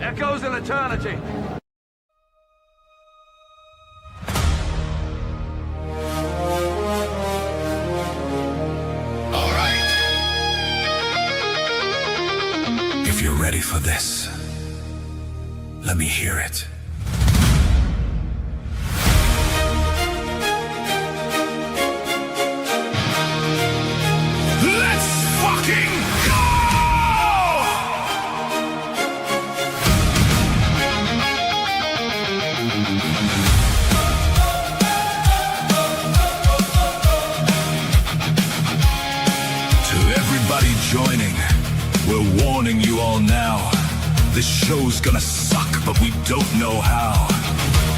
Echoes in eternity. All right. If you're ready for this, let me hear it. Let's fucking go! To everybody joining, we're warning you all now. This show's gonna suck, but we don't know how.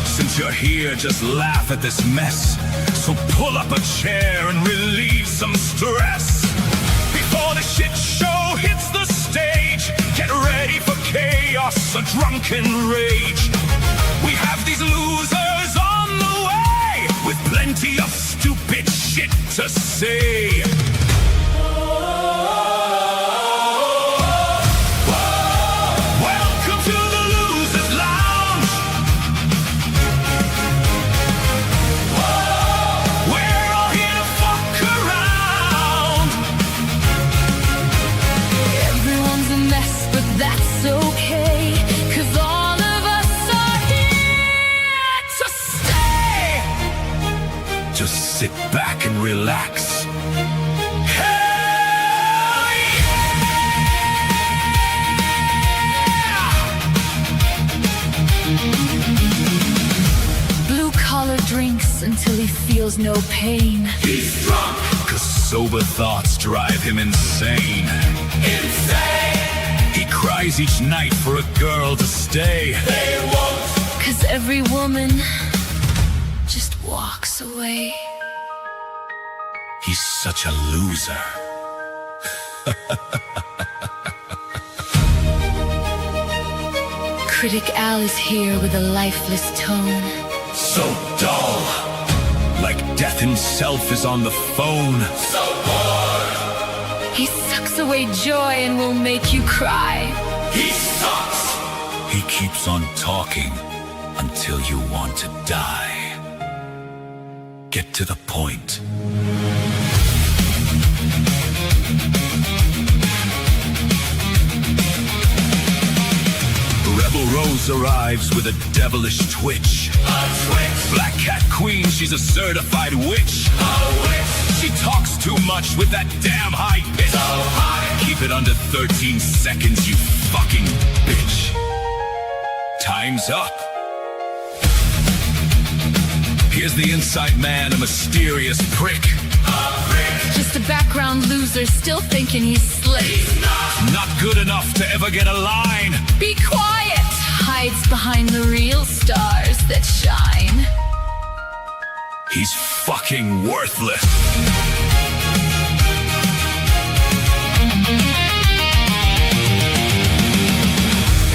Since you're here, just laugh at this mess. So pull up a chair and relieve some stress. Before the shit show hits the stage, get ready for chaos, a drunken rage. We have these losers on the way, with plenty of stupid shit to say. Welcome to the Losers Lounge. We're all here to fuck around. Everyone's a mess, but that's okay, 'cause all of us are here to stay. Just sit back and relax. Blue-collar drinks until he feels no pain. He's drunk, 'cause sober thoughts drive him insane. Insane! He cries each night for a girl to stay. They won't! 'Cause every woman just walks away. He's such a loser. Critic Al is here with a lifeless tone. So dull. Like death himself is on the phone. So bored. He sucks away joy and will make you cry. He sucks. He keeps on talking until you want to die. Get to the point. Rebel Rose arrives with a devilish twitch. A twitch. Black Cat Queen, she's a certified witch. A witch. She talks too much with that damn high pitch. So high. Keep it under 13 seconds, you fucking bitch. Time's up. Here's the inside man, a mysterious prick. A prick. Just a background loser still thinking he's slick. He's not good enough to ever get a line. Be quiet! Hides behind the real stars that shine. He's fucking worthless.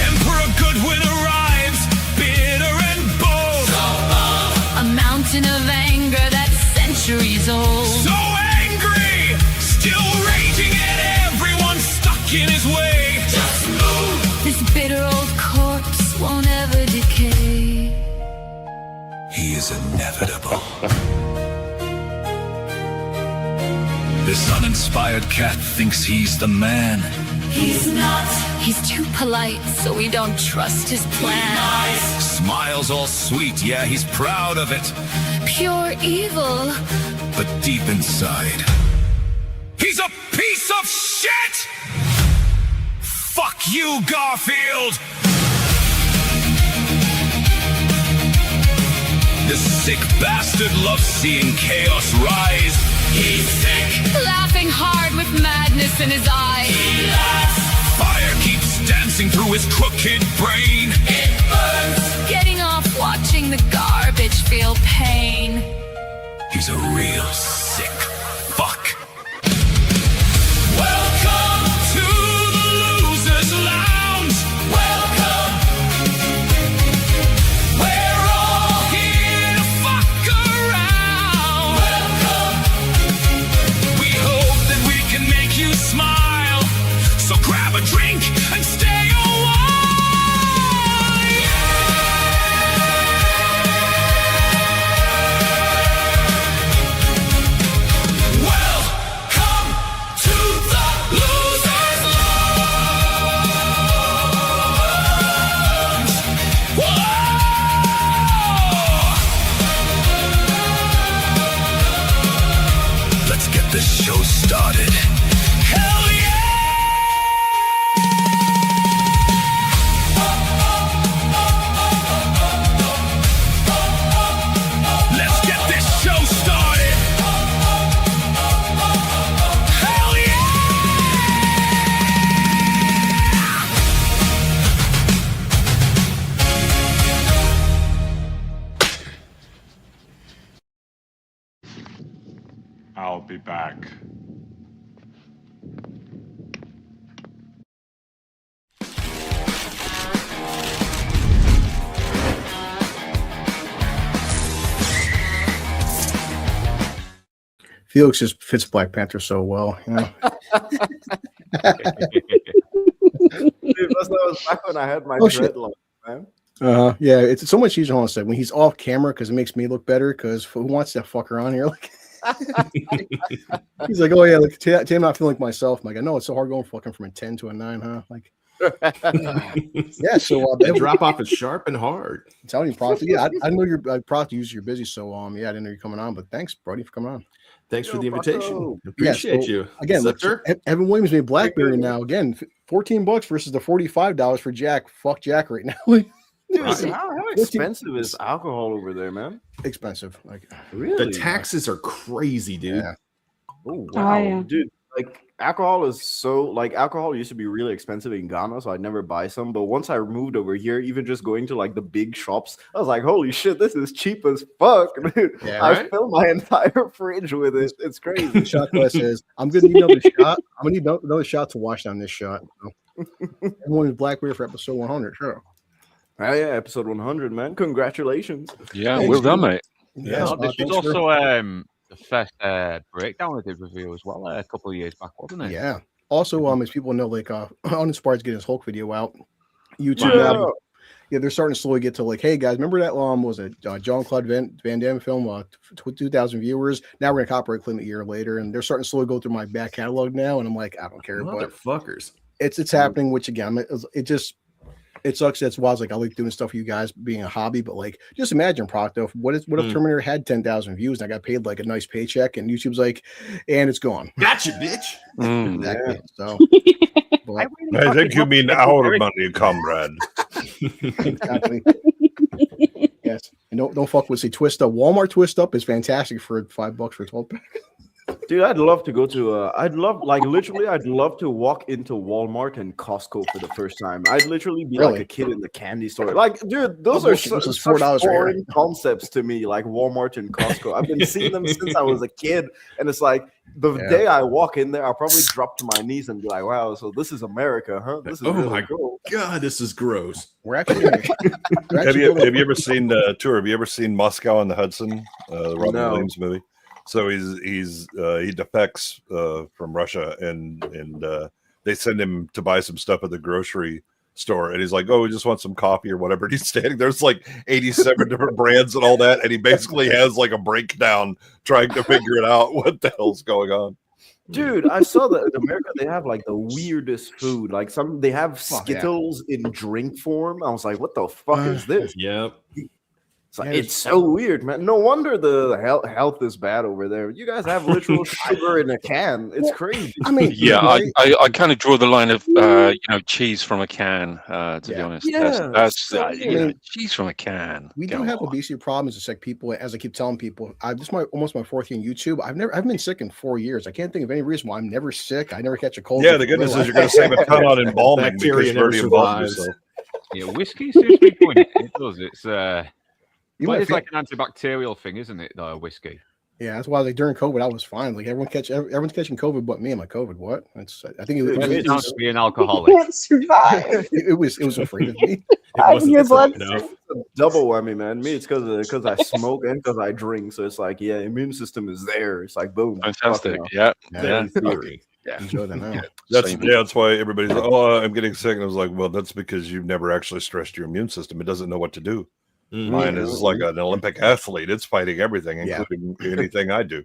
Emperor Goodwin arrives, bitter and bold. So bold. A mountain of anger that's centuries old. So angry, still raging at everyone stuck in his way. Just move. This bitter old corpse won't ever decay. He is inevitable. This uninspired cat thinks he's the man. He's not. He's too polite, so we don't trust his plan. Nice. Smiles all sweet, yeah, he's proud of it. Pure evil. But deep inside, he's a piece of shit! Fuck you, Garfield! This sick bastard loves seeing chaos rise. He's sick. Laughing hard with madness in his eyes. He laughs. Fire keeps dancing through his crooked brain. It burns. Getting off watching the garbage feel pain. He's a real sick fuck. Welcome to the Losers Lounge. Welcome. We're all here to fuck around. Welcome. We hope that we can make you smile. So grab a drink and stay a while. be back. Felix just fits Black Panther so well, you know. Dude, that was back when I had my Shit. dreadlocks, man. Yeah, it's so much easier on set when he's off camera because it makes me look better. Because who wants that fucker on here? Like, he's like, oh yeah, like today I'm not feeling like myself. I'm like, I know it's so hard going fucking from a 10 to a 9, huh? Like, yeah. So The drop off is sharp and hard. I'm telling you, Proctor. Yeah, I know you're Proctor. Usually you're busy, so yeah, I didn't know you're coming on. But thanks, Brody, for coming on. Thanks for the Yo, invitation. Paco. Appreciate so, you. Again, look, Sir. Evan Williams made BlackBerry now. Again, $14 versus the $45 for Jack. Fuck Jack right now. Like, Dude, Right. how expensive is alcohol over there, man? expensive. Like, Really? The taxes are crazy, dude. yeah. Oh wow, yeah. dude! Like alcohol is so like alcohol used to be really expensive in Ghana, so I'd never buy some. But once I moved over here, even just going to like the big shops, I was like, "Holy shit, this is cheap as fuck!" Dude. Yeah, I right? filled my entire fridge with it. It's crazy. The shot glass says, I'm gonna need another shot. I'm gonna need another shot to wash down this shot. So, everyone is BlackBerry for episode 100. Sure. Oh yeah, episode 100, man! Congratulations. Yeah, Thanks, well done, dude. mate. Yeah, Oh, this was thanks for- also the first breakdown I did with you as well a couple of years back, wasn't it? yeah. Also, as people know, like Uninspired's getting his Hulk video out. YouTube Yeah. now, yeah, they're starting to slowly get to like, hey guys, remember that was it Jean-Claude Van Damme film, 2,000 viewers. Now we're gonna copyright claim it a year later, and they're starting to slowly go through my back catalog now, and I'm like, I don't care, but Motherfuckers. it's happening. Which again, it sucks. That's why I was like, I like doing stuff for you guys being a hobby, but like, just imagine, Procto, what if Terminator had 10,000 views and I got paid like a nice paycheck, and YouTube's like, and it's gone. Gotcha, bitch. Exactly. So, but, I think you mean our money, comrade. exactly. Yes, and don't fuck with Twist Up. Walmart Twist Up is fantastic for $5 for a 12 pack. Dude, I'd love to go to I'd love to walk into Walmart and Costco for the first time. I'd literally be like Really? a kid in the candy store. Like, dude, those Oh, are bullshit. This is such $4 right foreign concepts to me, like Walmart and Costco. I've been seeing them since I was a kid, and it's like the Yeah. day I walk in there, I'll probably drop to my knees and be like, wow, so this is America, huh? This is Oh really my cool. God, this is gross. We're actually. Have you ever seen Tour? Have you ever seen Moscow on the Hudson, the Robin No. Williams movie? So he defects from Russia, and they send him to buy some stuff at the grocery store, and he's like, "Oh, we just want some coffee or whatever." And he's standing there's like 87 different brands and all that, and he basically has like a breakdown trying to figure it out what the hell's going on. Dude, I saw that in America they have like the weirdest food. Like they have Fuck yeah. Skittles in drink form. I was like, what the fuck is this? Yep. It's like, Yeah, it's so weird, man. No wonder the health is bad over there. You guys have literal sugar in a can. It's crazy. I mean, Yeah, right? I kind of draw the line of cheese from a can. To be Yeah. honest, Yeah, that's so weird. cheese from a can. We do Come have on. obesity problems. It's like people, as I keep telling people, this is almost my fourth year in YouTube. I've been sick in 4 years. I can't think of any reason why I'm never sick. I never catch a cold. Yeah, the good news is you're going to save a ton on embalming Bacteria because you already never embalmed survives. yourself. Yeah, whiskey seems to be doing it. It does. It's You well, might it's feel- like an antibacterial thing, isn't it? Whiskey. Yeah, that's why like during COVID I was fine. Like everyone's catching COVID, but me and my COVID. What? I think Dude, Maybe it's it's not to be an You alcoholic. can't survive. it was afraid of me. It wasn't Your blood enough. Double whammy, man. Me, it's because I smoke and because I drink. So it's like, yeah, immune system is there. It's like, boom. Fantastic. fucking Yeah. Yeah, In theory. enjoy that now. That's why everybody's like, oh, I'm getting sick. And I was like, well, that's because you've never actually stressed your immune system. It doesn't know what to do. Mhm. Mine is like an Olympic athlete. It's fighting everything, Yeah. including anything I do.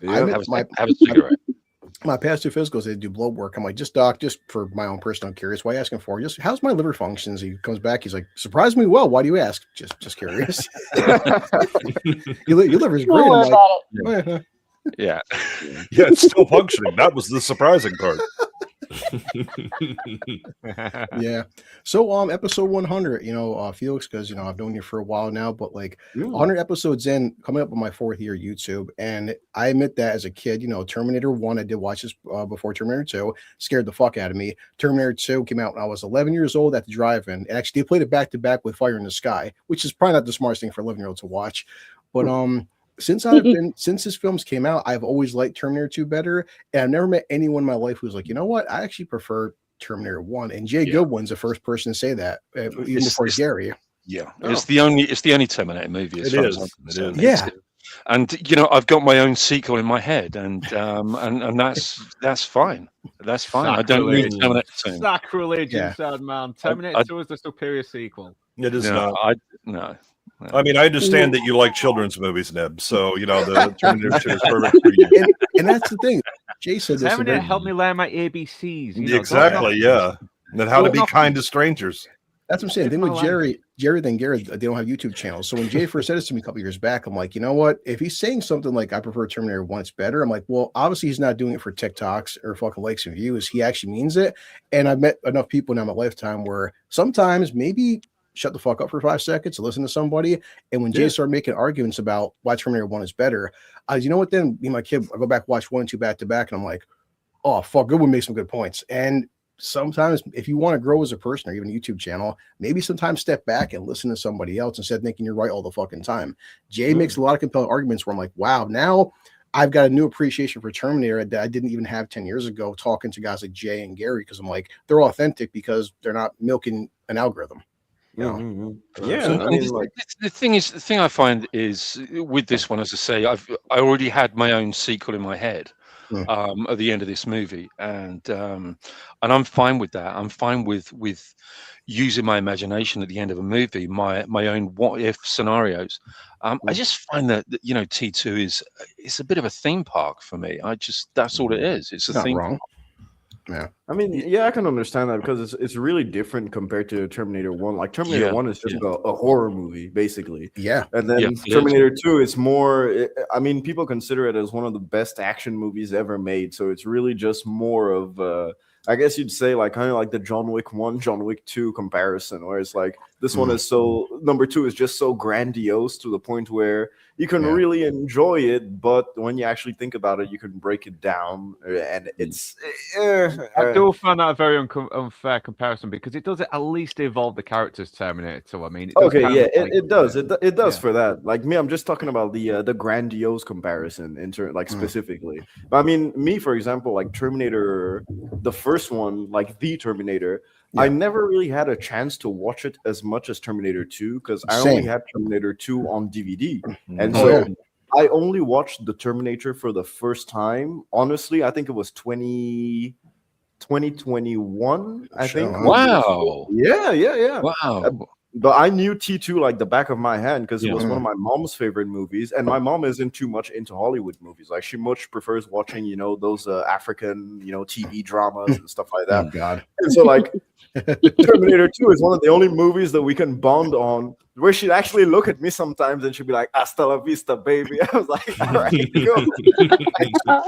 Yeah. I'm- Have a cigarette. My past two physicals, they do blood work. I'm like, doc, just for my own personal curious. Why are you asking for? Just how's my liver functions? He comes back, he's like, surprisingly well. Why do you ask? Just curious. Your liver's great. Don't worry I'm about it. like, "Eh, eh." Yeah. Yeah, it's still functioning. That was the surprising part. Yeah. So episode 100, Felix, because I've known you for a while now, but like 100 episodes in, coming up on my fourth year YouTube, and I admit that as a kid, Terminator 1, I did watch this before Terminator 2, scared the fuck out of me. Terminator 2 came out when I was 11 years old at the drive-in, and actually they played it back to back with Fire in the Sky, which is probably not the smartest thing for an 11-year-old to watch, but since this films came out, I've always liked Terminator 2 better, and I've never met anyone in my life who's like, you know what, I actually prefer Terminator 1. And Jay Goodwin's the first person to say that, even before Gary. Yeah, Oh. it's the only Terminator movie. As It far is. As I'm It concerned. is. Yeah. And I've got my own sequel in my head, and that's fine. That's fine. I don't need Terminator 2. Sacrilege, Yeah. inside man. Terminator 2 is the superior sequel. It is No, not. no. I mean, I understand that you like children's movies, Neb. So the Terminator 2 is perfect for you. And that's the thing. Jay said this. Terminator helped me learn my ABCs. You know, Exactly. Yeah. And how to be kind to strangers. That's what I'm saying. It's Then my with Jerry, they don't have YouTube channels. So when Jay first said this to me a couple years back, I'm like, you know what? If he's saying something like I prefer Terminator 1, it's better. I'm like, well, obviously he's not doing it for TikToks or fucking likes and views. He actually means it. And I've met enough people in my lifetime where sometimes maybe shut the fuck up for 5 seconds and listen to somebody. And when Jay started making arguments about why Terminator 1 is better, you know what? Then me and my kid, I go back, watch 1 and 2 back to back, and I'm like, oh fuck, Goodwin makes some good points. And sometimes if you want to grow as a person or even a YouTube channel, maybe sometimes step back and listen to somebody else instead of thinking you're right all the fucking time. Jay makes a lot of compelling arguments where I'm like, wow, now I've got a new appreciation for Terminator that I didn't even have 10 years ago talking to guys like Jay and Gary, because I'm like, they're authentic because they're not milking an algorithm. You know? Yeah, And I mean, like, the thing I find is with this one, as I say, I already had my own sequel in my head. At the end of this movie, and I'm fine with that. I'm fine with using my imagination at the end of a movie, my own what if scenarios. I just find that T2 is a bit of a theme park for me. That's all it is. It's a Not theme wrong. park. Yeah. I mean, yeah, I can understand that because it's really different compared to Terminator 1. Like Terminator 1 is just a horror movie, basically. Yeah. And then Terminator 2 is more, I mean, people consider it as one of the best action movies ever made. So it's really just more of, I guess you'd say, like kind of like the John Wick 1, John Wick 2 comparison, where it's like this one is number 2 is just so grandiose to the point where you can really enjoy it, but when you actually think about it, you can break it down, and it's. I do find that a very unfair comparison because it does at least evolve the characters Terminator 2. I mean, it does it does. It does for that. Like me, I'm just talking about the grandiose comparison specifically. But I mean, me for example, like Terminator, the first one, like the Terminator. I never really had a chance to watch it as much as Terminator 2 because I only had Terminator 2 on DVD. And so I only watched the Terminator for the first time. Honestly, I think it was 2021, I think. Wow. Yeah. Wow. But I knew T2 like the back of my hand because it was one of my mom's favorite movies. And my mom isn't too much into Hollywood movies. Like she much prefers watching, those African, TV dramas and stuff like that. Oh, God. And so like Terminator 2 is one of the only movies that we can bond on, where she'd actually look at me sometimes and she'd be like, hasta la vista, baby. I was like, all right, go.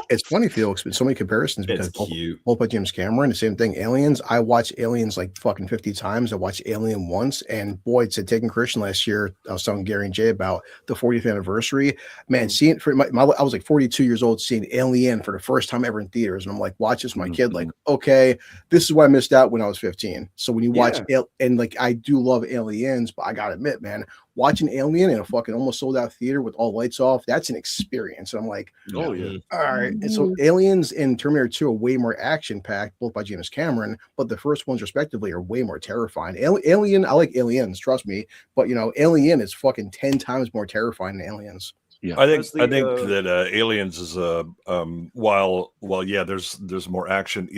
It's funny, Felix, but so many comparisons because cute. both by James Cameron, the same thing. Aliens, I watched Aliens like fucking 50 times. I watched Alien once, and boy, it's taking Christian last year. I was telling Gary and Jay about the 40th anniversary. Man, seeing for I was like 42 years old, seeing Alien for the first time ever in theaters, and I'm like, watch this with my kid. Like, okay, this is what I missed out when I was 15. So when you watch and like I do love Aliens, but I gotta admit, man, watching Alien in a fucking almost sold out theater with all lights off, that's an experience. And I'm like, oh yeah, all right. And so Aliens and Terminator 2 are way more action packed, both by James Cameron, but the first ones respectively are way more terrifying. Alien, I like Aliens, trust me, but Alien is fucking 10 times more terrifying than Aliens. Yeah, I think that Aliens is while there's more action.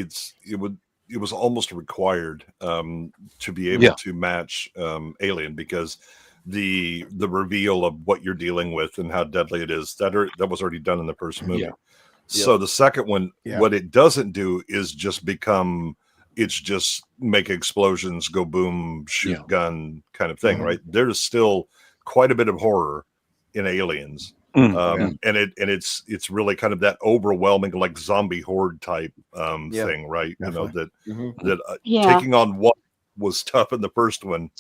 It was almost required to be able to match Alien because the reveal of what you're dealing with and how deadly it is that was already done in the first movie. Yeah. So the second one, what it doesn't do is just make explosions, go boom, shoot gun kind of thing, right? There's still quite a bit of horror in Aliens. And it's really kind of that overwhelming like zombie horde type thing, right? Definitely. Taking on what was tough in the first one.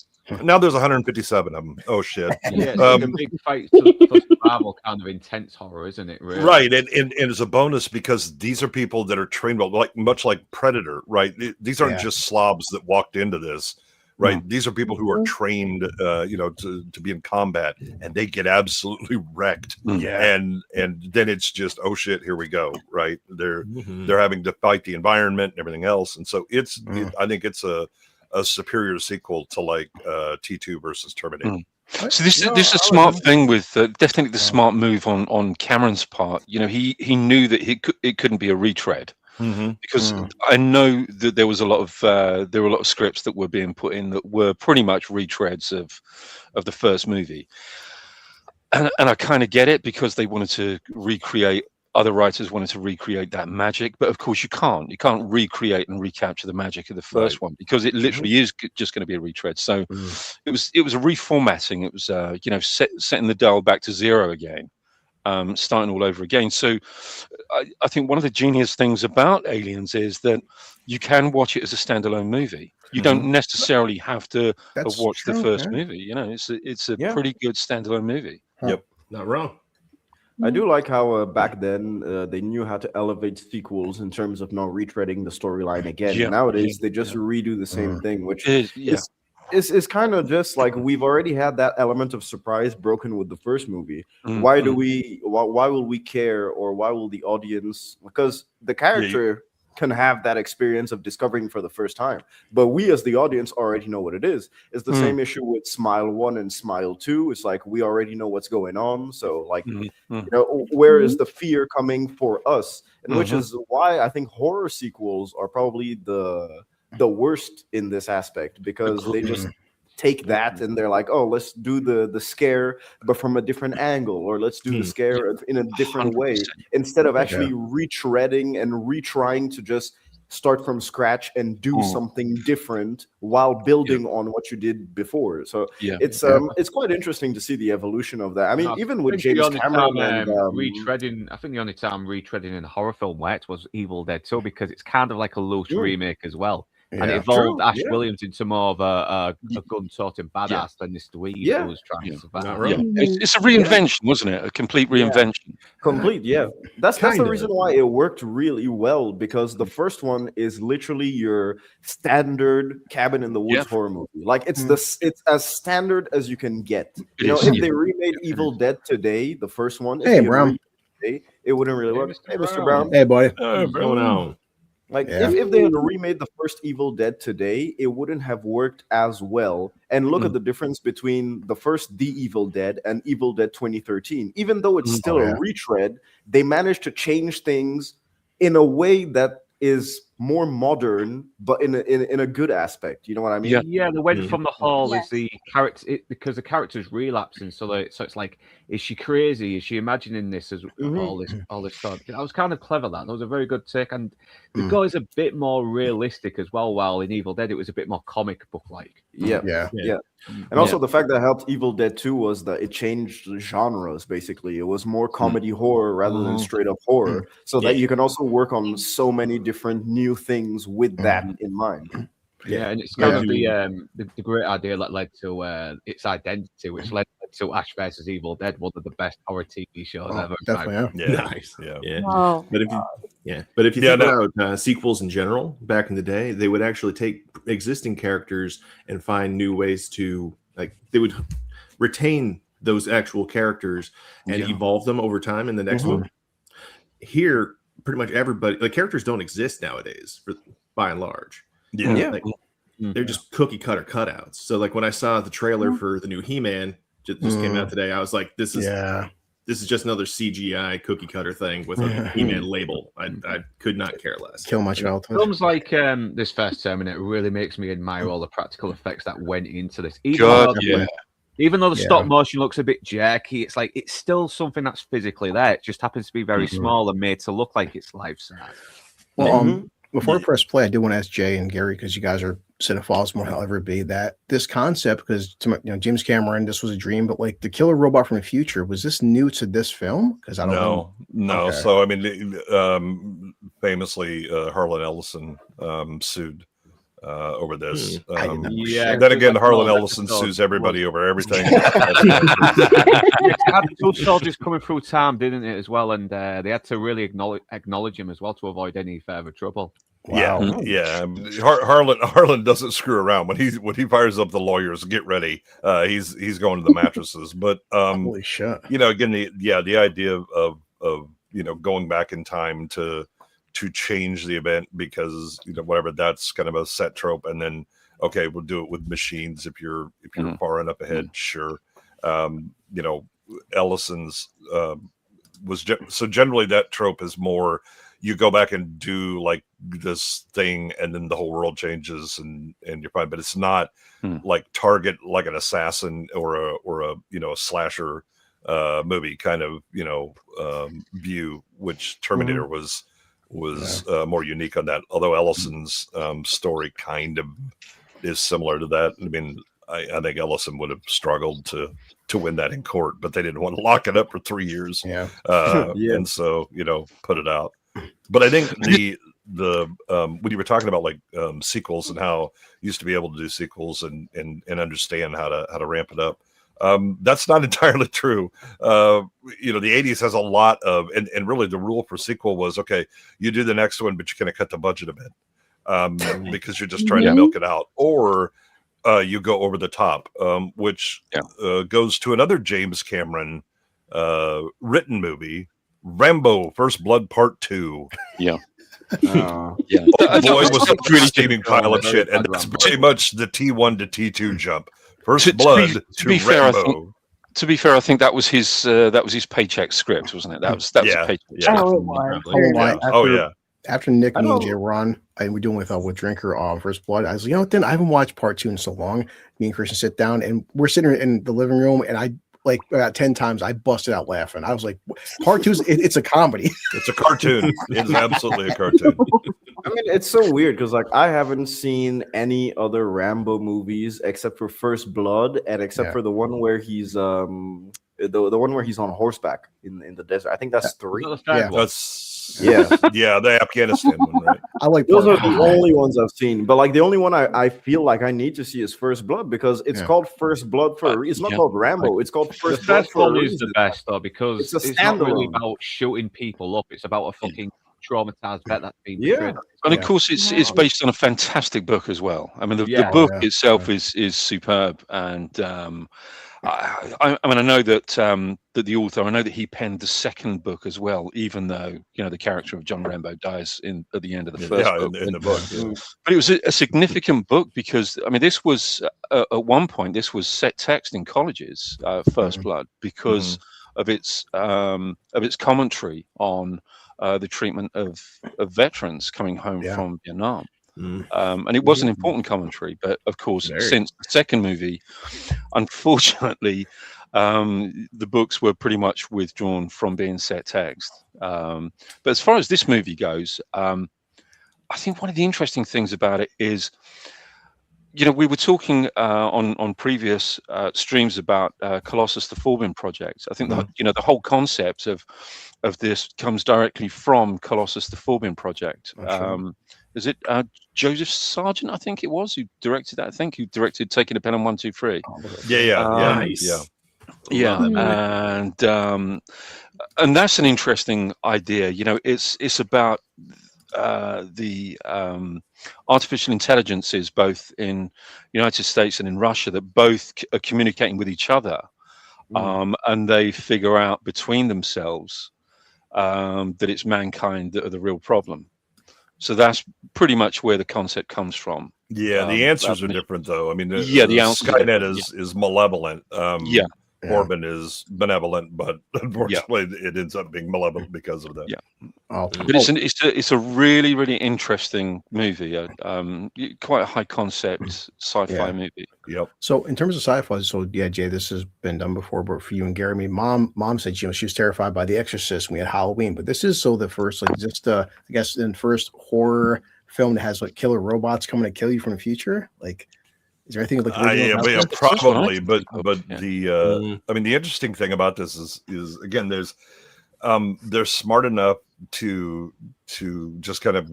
Now there's 157 of them. Oh shit! Yeah, it's a big fight for survival kind of intense horror, isn't it? Really? Right, and as a bonus because these are people that are trained well, much like Predator, right? These aren't just slobs that walked into this. right? These are people who are trained, to be in combat, and they get absolutely wrecked. And then it's just, oh shit, here we go, right? They're having to fight the environment and everything else, and so I think it's a superior sequel to like T2 versus Terminator. So this is a smart thing with definitely the smart move on Cameron's part. You know, he knew that it couldn't be a retread. Because I know that there was a lot of scripts that were being put in that were pretty much retreads of the first movie, and I kind of get it, because they wanted to recreate. Other writers wanted to recreate that magic, but of course you can't recreate and recapture the magic of the first one, because it literally is just going to be a retread. So it was a reformatting. It was setting the dial back to zero again. Starting all over again. So I think one of the genius things about Aliens is that you can watch it as a standalone movie. You don't necessarily have to have watched the first movie. You know, it's a pretty good standalone movie. Yep, not wrong. I do like how back then they knew how to elevate sequels in terms of not retreading the storyline again. Nowadays they just redo the same thing, which is kind of just like, we've already had that element of surprise broken with the first movie. Why will we care, or why will the audience? Because the character can have that experience of discovering for the first time, but we as the audience already know what it is. It's the same issue with Smile 1 and Smile 2. It's like, we already know what's going on, so like where is the fear coming for us? And which is why I think horror sequels are probably the worst in this aspect, because they just take that and they're like, oh, let's do the scare but from a different angle, or let's do the scare in a different way, instead of actually retreading and retrying to just start from scratch and do something different while building on what you did before. So it's quite interesting to see the evolution of that. I mean, even with James Cameron and retreading, I think the only time retreading in a horror film worked was Evil Dead 2, because it's kind of like a loose remake as well. And it evolved Ash Williams into more of a gun-toting badass than this dweeb who was trying to survive. It's a reinvention, wasn't it? A complete reinvention. Complete, That's the reason why it worked really well, because the first one is literally your standard cabin in the woods horror movie. Like, it's it's as standard as you can get. If they remade Evil Dead today, the first one, hey Brown, it wouldn't really work. Hey, Mr. Brown. Hey, buddy. What's going on? Like, if they had remade the first Evil Dead today, it wouldn't have worked as well. And look at the difference between the first The Evil Dead and Evil Dead 2013. Even though it's still a retread, they managed to change things in a way that is more modern, but in a good aspect. You know what I mean? Yeah, the went from the hall is the character, because the character's relapsing. So it's like, is she crazy? Is she imagining this as all this stuff? That was kind of clever. That was a very good take, and the guy is a bit more realistic as well. While in Evil Dead, it was a bit more comic book like. And also the fact that helped Evil Dead 2 was that it changed the genres. Basically, it was more comedy horror rather than straight up horror, so that you can also work on so many different new things with that in mind. And it's kind of the great idea that led to its identity, which led to Ash vs Evil Dead, one of the best horror TV shows ever. Definitely, nice. Wow. But if you think about sequels in general, back in the day, they would actually take existing characters and find new ways to, like, they would retain those actual characters and evolve them over time in the next one. Here, pretty much everybody, like, characters don't exist nowadays, by and large. They're just cookie cutter cutouts. So, like, when I saw the trailer for the new He-Man just came out today, I was like, this is just another CGI cookie cutter thing with a He-Man label. I could not care less. Kill my childhood. Films like this first Terminator really makes me admire all the practical effects that went into this. Even though the stop motion looks a bit jerky, it's like, it's still something that's physically there. It just happens to be very small and made to look like it's life-size. Well, before I press play, I do want to ask Jay and Gary, because you guys are cinephiles more than I'll ever be, that this concept, because James Cameron, this was a dream, but like the killer robot from the future, was this new to this film? Because I don't know. No. Okay. So I mean, famously, Harlan Ellison sued over this. Then again, Harlan Ellison sues everybody over everything. It had two soldiers coming through town, didn't it, as well? And they had to really acknowledge him as well to avoid any further trouble. Wow. Yeah. I mean, Harlan doesn't screw around when he fires up the lawyers. Get ready. He's going to the mattresses. But Holy shit. again, the idea of going back in time to change the event because whatever, that's kind of a set trope, and then okay, we'll do it with machines if you're far enough ahead. Sure. Ellison's so generally that trope is more you go back and do like this thing and then the whole world changes and you're fine, but it's not like Target, like an assassin or a slasher movie kind of view, which Terminator was more unique on that, although Ellison's story kind of is similar to that. I mean, I think Ellison would have struggled to win that in court, but they didn't want to lock it up for 3 years. And so put it out. But I think the when you were talking about like sequels and how you used to be able to do sequels and understand how to ramp it up, that's not entirely true. The 80s has a lot of and really the rule for sequel was, okay, you do the next one, but you're going to cut the budget a bit because you're just trying to milk it out, or you go over the top, which goes to another James Cameron written movie, Rambo: First Blood Part 2. Yeah. Boy, was a really steaming pile of shit, and that's pretty much the T1 to T2 jump. First Blood to be Rambo. To be fair, I think that was his paycheck script, wasn't it? That was a paycheck script. After Nick, me, and Jay were on, and we're doing with Drinker First Blood, I was like, then I haven't watched Part 2 in so long. Me and Christian sit down, and we're sitting in the living room, and I like about 10 times I busted out laughing. I was like, Part 2 it's a comedy. It's a cartoon. It's absolutely a cartoon. I mean, it's so weird because like I haven't seen any other Rambo movies except for First Blood and except for the one where he's the one where he's on horseback in the desert. I think that's 3. The Afghanistan one, right? I like those are the only ones I've seen. But like the only one I feel like I need to see is First Blood because it's called First Blood for a reason. It's not called Rambo. It's called First Blood for a reason. Is the best though because it's not really about shooting people up. It's about a fucking traumatized vet that's been and of course it's based on a fantastic book as well. I mean the book itself is superb, and I mean I know that that the author, I know that he penned the second book as well, even though the character of John Rambo dies at the end of the first book. In the book. But it was a significant book because I mean this was at one point this was set text in colleges, First Blood, because of its commentary on the treatment of veterans coming home from Vietnam. And it was an important commentary, but of course, since the second movie, unfortunately, the books were pretty much withdrawn from being set text. But as far as this movie goes, I think one of the interesting things about it is, we were talking on previous streams about Colossus the Forbin project. I think the whole concept of this comes directly from Colossus the Forbin project. Is it Joseph Sargent? I think it was who directed that. I think who directed Taking a Pen on 1, 2, 3. And that's an interesting idea. It's about the artificial intelligences both in the United States and in Russia that both are communicating with each other, and they figure out between themselves that it's mankind that are the real problem. So that's pretty much where the concept comes from. The answers are different, though. I mean, the Skynet is malevolent. Corbin is benevolent, but unfortunately, it ends up being malevolent because of that. But it's a really, really interesting movie. Quite a high concept sci-fi movie. So in terms of sci-fi, Jay, this has been done before, but for you and Gary, I mean, mom said she was terrified by The Exorcist when we had Halloween, but this is the first first horror film that has killer robots coming to kill you from the future. Is there anything probably, but the I mean the interesting thing about this is again they're smart enough to just kind of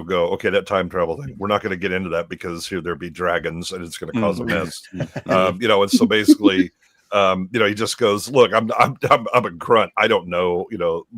go, okay, that time travel thing, we're not going to get into that because here there be dragons and it's going to cause a mess. And so basically He just goes, "Look, I'm a grunt. I don't know,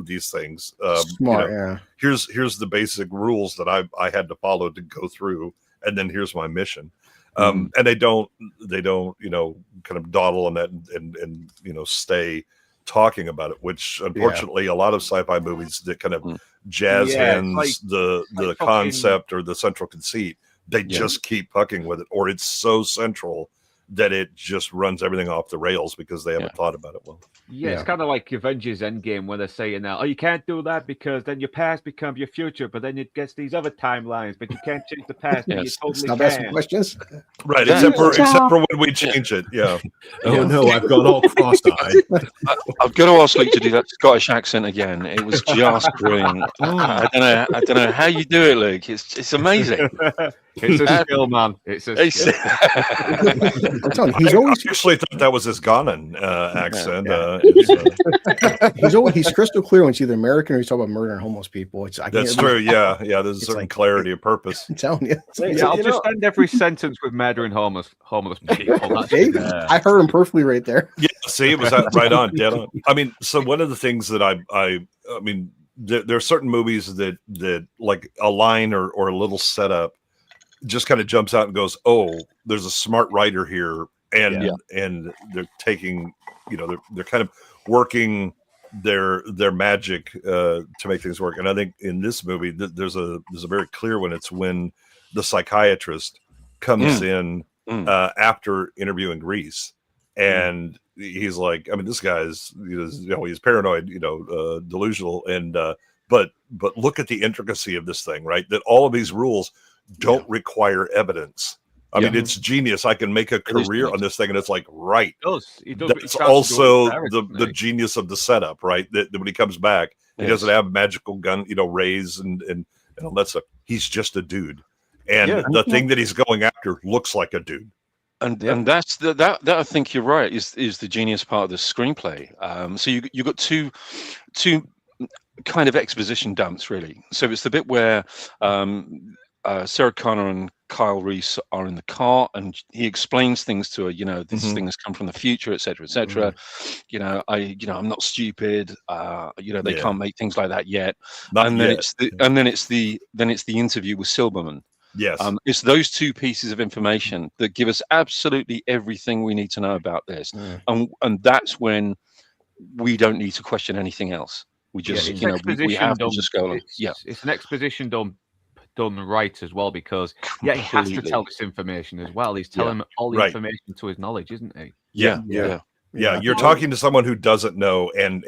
these things. Smart, yeah. Here's the basic rules that I had to follow to go through, and then here's my mission." And they don't, kind of dawdle on that and stay talking about it, which unfortunately a lot of sci-fi movies that kind of jazz hands the concept or the central conceit, they just keep fucking with it, or it's so central that it just runs everything off the rails because they haven't thought about it well. Yeah, it's kind of like Avengers Endgame when they're saying now, you can't do that because then your past becomes your future, but then it gets these other timelines, but you can't change the past. But you totally Stop asking can. questions. Right, except for when we change it. Yeah. Oh no, I've gone all cross-eyed. I've got to ask Luke to do that Scottish accent again. It was just brilliant. I don't know how you do it, Luke. It's amazing. It's a skill, man. It's a skill. I'm telling you, I actually thought that was his Ghanan accent. He's crystal clear when it's either American or he's talking about murdering homeless people. That's true. Yeah. There's a certain clarity of purpose. I'm telling you. I'll just end every sentence with murdering homeless people. I heard him perfectly right there. Yeah. See, it was right on, dead on. I mean, so one of the things that I mean, there are certain movies that like a line or a little setup just kind of jumps out and goes, "Oh, there's a smart writer here," and they're taking, they're kind of working their magic to make things work. And I think in this movie, there's a very clear one. It's when the psychiatrist comes in after interviewing Reese, and he's like, I mean, this guy's he's paranoid, delusional, and but look at the intricacy of this thing, right? That all of these rules don't require evidence. I mean, it's genius. I can make a career on this thing, and it's like, right. He does. That's also the genius of the setup, right? That when he comes back, he doesn't have magical gun, rays and all that stuff. He's just a dude, and the thing that he's going after looks like a dude. And that's that I think you're right is the genius part of the screenplay. So you got two kind of exposition dumps, really. So it's the bit where Sarah Connor and Kyle Reese are in the car, and he explains things to her. This thing has come from the future, etc., etc. I'm not stupid. They can't make things like that yet. Then it's the interview with Silberman. Yes. It's those two pieces of information that give us absolutely everything we need to know about this, and that's when we don't need to question anything else. We just, we have to just go along. It's an exposition done right as well, because he has to tell this information as well. He's telling all the information to his knowledge, isn't he? Yeah. You're talking to someone who doesn't know and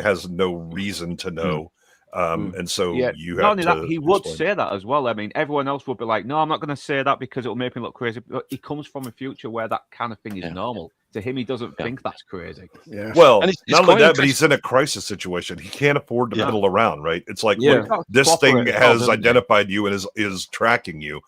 has no reason to know. And so you have not only to that, he would say that as well. I mean, everyone else would be like, no, I'm not going to say that because it'll make me look crazy. But he comes from a future where that kind of thing is normal. To him, he doesn't think that's crazy. Yeah. Well, it's not only that, but he's in a crisis situation. He can't afford to fiddle around, right? It's like, look, this thing has identified you and is tracking you.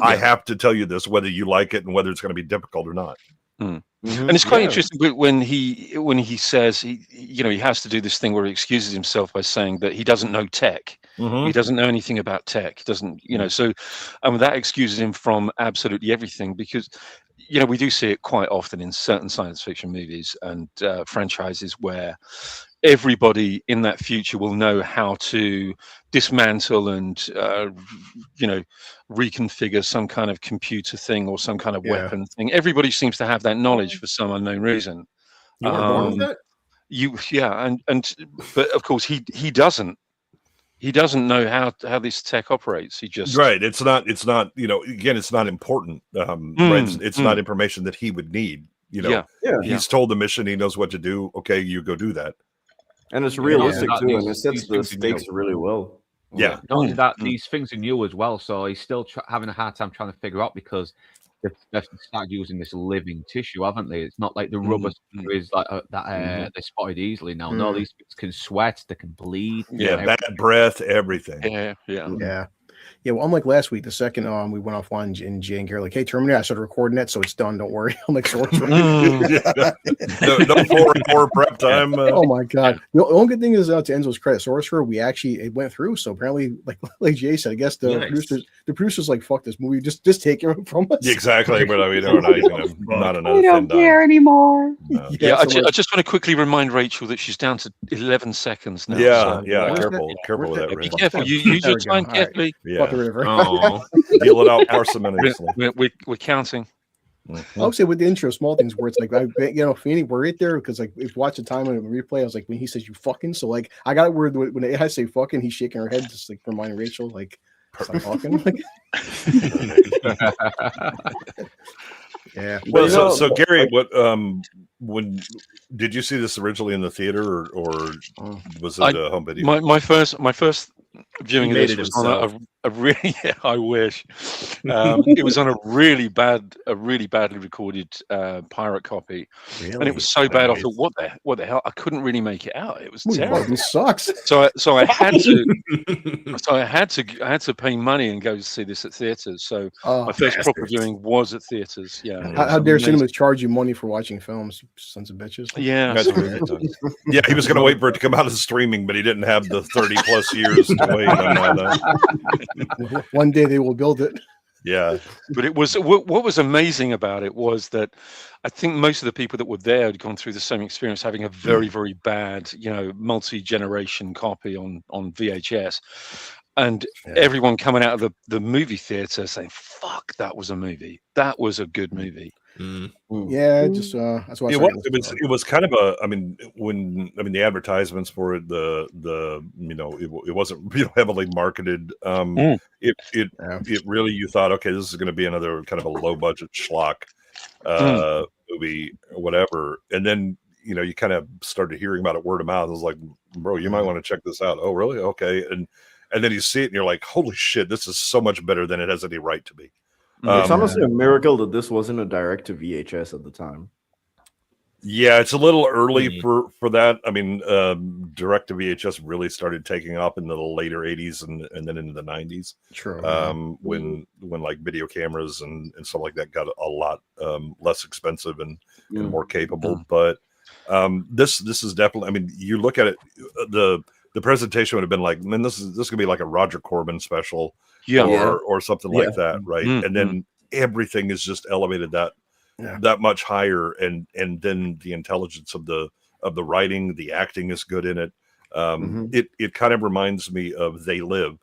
I have to tell you this, whether you like it and whether it's going to be difficult or not. And it's quite interesting when he says he has to do this thing where he excuses himself by saying that he doesn't know tech. He doesn't know anything about tech. He doesn't, so that excuses him from absolutely everything, because we do see it quite often in certain science fiction movies and franchises where everybody in that future will know how to dismantle and reconfigure some kind of computer thing or some kind of weapon thing. Everybody seems to have that knowledge for some unknown reason. You were born with that? But of course he doesn't. He doesn't know how this tech operates. He just It's not again, it's not important. Right? It's not information that he would need. He's told the mission, he knows what to do. Okay, you go do that. And it's realistic too, and it sets the stakes really well. Yeah. Not only that, these things are new as well, so he's still having a hard time trying to figure out, because they've started using this living tissue, haven't they? It's not like the rubber is like that they spotted easily now. No, these things can sweat, they can bleed. Bad breath, everything. Yeah. Yeah, well, unlike last week, the second we went offline and Jay and Gary like, hey, Terminator, I started recording that, so it's done. Don't worry. I'm like, so no 4 hour prep time. Oh my god! The only good thing is to Enzo's credit, Sorcerer, we actually it went through. So apparently, like Jay said, I guess the producers like, fuck this movie, just take it from us. Exactly, but I mean, we're not even not another. We don't care anymore. Yeah, I just want to quickly remind Rachel that she's down to 11 seconds now. Yeah, so, careful with that. Be Rachel. careful. You use your time All right. carefully. Yeah, Oh, deal it out parsimoniously. We're counting. I would say with the intro, small things where it's like, Feeney, we're right there because like if watch the time on the replay, I was like when he says you fucking, so like I got it where when I say fucking, he's shaking her head just like reminding Rachel like stop talking. Like, yeah. Well, so Gary, what when did you see this originally in the theater or was it a home video? My first viewing of made this it was on himself. a really I wish it was on a really badly recorded pirate copy, and it was so bad. I thought, what the hell? I couldn't really make it out. It was terrible. This sucks. So I had to pay money and go see this at theaters. So my first proper viewing was at theaters. Yeah. How dare cinemas charge you money for watching films, you sons of bitches? Yeah. Yeah, he was going to wait for it to come out as streaming, but he didn't have the 30+ years to wait on that. One day they will build it. Yeah, but it was what was amazing about it was that I think most of the people that were there had gone through the same experience, having a very, very bad, multi-generation copy on VHS, and everyone coming out of the movie theater saying, "Fuck, that was a movie. That was a good movie." Yeah, just that's why it was kind of a. I mean, the advertisements for it, it wasn't heavily marketed. It really, you thought, okay, this is going to be another kind of a low budget schlock movie or whatever, and then you kind of started hearing about it word of mouth. I was like, bro, you might want to check this out. Oh, really? Okay, and then you see it and you're like, holy shit, this is so much better than it has any right to be. It's honestly a miracle that this wasn't a direct to VHS at the time. Yeah, it's a little early for that. I mean, direct to VHS really started taking off in the later 80s and then into the 90s. True. When like video cameras and stuff like that got a lot less expensive and more capable. But this is definitely. I mean, you look at it, the presentation would have been like, man, this is gonna be like a Roger Corman special. Or something like that, right? And then everything is just elevated that much higher, and then the intelligence of the writing, the acting is good in it. It kind of reminds me of They Live,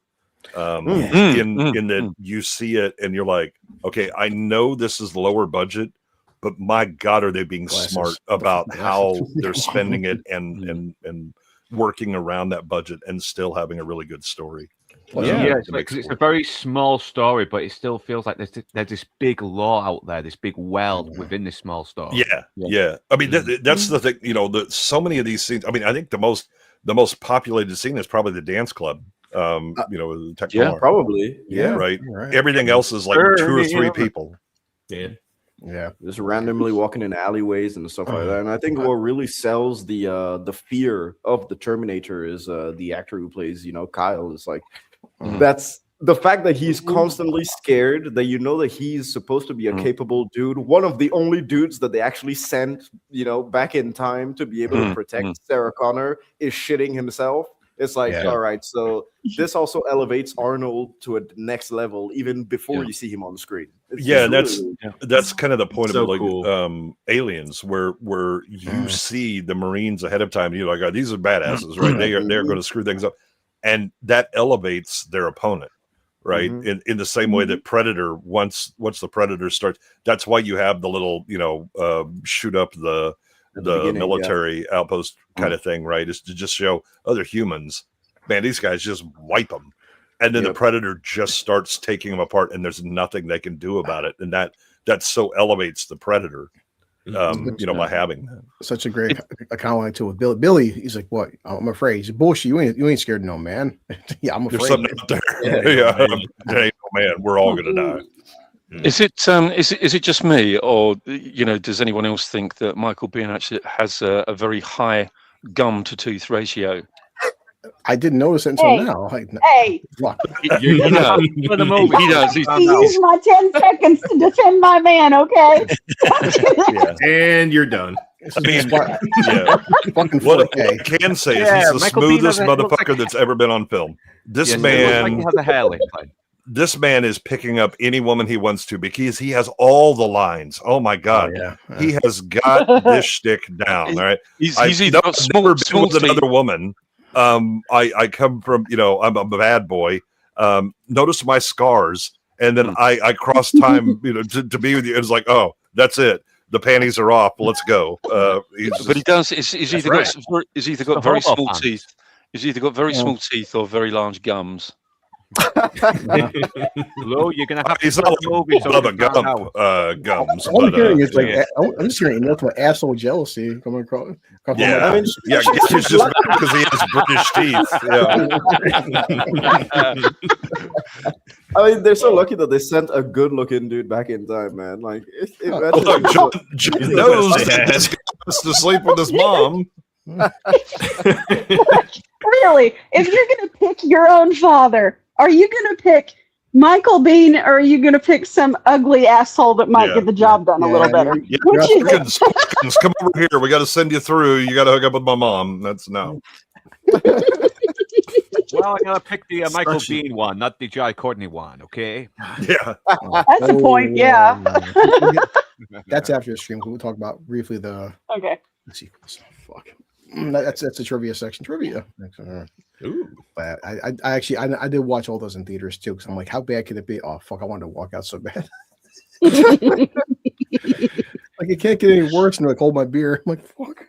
in that you see it and you're like, okay, I know this is lower budget, but my God, are they being smart about how they're spending it and working around that budget and still having a really good story. It's a very small story, but it still feels like there's this big law out there, this big well within this small story. Yeah. I mean, that's the thing. So many of these scenes. I mean, I think the most populated scene is probably the dance club. Probably. Yeah, right. Everything else is like 2 or 3 people. Yeah, just randomly walking in alleyways and stuff like that. And I think what really sells the fear of the Terminator is the actor who plays, Kyle. Is like that's the fact that he's constantly scared, that that he's supposed to be a capable dude, one of the only dudes that they actually sent, back in time to be able to protect Sarah Connor, is shitting himself. It's like, all right, so this also elevates Arnold to a next level even before you see him on the screen. That's kind of the point so of like cool. Aliens, where you see the Marines ahead of time. You're like, oh, these are badasses, right? They're going to screw things up, and that elevates their opponent, right? In the same way that Predator, once the Predator starts, that's why you have the little shoot up the military outpost kind of thing, right? Is to just show other humans, man, these guys just wipe them, and then the Predator just starts taking them apart, and there's nothing they can do about it, and that so elevates the Predator, by having that. Such a great account line too with Billy. Billy, he's like, "What? I'm afraid." He's like, "Bullshit! You ain't scared, no man." Yeah, I'm afraid. There's something out there. There ain't no man. We're all gonna die. Is it just me, or does anyone else think that Michael Biehn actually has a very high gum to tooth ratio? I didn't notice it until Hey. now. Like, Hey, fuck. He does. For the movie. He does. I use my 10 seconds to defend my man, okay? Yeah. And you're done. This is I mean, just why- yeah. fucking What 4K. I can say is Yeah, he's the Michael Biehn smoothest looks like- motherfucker that's ever been on film. This Yes, it looks like he man, has a hairline. this man is picking up any woman he wants to because he has all the lines. Oh my god, yeah. he has got this shtick down. All right, He's I've either got never been small with another woman. I come from, I'm a bad boy. Notice my scars, and then I cross time, to be with you. It's like, oh, that's it. The panties are off. Let's go. But he does. He's either right. got The very hobo small pants. teeth. He's either got very small teeth or very large gums. Lou, you're gonna have to He's watch not the movie so Bubba we can find out. Gums. All I'm But, hearing is like, yeah. I'm just hearing multiple asshole jealousy coming across. yeah, I mean, yeah, it's just because he has British teeth. Yeah. I mean, they're so lucky that they sent a good-looking dude back in time, man. Like, imagine- Look, John knows that this guy wants to sleep with his mom. Really, if you're going to pick your own father, are you going to pick Michael Biehn or are you going to pick some ugly asshole that might Yeah. get the job done a little better? Yeah, Which is it? Sparkins, come over here. We got to send you through. You got to hook up with my mom. That's no. Well, I gotta pick the Michael Especially- Biehn one, not the Jai Courtney one. Okay. Yeah. That's the point, yeah. That's after the stream. We'll talk about briefly the Okay. sequels. Fuck. That's the trivia section. Trivia. Ooh. But I actually I did watch all those in theaters too because I'm like, how bad could it be? Oh fuck, I wanted to walk out so bad. Like it can't get any worse than like hold my beer. I'm like, fuck.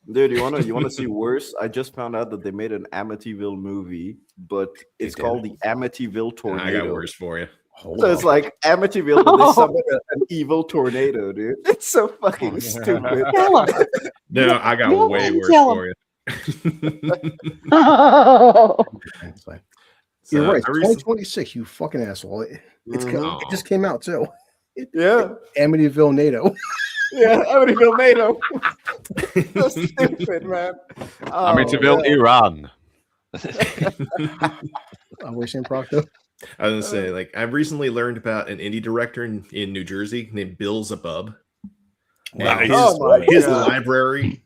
Dude, you wanna see worse? I just found out that they made an Amityville movie, but it's did? called the Amityville I Tornado. got worse for you. Hold So it's up. like Amityville, but they summoned an evil tornado, dude. It's so fucking stupid. Kill him. No, I got Go way and worse tell for you. Oh. It's like, So, you're right. I recently- 2026, you fucking asshole. It Mhm. just came out too. Yeah, Amityville NATO. yeah, Amityville NATO. So stupid, man. Oh, Amityville, man. Iran. We're seeing Proctor. I was gonna say, like, I've recently learned about an indie director in New Jersey named Bill Zabub. Wow. His, Oh my his God. library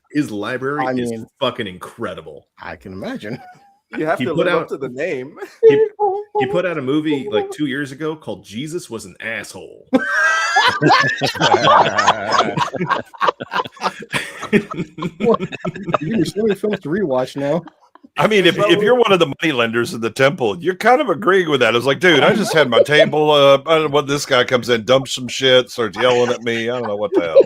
I is mean- fucking incredible. I can imagine. You have He to put live out- up to the name. He put out a movie like 2 years ago called Jesus Was an Asshole. You give me so many films to rewatch now. I mean, if you're one of the money lenders in the temple, you're kind of agreeing with that. It's like, dude, I just had my table up. I don't know what this guy comes in, dumps some shit, starts yelling at me. I don't know what the hell.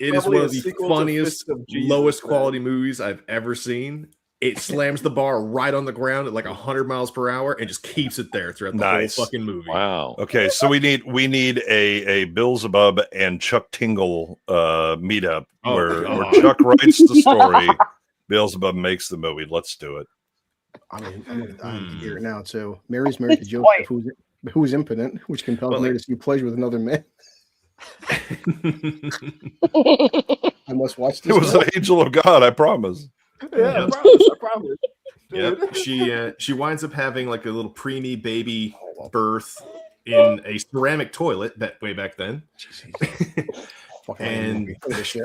It is Probably one a of the sequel to funniest, Fist of Jesus, lowest man. quality movies I've ever seen. It slams the bar right on the ground at like 100 miles per hour and just keeps it there throughout the Nice. whole fucking movie. Wow. Okay, so we need a Bill Zabub and Chuck Tingle meetup Oh, where God. Chuck writes the story, Bill Zabub makes the movie. Let's do it. I mean, I'm gonna hear it now too. Mary's married to Point. Joseph, who's impotent, which compels Well, Mary like- to see pleasure with another man. I must watch It this. was now. an angel of God, I promise. Yeah, I promise. I promise. Yep. She winds up having like a little preemie baby birth in a ceramic toilet that way back then. Fucking And- movie. Look at this shit.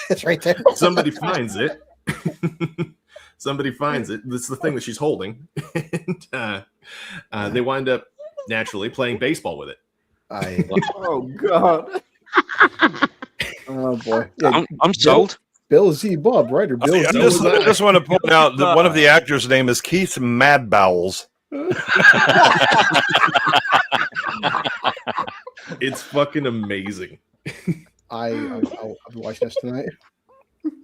It's right there. Somebody finds it. Somebody finds it. This is the thing that she's holding. And they wind up naturally playing baseball with it. Oh God. Oh boy. Yeah, I'm sold. Bill Z. Bob, right? Or Bill I Z. just want to point out that one of the actors' name is Keith Madbowels. It's fucking amazing. I'll be watching this tonight.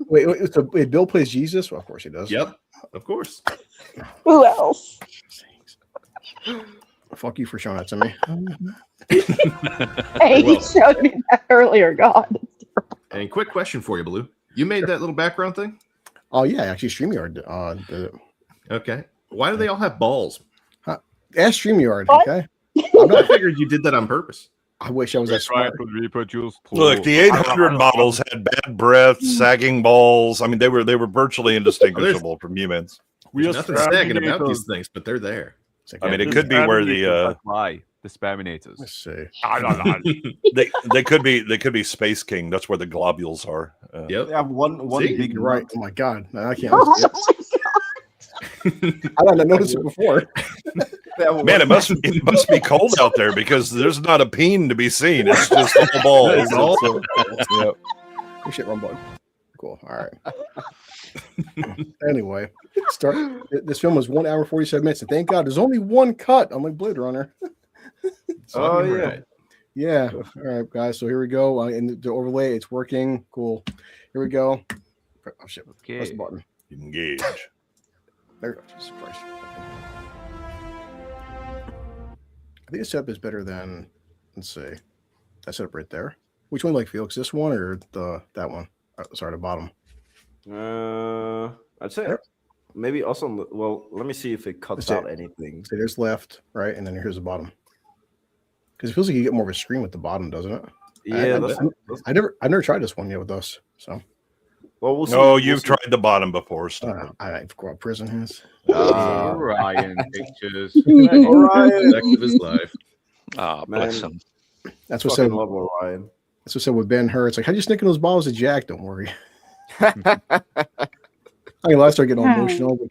Wait, Bill plays Jesus? Well, of course he does. Yep, of course. Who else? Fuck you for showing that to me. Hey, Well. you showed me that earlier. God. And quick question for you, Blue. You made that little background thing? Oh yeah, actually StreamYard did it. Okay. Why do they all have balls? Ask StreamYard, What? okay? I figured you did that on purpose. I wish I was that smart. reproduce. Look, the 800 models had bad breath, sagging balls. I mean, they were virtually indistinguishable from humans. There's nothing staggering about these things, but they're there. I mean, it could be where the Sperminators. Let's see. they could be Space King. That's where the globules are. Yep. They have one See, big you're right. Oh my god, I can't. Oh Yep. my I didn't notice it before. Man, it must be cold out there because there's not a peen to be seen. It's just all balls. Yep. Oh shit, wrong button. Cool. All right. Anyway, this film was 1 hour 47 minutes, and thank God there's only one cut. I'm like Blade Runner. Oh yeah. Yeah. All right, guys. So here we go. And the overlay, it's working. Cool. Here we go. Oh shit. Okay. Press the button. Engage. There we go. Jesus Christ. I think the setup is better than, let's see, that setup right there. Which one, like Felix? This one or that one? Sorry, the bottom. I'd say maybe also. Well, let me see if it cuts out anything. So there's left, right, and then here's the bottom. Because it feels like you get more of a screen with the bottom, doesn't it? Yeah, I've never tried this one yet with us. So. Well, we'll see. Oh, you've tried the bottom before, Steve. I forgot what prison has. Ryan pictures. Orion. Back of his life. Bless him. That's what Fucking said. love Orion. That's what said with Ben Hur. It's like, how'd you sneak in those bottles of Jack? Don't worry. I started getting all emotional. But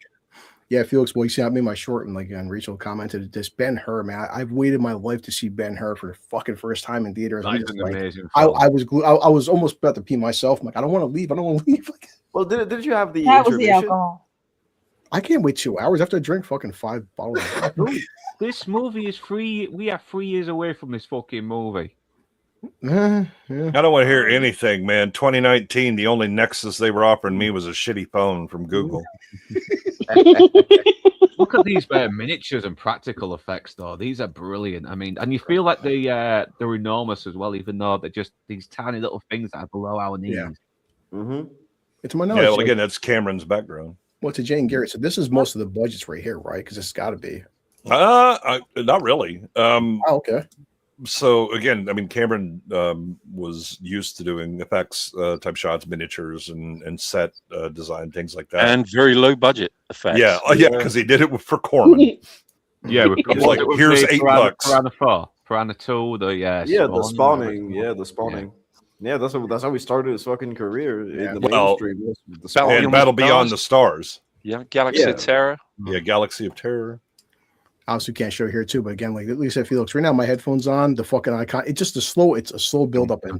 yeah, Felix, well, you see, I made my short, and like, and Rachel commented this Ben Hur, man. I've waited my life to see Ben Hur for the fucking first time in theaters. That's an amazing. I was glued. I was almost about to pee myself. I'm like, I don't want to leave. I don't want to leave. Well, did you have the That was the intermission? alcohol. I can't wait 2 hours after I drink fucking 5 bottles. This movie is free. We are 3 years away from this fucking movie. Yeah. I don't want to hear anything, man. 2019, the only Nexus they were offering me was a shitty phone from Google. Look at these miniatures and practical effects, though. These are brilliant. I mean, and you feel like they're enormous as well, even though they're just these tiny little things that are below our knees. Yeah. Mm-hmm. It's my knowledge. Yeah, well, again, that's Cameron's background. Well, to Jane Garrett. So this is most of the budgets right here, right? Because it's got to be. Not really. Oh, okay. So again, I mean, Cameron was used to doing effects type shots, miniatures, and set design, things like that, And very low budget effects. Yeah, because he did it for Corman. Yeah, It's like, here's $8. Piranha 4, Piranha 2, the spawning. Yeah, the spawning. Yeah, that's how we started his fucking career in the mainstream. The spawning. And Battle Beyond the Stars. Yeah, Galaxy of Terror. Yeah, Galaxy of Terror. Obviously, can't show here too, but again, like at least at Felix right now, my headphones on, the fucking icon. It's just it's a slow build up and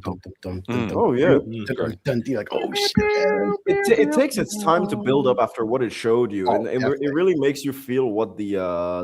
Oh yeah, like oh shit. It takes its time to build up after what it showed you, and it really makes you feel what the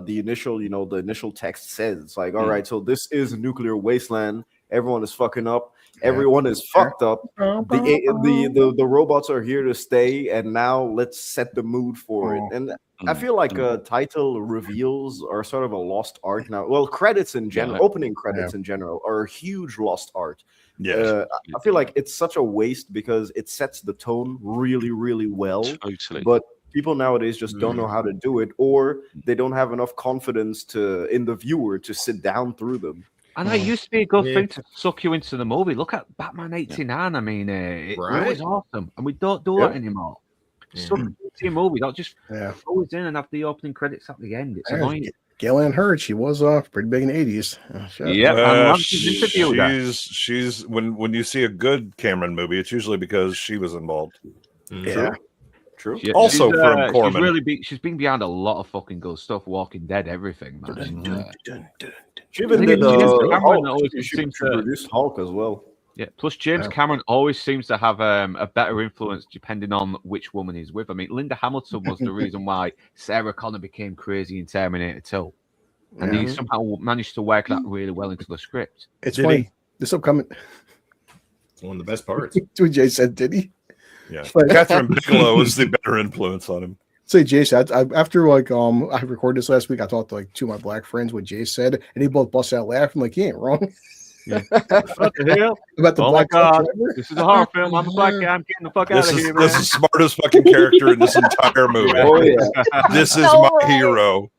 initial text says. It's like, all right, so this is a nuclear wasteland. Everyone is fucking up. Everyone is fucked up. The robots are here to stay, and now let's set the mood for it. And I feel like title reveals are sort of a lost art now. Well, credits in general, opening credits in general, are a huge lost art. Yeah, I feel like it's such a waste because it sets the tone really, really well. Totally. But people nowadays just don't know how to do it, or they don't have enough confidence in the viewer to sit down through them. And it used to be a good thing to suck you into the movie. Look at Batman 89. I mean, it was awesome. And we don't do that anymore. Suck you into your movie. Don't just throw it in and have the opening credits at the end. It's annoying. Gillian Hurd, she was pretty big in the 80s. She's when you see a good Cameron movie, it's usually because she was involved. Yeah. True. Yeah, also from Corman. She's been behind a lot of fucking good stuff. Walking Dead, everything, man. She even did Hulk as well. Yeah. Plus, James Cameron always seems to have a better influence depending on which woman he's with. I mean, Linda Hamilton was the reason why Sarah Connor became crazy in Terminator 2. And he somehow managed to work that really well into the script. It's funny. This upcoming. It's one of the best parts. What Jay said, did he? Yeah. Catherine Bigelow is the better influence on him. Say Jay said after I recorded this last week, I talked to like two of my black friends what Jay said, and they both bust out laughing like he ain't wrong. Yeah. What the hell? About the black God. This is a horror film. I'm a black guy. I'm getting the fuck out of here. This is the smartest fucking character in this entire movie. Oh, yeah. This is my hero.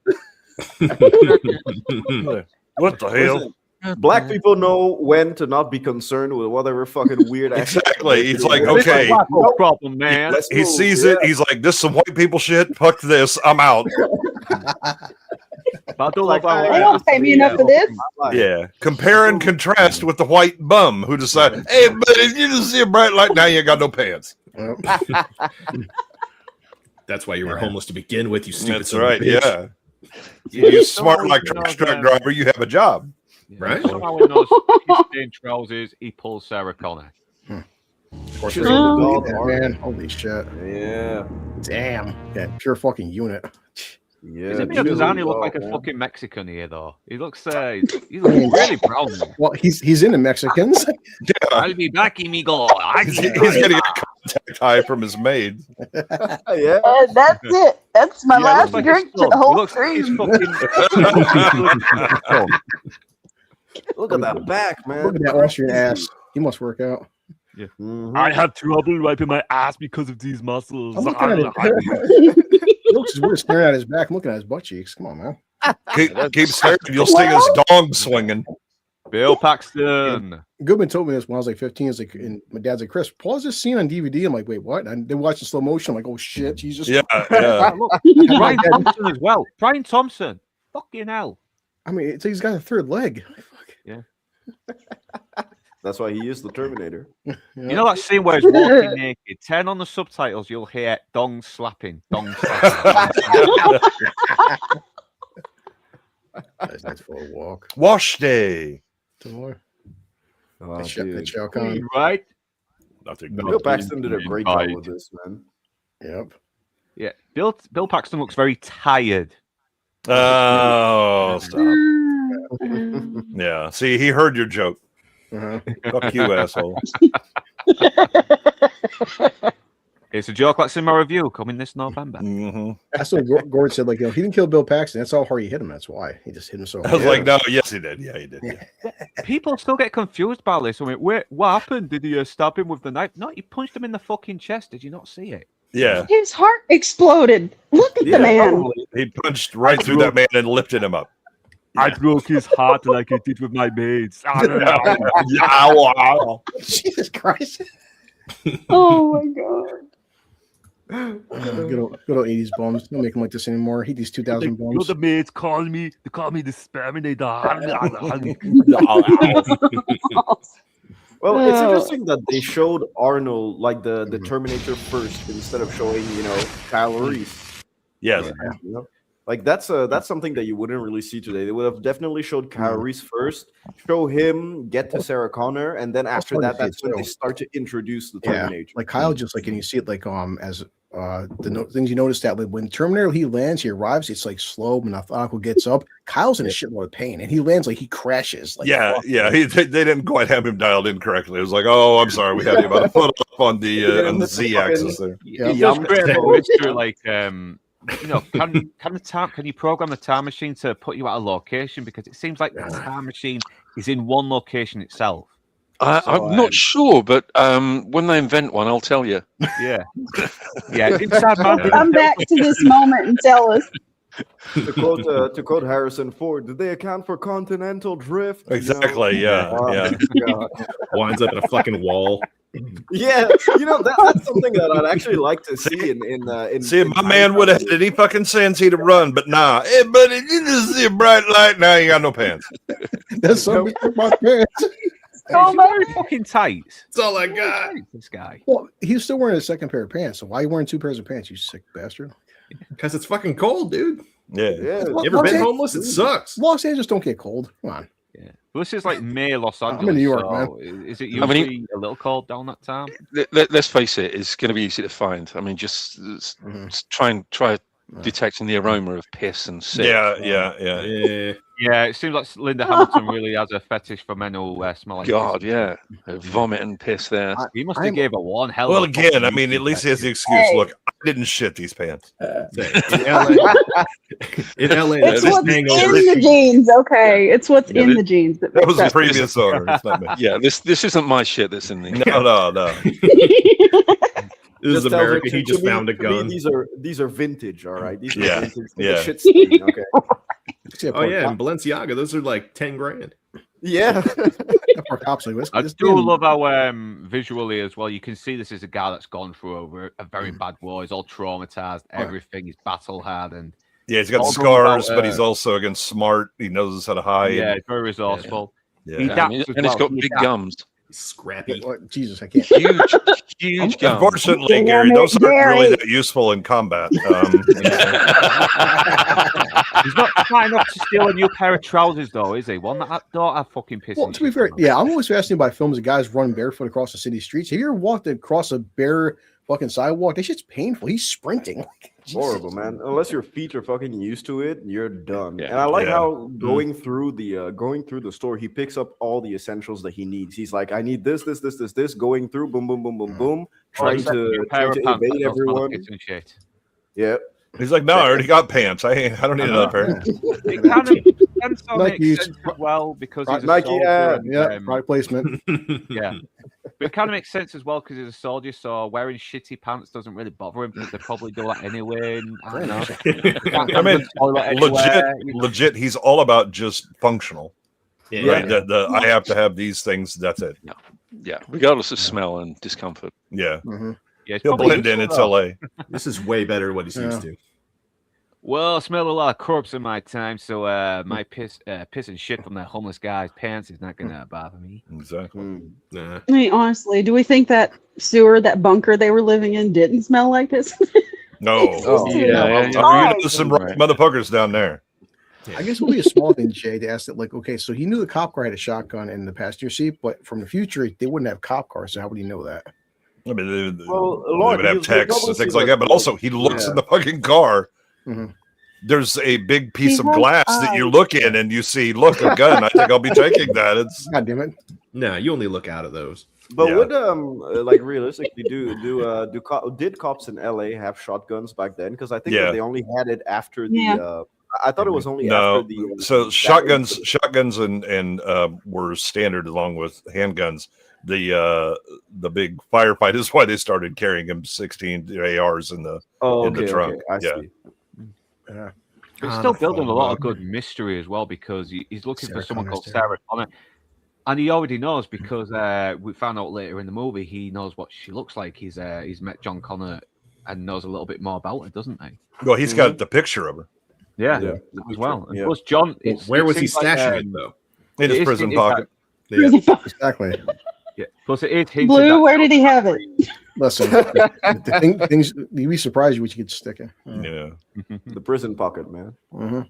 What the hell? Black people know when to not be concerned with whatever fucking weird. Exactly. He's like, This is okay. black folk problem, man. Let's He move, sees yeah. it. He's like, this is some white people shit. Fuck this. I'm out. But I don't Like, love how They don't pay me enough for this. Yeah. Compare and contrast with the white bum who decided, hey, but if you just see a bright light, now you ain't got no pants. That's why you were homeless to begin with, you stupid That's son of a right. bitch. Yeah. You smart like trash truck driver, you have a job. Right? Somehow in those stained trousers, he pulls Sarah Connor. Of course, She's there's a a dog that, art. man. Holy shit. Yeah. Damn. Yeah, pure fucking unit. Yeah. Is it me or does Arnie look like a fucking Mexican here, though? He looks really brown. Well, he's into Mexicans. I'll be back, amigo. He's getting a contact high from his maid. Yeah. That's it. That's my Yeah, last looks like drink his to son. the He whole looks like he's stream. Look at that back, man. Look at that Austrian ass. He must work out. Mhm. I have trouble wiping my ass because of these muscles. I'm looking at it. He looks as weird staring at his back. I'm looking at his butt cheeks. Come on, man. Keep staring. You'll see his dong swinging. Bill Paxton. Goodman told me this when I was like 15. It's like, and my dad's like, Chris, pause this scene on DVD. I'm like, wait, what? And they watch in slow motion. I'm like, oh shit, Jesus. Yeah, yeah. Look, Brian Thompson as well. Brian Thompson. Fucking hell. I mean, it's, he's got a third leg. Yeah. That's why he used the Terminator. Yeah. You know that scene where he's walking naked? Turn on the subtitles, you'll hear dong slapping, dong slapping. That's for a walk. Wash day. Some more. Oh, That dude. Shao Kahn. Right? Nothing. Bill Paxton did a great job with this, man. Yep. Yeah. Bill Paxton looks very tired. Oh, stop. Yeah. See, he heard your joke. Uh-huh. Fuck you, asshole. It's a joke that's in my review coming this November. Mm-hmm. That's what Gordon said. Like, you know, he didn't kill Bill Paxton. That's how hard he hit him. That's why he just hit him so I hard. was like, no, yes, he did. Yeah, he did. People still get confused about this. I mean, wait, what happened? Did he stab him with the knife? No, he punched him in the fucking chest. Did you not see it? Yeah. His heart exploded. Look at Yeah, the man. totally. He punched right through that man and lifted him up. I broke his heart like I did with my maids. Yeah, wow. Jesus Christ. Oh my god. Good old 80s bums. Don't make them like this anymore. I hate these 2000 You know, bums. the maids call me. They call me the Terminator. Well, it's interesting that they showed Arnold like the Terminator first instead of showing, you know, Kyle Reese. Yes. You know? Like that's something that you wouldn't really see today. They would have definitely showed Kyle Reese first, show him get to Sarah Connor, and then after hard that, to say, that's when they too. start to introduce the Yeah, Terminator. like Kyle just like, and you see it like as things you notice that like, when Terminator he lands, he arrives, it's like slow, methodical, gets up. Kyle's in a shitload of pain, and he lands like he crashes. Like, Yeah, fuck. yeah. They didn't quite have him dialed in correctly. It was like, oh, I'm sorry, we had you about a foot up on the Z axis there. It does create a mystery, like you know, can you program the time machine to put you at a location? Because it seems like the time machine is in one location itself. I'm not sure, but when they invent one, I'll tell you. Yeah, yeah. Inside Man, Come back to this moment and tell us. To quote Harrison Ford, did they account for continental drift? You know? Exactly. Yeah. Wow. Yeah. God. Winds up in a fucking wall. Yeah, you know that's something that I'd actually like to see in See, if my man would have had any fucking sense, he'd have run. But nah, hey, buddy, you just see a bright light. Now you got no pants. That's something took my pants. Oh my very fucking tight. That's all I got. This guy. Well, he's still wearing a second pair of pants. So why are you wearing two pairs of pants, you sick bastard? Because it's fucking cold, dude. Yeah. Yeah, You ever been homeless? It sucks. Los Angeles don't get cold. Come on. Yeah. Well, this is like May Los Angeles. I'm in New York, so is it usually a little cold down that time? Let's face it, it's going to be easy to find. I mean, just try detecting the aroma of piss and shit. Yeah. Yeah, it seems like Linda Hamilton really has a fetish for men who smell like God, piss. yeah, vomit and piss there. He must have gave her one hell. Well, of a again, fucking I mean, at YouTube least he has the fetish. excuse. Look, I didn't shit these pants. In LA, It's what's in hangover. the genes, okay? It's what's in the genes. That was the makes previous owner. It's not me. Yeah, this isn't my shit that's in the. No. This is Just tells her America. He to just me- found a to me, gun. these are vintage, all right. These are Yeah, vintage. yeah. Shit stain, okay. Oh yeah, and Balenciaga, those are like 10 grand. Yeah. The poor cops like, I this do damn- love how visually as well. You can see this is a guy that's gone through a very bad war. He's all traumatized. Everything. He's battle hardened. Yeah, he's got All scars, about, but he's also again smart. He knows how to hide. Yeah, very resourceful. Yeah. He Yeah, adapts as and he's well. got He big adapts. gums. Scrappy. What? Jesus, I can't. Huge gums. Unfortunately, Damn Gary, it, those aren't really Gary. that useful in combat. He's not smart enough to steal a new pair of trousers, though, is he? One that don't have fucking piss. Well, and to be shit fair, on them. yeah, I'm always fascinated by films of guys running barefoot across the city streets. Have you ever walked across a bare fucking sidewalk? That shit's painful. He's sprinting. Horrible, man. Unless your feet are fucking used to it, you're done. Yeah. And I like Yeah. how going through the store, he picks up all the essentials that he needs. He's like, I need this, going through, boom, boom, boom, boom, boom, trying Except for your to, pair trying of to pants that evade don't smell of everyone. piss and shit. Yeah. He's like, no, I already got pants. I don't need another pair. It kind of sort of makes Nikes. sense as well because he's a Nike soldier. ad. and, Yeah, product placement. yeah. But it kind of makes sense as well because he's a soldier, so wearing shitty pants doesn't really bother him because they probably do that anyway. And, I don't know. I mean, legit, he's all about just functional. Yeah. Right? I have to have these things. That's it. Yeah, regardless of smell and discomfort. Yeah. Yeah, it's He'll probably blend in. useful, It's though. LA. This is way better than what he's used to. Well, I smelled a lot of corpse in my time, so my piss and shit from that homeless guy's pants is not gonna bother me. Exactly. Nah. I mean, honestly, do we think that sewer, that bunker they were living in, didn't smell like this? No. Oh, You know, there's some Right. motherfuckers down there. I guess it would be a small thing, Jay, to ask that, like, okay, so he knew the cop car had a shotgun in the passenger seat, but from the future, they wouldn't have cop cars. So how would he know that? I mean, they Lord, would have you'll texts probably and things see like that- that. But also, he looks Yeah. in the fucking car. Mhm. There's a big piece He of has glass that you eyes. look in, and you see, look, a gun. I think I'll be taking that. It's God damn it. Nah, you only look out of those. But Yeah. would like realistically did cops in LA have shotguns back then? Because I think Yeah. that they only had it after the. Yeah. I thought it was only no. after the. So that shotguns incident. and were standard along with handguns. The big firefight is why they started carrying M16 ARs in the Oh, in the okay, trunk. okay, I Yeah. see. Yeah. He's Ah, still the building a phone lot of bug. good mystery as well because he's looking for Sarah someone Connor's called there. Sarah Connor. And he already knows because we found out later in the movie he knows what she looks like. He's met John Connor and knows a little bit more about her, doesn't he? Well, he's got the picture of her Yeah, Yeah. as well. And Yeah. plus, John, Where was he seems like, stashing it though? in his It is- prison it is pocket. Yeah. Exactly. Yeah. Plus, it is hinted Blue, that- where did he have it? Listen, things you'd be surprised what you could stick in. Yeah. The prison pocket, man. Mhm.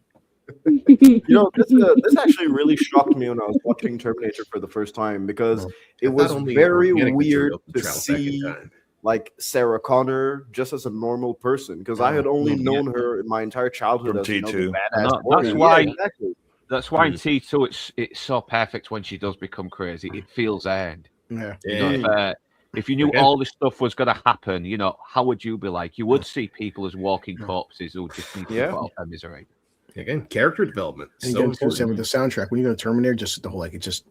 You know, this actually really shocked me when I was watching Terminator for the first time because it I thought was only very organic weird material to could travel back in see time. like Sarah Connor just as a normal person because I had only Mhm. known her in my entire childhood From as you know, the T2. badass No, warrior. that's why- Yeah, exactly. That's why in T2 it's so perfect when she does become crazy. It feels earned. Yeah. You know, if you knew Okay. all this stuff was going to happen, you know, how would you be like? You would see people as walking corpses who just need to Yeah. put out their misery. Again, character development. And So you get with important. the soundtrack when you go to Terminator, just the whole like it just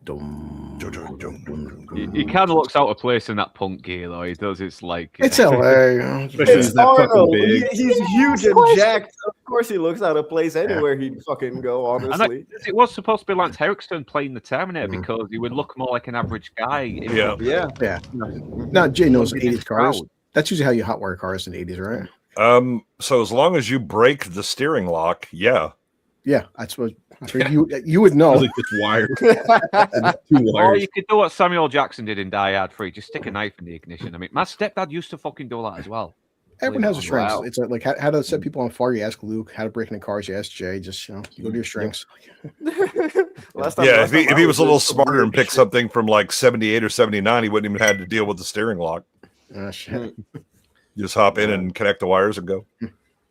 He kind of looks out of place in that punk gear, though. He does. It's like it's LA. Especially It's he's that fucking Arnold. big. He's huge and jacked. Of course, he looks out of place anywhere he'd fucking go. And Honestly, it was supposed to be Lance Henriksen playing the Terminator because he would look more like an average guy. Yeah. yeah. Yeah. Now Jay knows Looking at 80s the cars. crowd. That's usually how you hotwire cars in the 80s, right? So as long as you break the steering lock, yeah. Yeah, that's what I figured you would know. Really just wired. Two Or wires. you could do what Samuel Jackson did in Die Hard 3. Just stick a knife in the ignition. I mean, my stepdad used to fucking do that as well. Everyone has a strengths. Wow. It's like how to set people on fire. You ask Luke. How to break into cars. You ask Jay. Just you go to your strengths. last Yeah, last if time he I was a little some smarter weird and picked shit. something from like 78 or 79, he wouldn't even have to deal with the steering lock. Shit. Just hop in and connect the wires and go.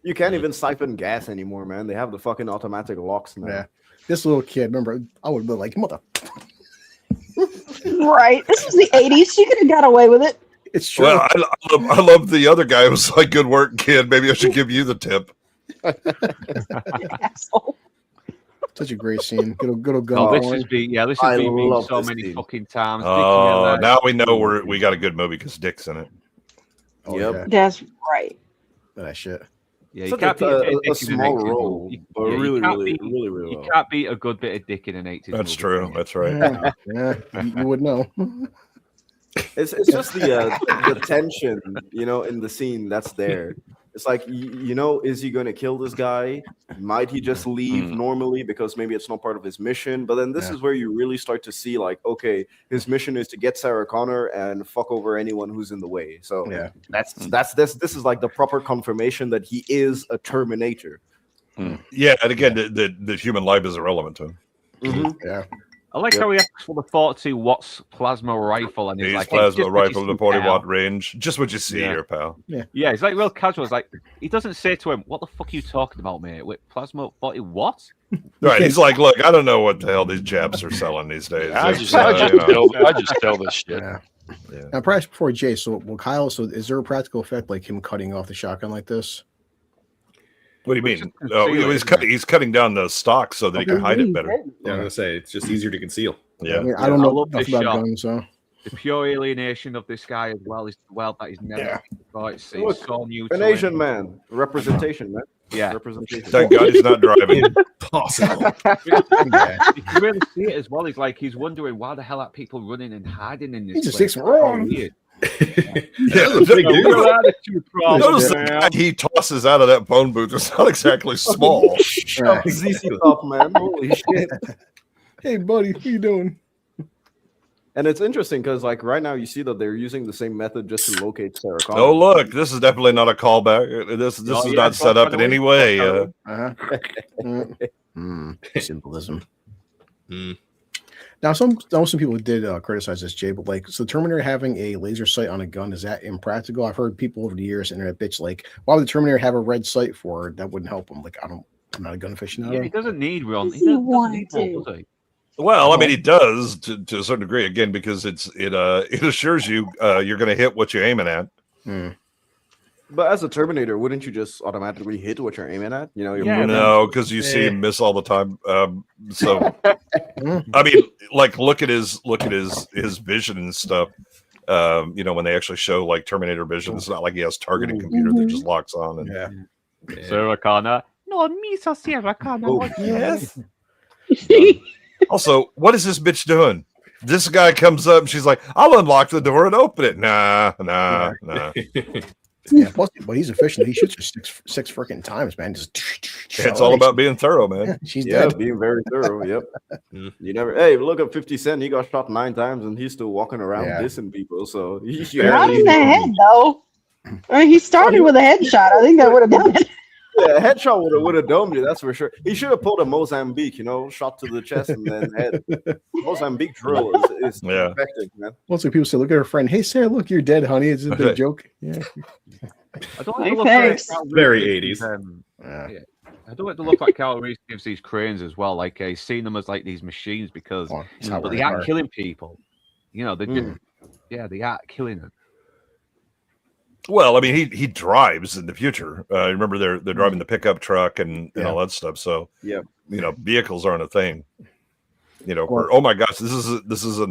You can't even siphon gas anymore, man. They have the fucking automatic locks now. Yeah. This little kid, remember, I would have been like, mother. Right. This was the 80s. She could have got away with it. It's true. Well, I love the other guy who was like, good work, kid. Maybe I should give you the tip. Asshole. Such a great scene. Good old gun. Oh, this porn. has been I been love so this many scene. fucking times. Oh, now we know we got a good movie because Dick's in it. Oh, Yep. yeah. That's right. That shit. Yeah, you Such can't beat a bit of a dick in an small 80s role, movie. but Yeah, really, you can't really, beat, really, really you well. can't beat a good bit of dick in an 80s That's movie. true. That's right. Yeah, you would know. It's just the tension, in the scene that's there. It's like is he going to kill this guy? Might he just leave normally because maybe it's not part of his mission? But then this is where you really start to see, like, okay, his mission is to get Sarah Connor and fuck over anyone who's in the way. So this is like the proper confirmation that he is a Terminator. Yeah, and again, the human life is irrelevant to him. Yeah. I like how he asks for the 42 watts plasma rifle, and he's like, plasma just what you rifle to see, 40 pal. watt range. Just what you see here, pal. Yeah, he's like real casual. It's like he doesn't say to him, "What the fuck are you talking about, mate? With plasma 40 what?" Right, he's like, look, I don't know what the hell these Japs are selling these days. I It's, just tell this shit. Yeah. Now, perhaps before Jay, so well, Kyle, so is there a practical effect like him cutting off the shotgun like this? What do you mean? He's cutting down the stock so that he can hide it better. Yeah, I'm gonna say it's just easier to conceal. Yeah, I mean, I don't know love enough this about shot. guns, so The pure alienation of this guy as well is that he's never. It's so new. An to Asian him. man, representation, man. Yeah. Representation. Thank God he's not driving. Possible. You can really see it as well. He's like he's wondering why the hell are people running and hiding in this. he just place? thinks wrong. Weird. Notice the guy he tosses out of that phone booth is not exactly small. ZZ Top, man. Holy shit. Hey, buddy, what you doing? And it's interesting because, like, right now you see that they're using the same method just to locate Sarah Connor. Oh, look, this is definitely not a callback. This is not set up in any way. Symbolism. Now, some people did criticize this, Jay, but like, so Terminator having a laser sight on a gun, is that impractical? I've heard people over the years, internet bitch, like, why would the Terminator have a red sight for? That wouldn't help him. Like, I'm not a gun aficionado. Yeah, he doesn't need one. He wanted does he? Well, I mean, he does to a certain degree, again, because it assures you you're going to hit what you're aiming at. But as a Terminator, wouldn't you just automatically hit what you're aiming at? No, because you see him miss all the time. So, I mean, like, look at his vision and stuff. When they actually show like Terminator vision, it's not like he has targeting computer that just locks on. And, Sarah Connor. No, me, so Sarah Connor. Oh, yes. Also, what is this bitch doing? This guy comes up and she's like, I'll unlock the door and open it. Nah. Yeah, plus, but he's efficient. He shoots her six freaking times, man. Just it's all about being thorough, man. She's dead. Being very thorough. Yep. You never. Hey, look at 50 Cent. He got shot 9 times, and he's still walking around dissing people. So not in the head, though. I mean, he started with a headshot. I think that would have done it. Yeah, a headshot would have domed you, that's for sure. He should have pulled a Mozambique, shot to the chest and then head. Mozambique drill is effective, man. Once people say, look at her friend. Hey, Sarah, look, you're dead, honey. It's a big joke. Yeah. I don't Hey, like thanks. Very 80s. I don't like the look like Carl Reese gives these cranes as well. Like he's seen them as like these machines because but they aren't killing people. They are killing them. Well, I mean, he drives in the future. Remember, they're driving the pickup truck and all that stuff. So vehicles aren't a thing. Oh my gosh, this isn't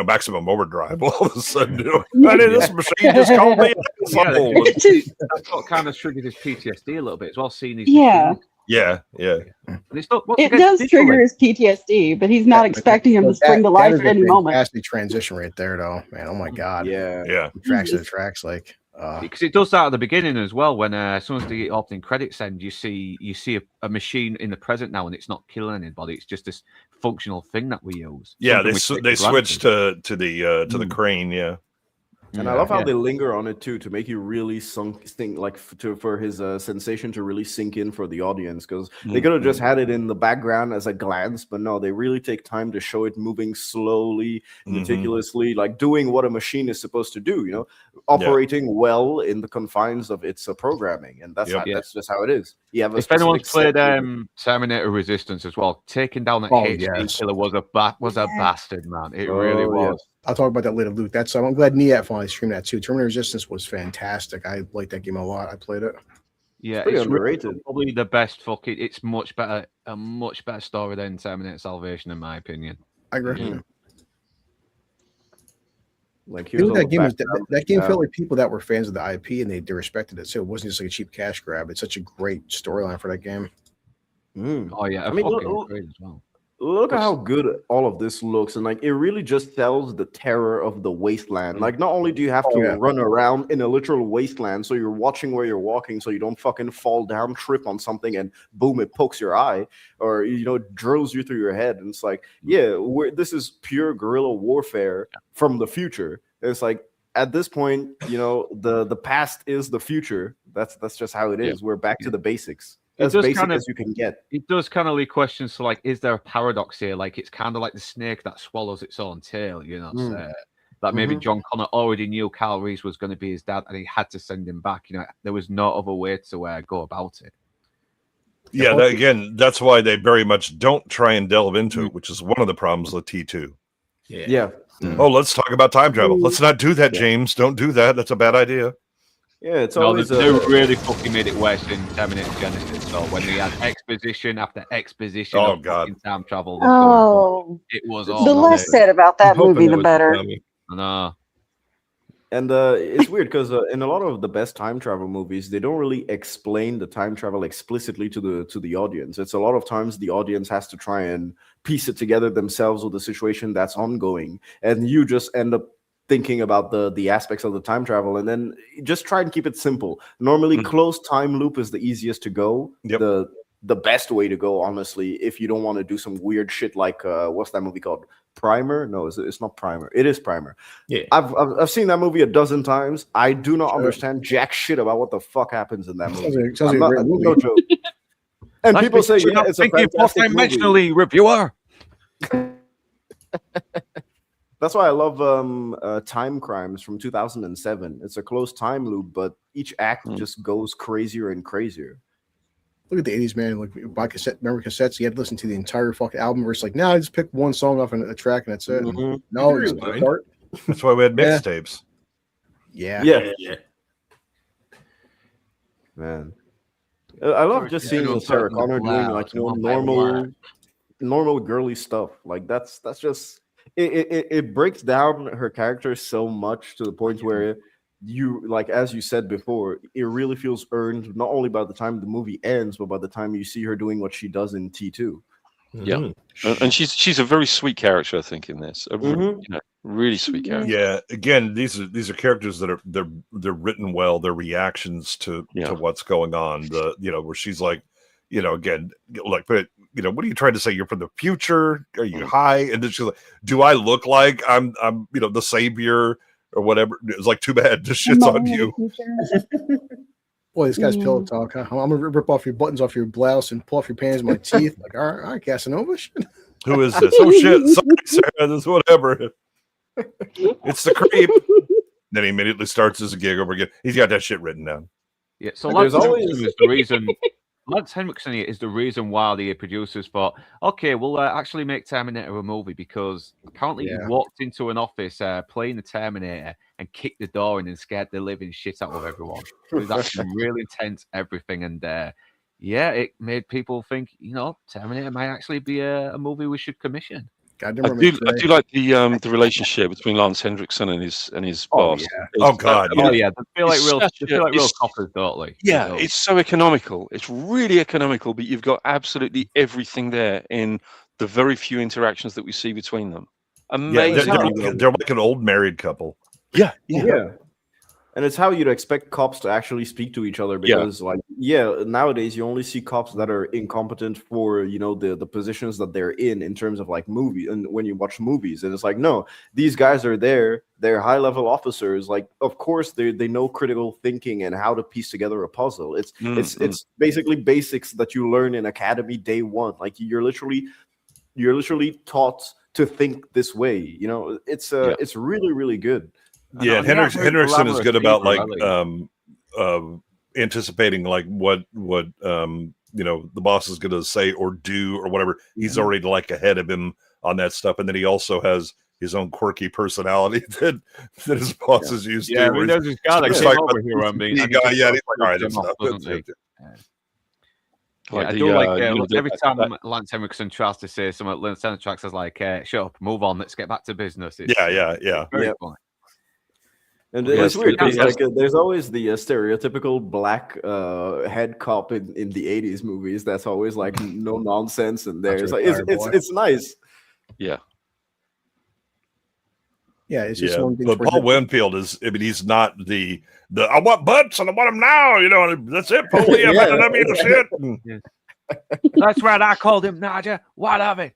maximum overdrive. All of a sudden, this machine just called me. That's what kind of triggered his PTSD a little bit as well. Seeing these Yeah. And It does trigger his PTSD, but he's not expecting him to spring to life at any moment. Fantastic transition right there, though, man. Oh my god. Yeah. Tracks to the tracks, like. Because it does that at the beginning as well. When as soon as the opening credits end, you see a machine in the present now, and it's not killing anybody. It's just this functional thing that we use. Yeah, they switched to the crane. Yeah. And I love how they linger on it too to make you really for his sensation to really sink in for the audience, because they could have just had it in the background as a glance, but no, they really take time to show it moving slowly, meticulously, like doing what a machine is supposed to do, operating well in the confines of its programming, and that's just how it is. If anyone's played Terminator Resistance as well, taking down that HD killer was a bastard, man. It really was. Yeah. I'll talk about that later, Luke. I'm glad Niat finally streamed that too. Terminator Resistance was fantastic. I liked that game a lot. I played it. Yeah, it's underrated. Really, probably the best it's much better, a much better story than Terminator Salvation, in my opinion. I agree. Like The thing here's with all that the game is background. that game felt like people that were fans of the IP and they respected it. So it wasn't just like a cheap cash grab. It's such a great storyline for that game. Oh yeah, I mean, fucking great as well. look at how good all of this looks, and like it really just tells the terror of the wasteland. Like, not only do you have to run around in a literal wasteland, so you're watching where you're walking, so you don't fucking fall down, trip on something, and boom, it pokes your eye, or it drills you through your head. And it's like, this is pure guerrilla warfare from the future. It's like at this point, the past is the future. That's just how it is. We're back to the basics. As basic as you can get. It does kind of lead questions to like, is there a paradox here? Like, it's kind of like the snake that swallows its own tail, that maybe John Connor already knew Kyle Reese was going to be his dad and he had to send him back. There was no other way to go about it. Yeah, that's why they very much don't try and delve into it, which is one of the problems with T2. Yeah. Oh, let's talk about time travel. Let's not do that, James. Don't do that. That's a bad idea. Yeah, it's always they really fucking made it worse in Terminator Genesis. So when we had exposition after exposition of time travel, it was all the less said about that movie, the better. I know. And it's weird because in a lot of the best time travel movies, they don't really explain the time travel explicitly to the audience. It's a lot of times the audience has to try and piece it together themselves with the situation that's ongoing, and you just end up thinking about the aspects of the time travel, and then just try and keep it simple. Normally, closed time loop is the easiest to go. The best way to go, honestly, if you don't want to do some weird shit like what's that movie called? Primer? No, it's not Primer. It is Primer. Yeah, I've seen that movie a dozen times. I do not understand jack shit about what the fuck happens in that movie. Sounds like a great movie. No joke. And people say, yeah, it's a fantastic movie. Reviewer. That's why I love Time Crimes from 2007. It's a closed time loop, but each act just goes crazier and crazier. Look at the 80s, man. Like, by cassette, remember cassettes? You had to listen to the entire fucking album. Where it's like, now I just pick one song off a track and that's it. No, it's part. That's why we had mixtapes. Yeah. Man, I love just seeing Sarah Connor doing like normal girly stuff. Like that's just. It breaks down her character so much to the point where you, like, as you said before, it really feels earned, not only by the time the movie ends, but by the time you see her doing what she does in T2. Yeah, and she's a very sweet character, I think, in this. Really sweet character. Yeah, again, these are characters that are they're written well. Their reactions to what's going on. Where she's like, again, like, but what are you trying to say? You're from the future? Are you high? And then she's like, do I look like I'm the savior or whatever? It's like, too bad. This shit's on you. Boy, this guy's pillow talk. Huh? I'm gonna rip off your buttons off your blouse and pull off your pants with my teeth. Like, all right, Casanova. Who is this? Oh shit! Sorry, Sarah. This whatever. It's the creep. Then he immediately starts his gig over again. He's got that shit written down. Yeah. So Lance Henriksen is the reason. Lance Henriksen is the reason why the producers thought, okay, we'll actually make Terminator a movie, because apparently he walked into an office playing the Terminator and kicked the door in and scared the living shit out of everyone. It was actually really intense, everything. And it made people think, Terminator might actually be a movie we should commission. I do like the relationship between Lance Henriksen and his boss. Yeah. Oh god! They feel like real coppers, don't they? Yeah, it's so economical. It's really economical, but you've got absolutely everything there in the very few interactions that we see between them. Amazing. Yeah, they're like an old married couple. Yeah. And it's how you'd expect cops to actually speak to each other, because nowadays you only see cops that are incompetent for the positions that they're in terms of like movie, and when you watch movies, and it's like, no, these guys are there, they're high level officers, like of course they know critical thinking and how to piece together a puzzle. It's basically basics that you learn in academy day one. Like you're literally taught to think this way. It's really, really good. Yeah, Henriksen is good about like anticipating like what the boss is going to say or do or whatever. He's already like ahead of him on that stuff, and then he also has his own quirky personality that his boss is used to. Yeah, there's this guy that came over here on me. He's like, all right, that's enough. I do like every time Lance Henriksen tries to say something, Lance Henriksen says like, "Shut up, move on, let's get back to business." It's, very funny. And Yeah, it's weird because yes. there's always the stereotypical black head cop in the '80s movies. That's always like no nonsense, and there's like it's nice. Yeah. Yeah, it's just Yeah, one thing. but Paul Winfield is. I mean, he's not the I want butts and I want them now. You know, that's it. Foley, I'm not none of your shit. That's right. I called him Naja. What of it?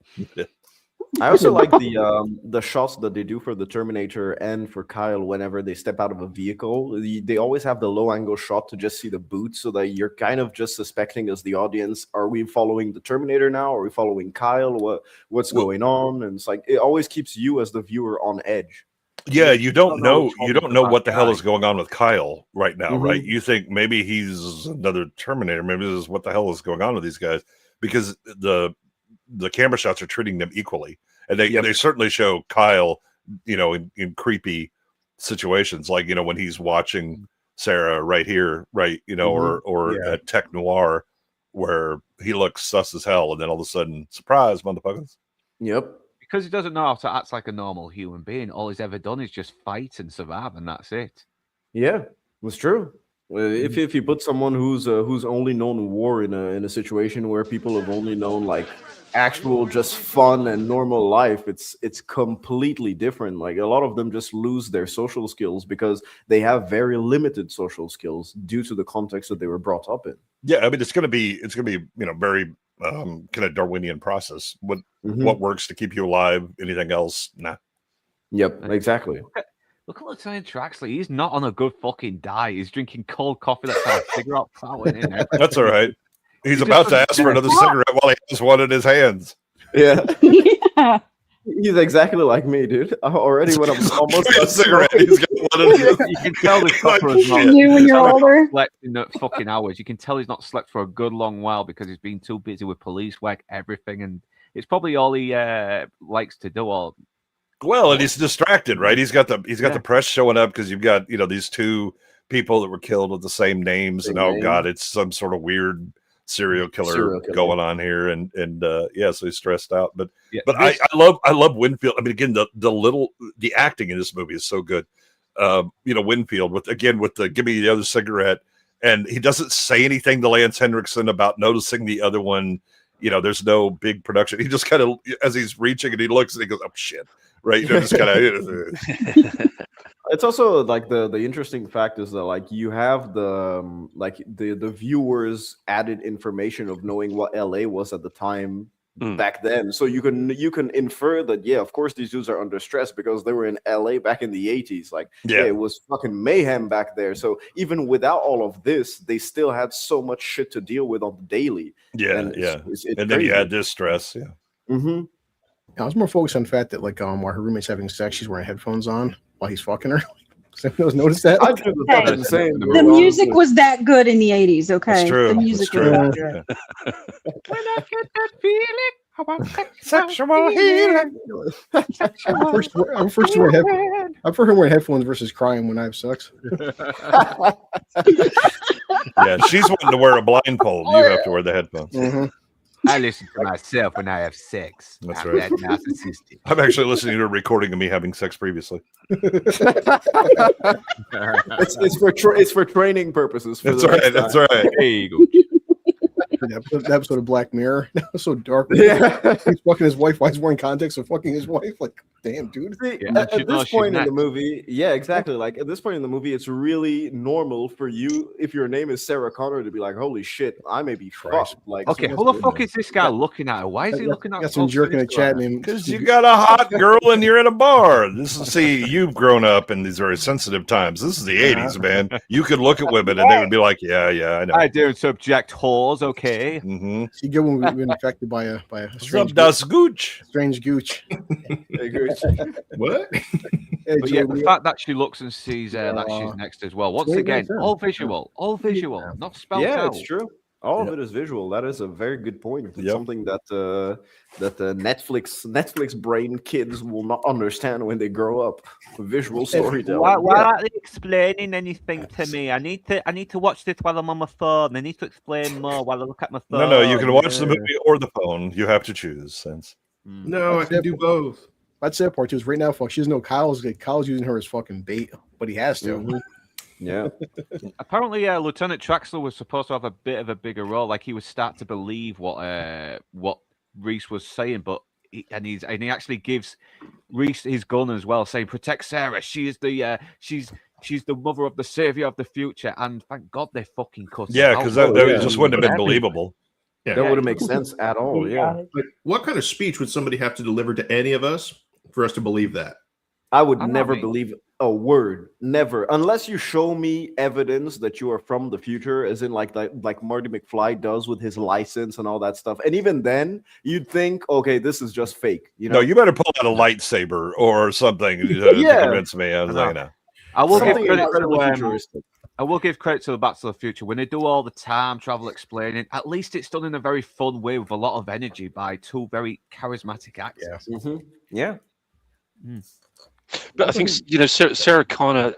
I also like the shots that they do for the Terminator and for Kyle whenever they step out of a vehicle. They always have the low angle shot to just see the boots, so that you're kind of just suspecting as the audience: are we following the Terminator now? Are we following Kyle? What's going on? And it's like it always keeps you as the viewer on edge. Yeah, you don't know what the hell is going on with Kyle right now, right? You think maybe he's another Terminator. Maybe this is what the hell is going on with these guys, because the camera shots are treating them equally, and they certainly show Kyle, you know, in creepy situations, like, you know, when he's watching Sarah right here, right, you know, or at Tech Noir, where he looks sus as hell, and then all of a sudden, surprise, motherfuckers. Yep. Because he doesn't know how to act like a normal human being. All he's ever done is just fight and survive, and that's it. Yeah, it's true. If you put someone who's only known war in a situation where people have only known like actual just fun and normal life, it's completely different. Like a lot of them just lose their social skills because they have very limited social skills due to the context that they were brought up in. Yeah, I mean it's gonna be you know, very kind of Darwinian process. What works to keep you alive? Anything else? Nah. Yep, exactly. Look at Lieutenant Traxley. He's not on a good fucking diet. He's drinking cold coffee that's got a cigarette power in it. That's all right. He's about to ask for another cigarette while he has one in his hands. Yeah. Yeah. He's exactly like me, dude. Already when I'm almost a cigarette, he's got one in his You can tell this fucker is not You when you're older. slept in the fucking hours. You can tell he's not slept for a good long while because he's been too busy with police work, everything, and it's probably all he likes to do. All well, and he's distracted, right? He's got the press showing up because you've got, you know, these two people that were killed with the same names, and oh god, it's some sort of weird serial killer going on here, and yeah, so he's stressed out. But I love Winfield. I mean, again, the acting in this movie is so good. You know, Winfield with the give me the other cigarette, and he doesn't say anything to Lance Henriksen about noticing the other one. You know, there's no big production. He just kind of, as he's reaching and he looks and he goes, oh shit, right? You know, just kind of. It's also like the interesting fact is that like you have the viewers added information of knowing what LA was at the time back then, so you can infer that of course these dudes are under stress because they were in LA back in the 80s. Like it was fucking mayhem back there. So even without all of this, they still had so much shit to deal with on the daily. And then you had this stress. I was more focused on the fact that, like, while her roommate's having sex, she's wearing headphones on while he's fucking her. Somebody noticed that? I do the same. The music was that good in the 80s, okay? That's true. The music was that good. when I get that feeling about sexual healing. I'm first wearing headphones versus crying when I have sex. Yeah, she's wanting to wear a blindfold. You have to wear the headphones. I listen to myself when I have sex. That's I'm right. that narcissistic. I'm actually listening to a recording of me having sex previously. It's for training purposes. That's right. That's right. There you go. The episode of Black Mirror. That was so dark. Yeah. He's fucking his wife while he's wearing contacts for fucking his wife. Like, damn, dude. At this point in the movie, exactly. Like at this point in the movie, it's really normal for you, if your name is Sarah Connor, to be like, "Holy shit, I may be fucked." Like, okay, who the fuck is this guy looking at her? Why is he looking at her? Got some jerk in the chat name. Because you got a hot girl and you're in a bar. You've grown up in these very sensitive times. This is the 80s, man. You could look at women and they would be like, yeah, I know. I don't subject whores, okay? Mm-hmm. You get when we've been infected by a strange gooch. Strange gooch. What? Hey, But yeah, the fact that she looks and sees that she's next as well. Once again, all visual, not spelled out. Yeah, it's true. All of it is visual. That is a very good point. It's something that the Netflix brain kids will not understand when they grow up. Visual storytelling. Why aren't they explaining anything to me? I need to watch this while I'm on my phone. I need to explain more while I look at my phone. No, you can watch the movie or the phone. You have to choose. Sense. No, I can do both. That's it. Part two is right now. Fuck, she doesn't know Kyle's using her as fucking bait, but he has to. Mhm. Yeah. Apparently, Lieutenant Traxler was supposed to have a bit of a bigger role. Like he would start to believe what Reese was saying, but he actually gives Reese his gun as well, saying, "Protect Sarah. She is the she's the mother of the savior of the future." And thank God they fucking cut it Yeah, out. because that yeah. just wouldn't have been believable. Yeah. That wouldn't make sense at all. Yeah. But what kind of speech would somebody have to deliver to any of us for us to believe that? I would I'm not never me. believe a word, never, unless you show me evidence that you are from the future, as in like Marty McFly does with his license and all that stuff. And even then, you'd think, okay, this is just fake. You know, No, you better pull out a lightsaber or something to Yeah. convince me. I was like, no. I will give something credit incredibly to futuristic. I will give credit to the Back to the Future when they do all the time travel explaining. At least it's done in a very fun way with a lot of energy by two very charismatic actors. Yeah. But I think Sarah Connor,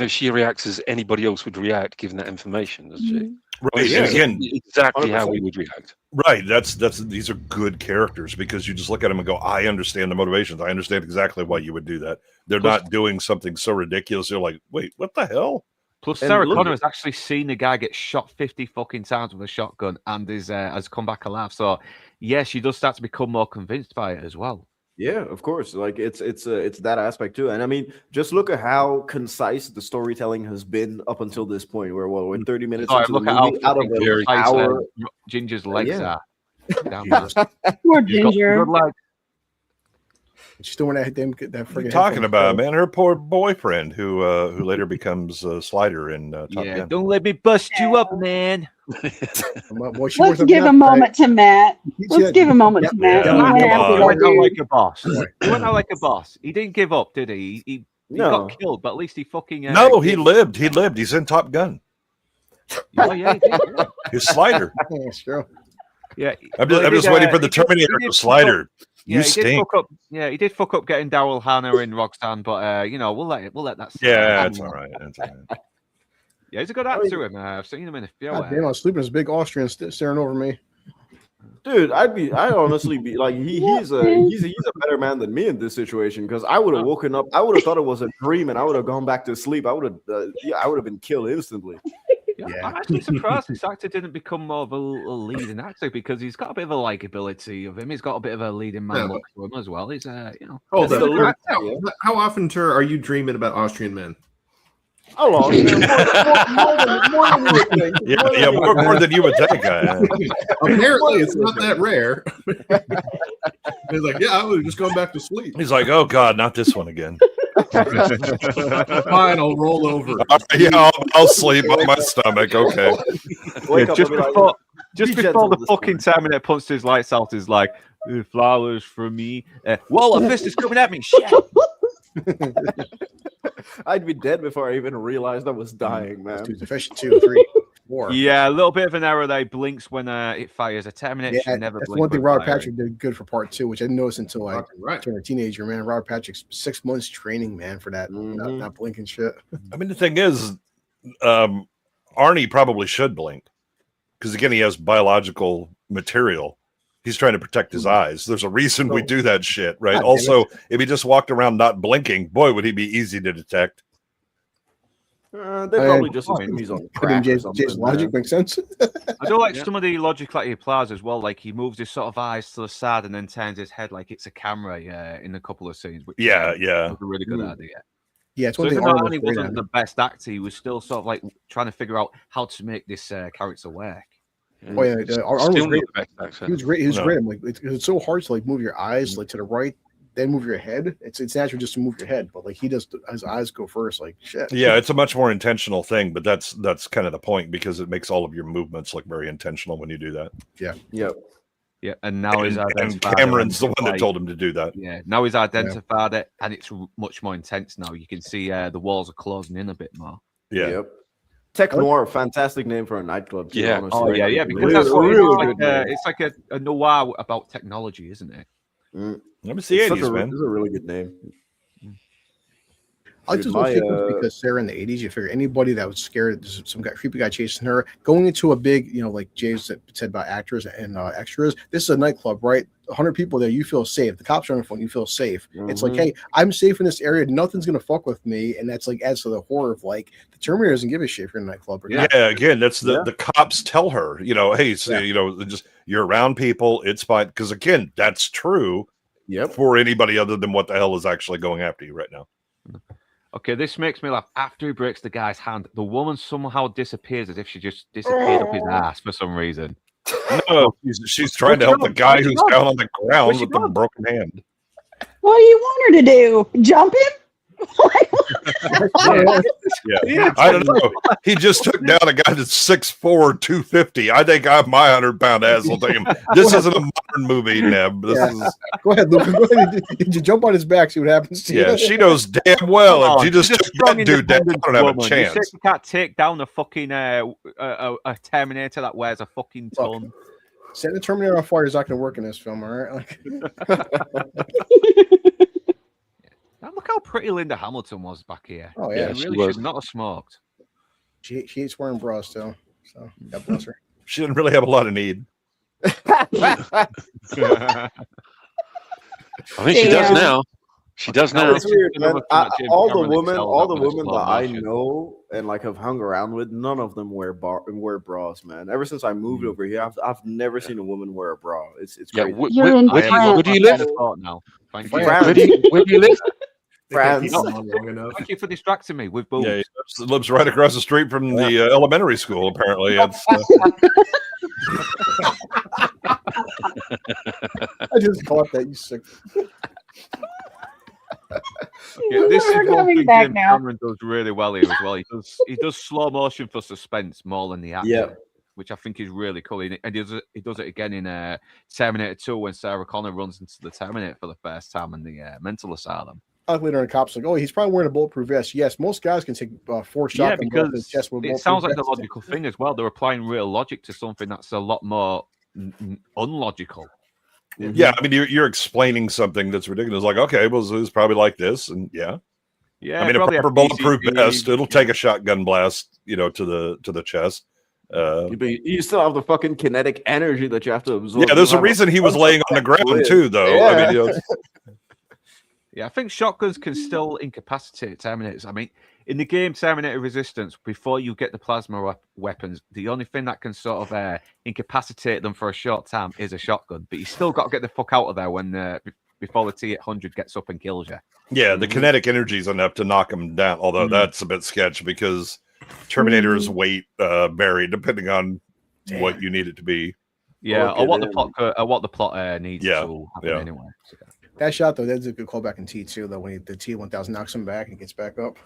she reacts as anybody else would react given that information, doesn't she? Right. Yeah. Again, Exactly how we would react. right. That's these are good characters because you just look at them and go, I understand the motivations. I understand exactly why you would do that. They're not doing something so ridiculous. You're like, wait, what the hell? Plus, And Sarah look Connor at- has actually seen the guy get shot 50 fucking times with a shotgun and has come back alive. So, yeah, she does start to become more convinced by it as well. Yeah, of course. Like it's that aspect too. And I mean, just look at how concise the storytelling has been up until this point. Where we're 30 minutes Sorry, into the look at how movie, out of fucking an precise, hour. Ginger's legs yeah. are. Down there. Poor She's got Ginger. good legs. She's doing that What are friggin' you talking headphones about, thing. man? Her poor boyfriend who later becomes Slider in Top Yeah, Gun. don't let me bust you up, man. Well, she Let's works give up a now, moment to Matt. right? Let's give a moment to Matt. Yeah, He might come have on. to He went go out do- like a boss. Right. He went out like a boss. He didn't give up, did he? He No. got killed, but at least he fucking. No, he lived. He lived. He's in Top Gun. Oh, yeah, he did. Yeah. His Slider. Yeah, it's true. Yeah, I'm well, just he did, waiting for the he did- Terminator he did fuck Slider. up- You Yeah, he did stink. fuck up. Yeah, he did fuck up getting Daryl Hannah in Roxanne, but we'll let that. slide. Yeah, it's all right. It's all right. Yeah, he's a good actor. Him. I've seen him in a few. God damn, I was sleeping. This big Austrian staring over me. Dude, I'd honestly be like, he's a better man than me in this situation because I would have woken up, I would have thought it was a dream, and I would have gone back to sleep. I would have been killed instantly. Yeah. I'm actually surprised this actor didn't become more of a leading actor because he's got a bit of a likability of him. He's got a bit of a leading man Yeah. look to him as well. He's Hold That's up. the look, How often, Tur, are you dreaming about Austrian men? How long? More than you would think. Yeah, more than you would think. Apparently, it's not that rare. He's like, yeah, I was just going back to sleep. He's like, oh God, not this one again. Fine, I'll roll over. Yeah, I'll sleep on my stomach. Okay. Wake up just and be like, before, just "Be before gentle the this fucking time." Terminator punched his lights out, is like flowers for me. Whoa, a fist is coming at me. Shit. I'd be dead before I even realized I was dying, man. Dude, efficient 2, 3, 4. Yeah, a little bit of an error there. He blinks when it fires. A Terminator Yeah, should never that's blink. one thing when Robert firing. Patrick did good for part 2, which I didn't notice until I Right. turned a teenager, man. Robert Patrick's 6 months training, man, for that, not blinking shit. I mean, the thing is, Arnie probably should blink because again, he has biological material. He's trying to protect his eyes. There's a reason we do that shit, right? God damn Also, if he just walked around not blinking, boy, would he be easy to detect. They probably just assume he's on I think crack or Jay's something, logic man. makes sense. I do like some of the logic that he applies as well. Like he moves his sort of eyes to the side and then turns his head like it's a camera in a couple of scenes. Which Yeah, is yeah. a really good idea. Yeah, it's So one thing even though Arnold Arnie was great wasn't at. the best actor, he was still sort of like trying to figure out how to make this character work. Oh yeah, Arnold was Still great. not the best actor. He was great. He was No. great. I'm like, it's so hard to like move your eyes like to the right, then move your head. It's natural just to move your head, but like he does, his eyes go first. Like shit. Yeah, it's a much more intentional thing, but that's kind of the point because it makes all of your movements look very intentional when you do that. Yep. Yeah, and now he's And identified it, Cameron's the one that like- told him to do that. Yeah, now he's identified it, and it's much more intense now. You can see the walls are closing in a bit more. Yeah. Yep. Tech Noir, fantastic name for a nightclub. Too, Yeah. honestly. Oh yeah, because Really- that's what really it's good like. name. It's like a noir about technology, isn't it? Let me see It's such 80s, a, man. This is a really good name. I like Dude, those my, sequence because Sarah in the 80s, you figure anybody that was scared, there's some guy, creepy guy chasing her, going into a big, like James said about actors and extras. This is a nightclub, right? 100 people there, you feel safe. The cops are on the phone, you feel safe. It's like, hey, I'm safe in this area. Nothing's gonna fuck with me, and that's like adds to the horror of like the Terminator doesn't give a shit if you're in a nightclub. Or not. Again, that's the cops tell her, hey, so, just you're around people, it's fine. Because again, that's true. For anybody other than what the hell is actually going after you right now. Okay, this makes me laugh. After he breaks the guy's hand, the woman somehow disappears as if she just disappeared up his ass for some reason. No, she's trying to help the guy who's down on the ground with the broken hand. What do you want her to do? Jump him? I don't know. He just took down a guy that's 6'4", 250. I think my 100-pound ass will take him. This isn't a modern movie, Neb. This is... Go ahead, Luke. Go ahead. Did you jump on his back? See what happens to you. Yeah, she knows damn well. If she just took that dude down, I don't have a chance. You can't take down a fucking a Terminator that wears a fucking ton. Setting the Terminator on fire is not going to work in this film, all right? Look how pretty Linda Hamilton was back here. Oh yeah, she really should not have smoked. She hates wearing bras still, so God bless her. She didn't really have a lot of need. I think she does now. She does now. It's weird, man. All the women that I know and like have hung around with, none of them wear bras, man. Ever since I moved over here, I've never seen a woman wear a bra. It's crazy. Where do you live? Now. Where do you live? France. Thank you for distracting me with boobs. Yeah, he lives right across the street from the elementary school. Apparently, I just caught that. You sick. This is one thing James Cameron does really well here as well. He does slow motion for suspense more than the action, which I think is really cool. And he does it again in Terminator 2 when Sarah Connor runs into the Terminator for the first time in the mental asylum. Later, the cops like, oh, he's probably wearing a bulletproof vest. Yes, most guys can take 4 shots. Yeah, because it sounds like the logical thing as well. They're applying real logic to something that's a lot more unlogical. Yeah, I mean, you're explaining something that's ridiculous. Like, okay, well, it's probably like this, and yeah. I mean, a proper bulletproof vest, it'll take a shotgun blast, to the chest. You still have the fucking kinetic energy that you have to absorb. Yeah, there's a reason he was laying on the ground too, though. Yeah. I mean, yeah, I think shotguns can still incapacitate Terminators. I mean, in the game Terminator Resistance, before you get the plasma weapons, the only thing that can sort of incapacitate them for a short time is a shotgun. But you still got to get the fuck out of there when before the T-800 gets up and kills you. Yeah, the kinetic energy is enough to knock them down. Although that's a bit sketch because Terminator's weight vary depending on what you need it to be. Yeah, or what the plot needs to happen anyway. So. That shot though, that's a good callback in T2 though, when the T1000 knocks him back and gets back up.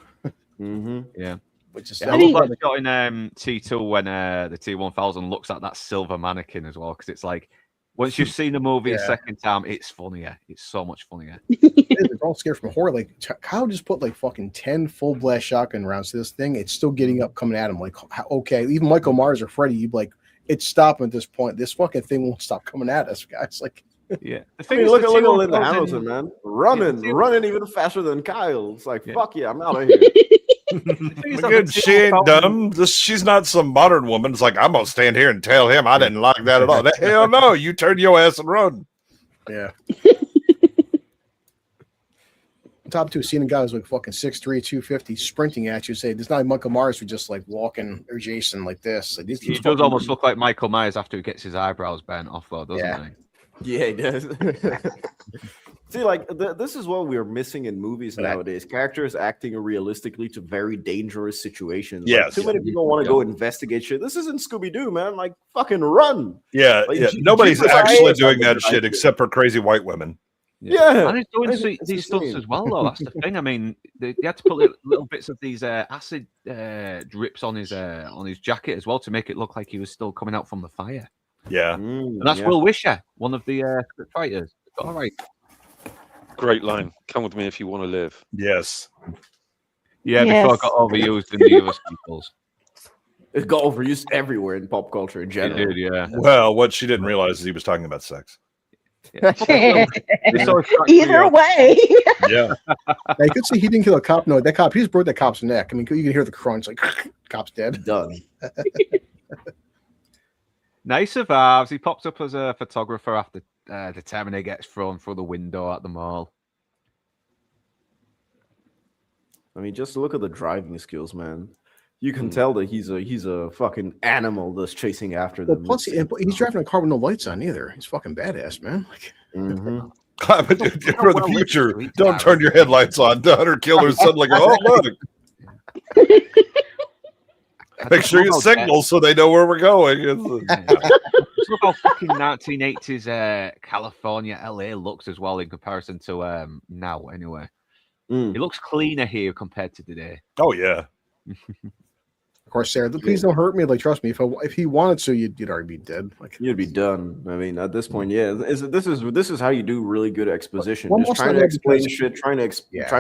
Yeah. Which is I love that shot in T2 when the T1000 looks at that silver mannequin as well, because it's like once you've seen the movie a second time, it's funnier. It's so much funnier. They're all scared from horror. Like Kyle just put like fucking 10 full blast shotgun rounds to this thing. It's still getting up, coming at him. Like, okay, even Michael Myers or Freddy, you'd be like, it's stopping at this point. This fucking thing won't stop coming at us, guys. Like, yeah. Look at Linda Hamilton, man. Running even faster than Kyle. It's like, fuck yeah, I'm out of here. Good, she ain't dumb. She's not some modern woman. It's like, I'm gonna stand here and tell him I didn't like that at all. Hell no, you turn your ass and run. Yeah. Top 2, seeing a guy who's like fucking 6'3", 250 sprinting at you, say there's not like Michael Myers who just like walking or Jason like this. Like, he does almost look like Michael Myers after he gets his eyebrows bent off, though, doesn't he? Yeah, he does. See, like this is what we're missing in movies nowadays. Characters acting realistically to very dangerous situations. Yes. Like, too many people want to go investigate shit. This isn't Scooby-Doo, man. Like, fucking run. Yeah, like, nobody's actually doing that shit except for crazy white women. Yeah. And he's doing these stunts as well, though. That's the thing. I mean, they had to put little bits of these acid drips on his jacket as well to make it look like he was still coming out from the fire. Yeah. And that's Will Wisher, one of the script writers. All right. Great line. Come with me if you want to live. Yes. Yeah, before it got overused in the other sequels. It got overused everywhere in pop culture in general. It did, yeah. Well, what she didn't realize is he was talking about sex. Either way. Yeah. Now, you could see he didn't kill a cop. No, that cop, he just broke that cop's neck. I mean, you can hear the crunch, like, cop's dead. Done. Now he survives. He pops up as a photographer after the Terminator gets thrown through the window at the mall. I mean, just look at the driving skills, man. You can tell that he's a fucking animal that's chasing after Well, them. plus, he's driving a car with no lights on either. He's fucking badass, man. Like, For the future, don't turn your headlights on. Hunter killers suddenly go, oh, look. Make sure you signal so they know where we're going. Just look how fucking 1980s California, LA looks as well in comparison to now, anyway. It looks cleaner here compared to today. Oh, yeah. of course, Sarah, please don't hurt me. Like, trust me, if he wanted to, you'd already be dead. Like, you'd be done. I mean, at this point, yeah. This is how you do really good exposition. One Just more trying to slide explain because- shit, trying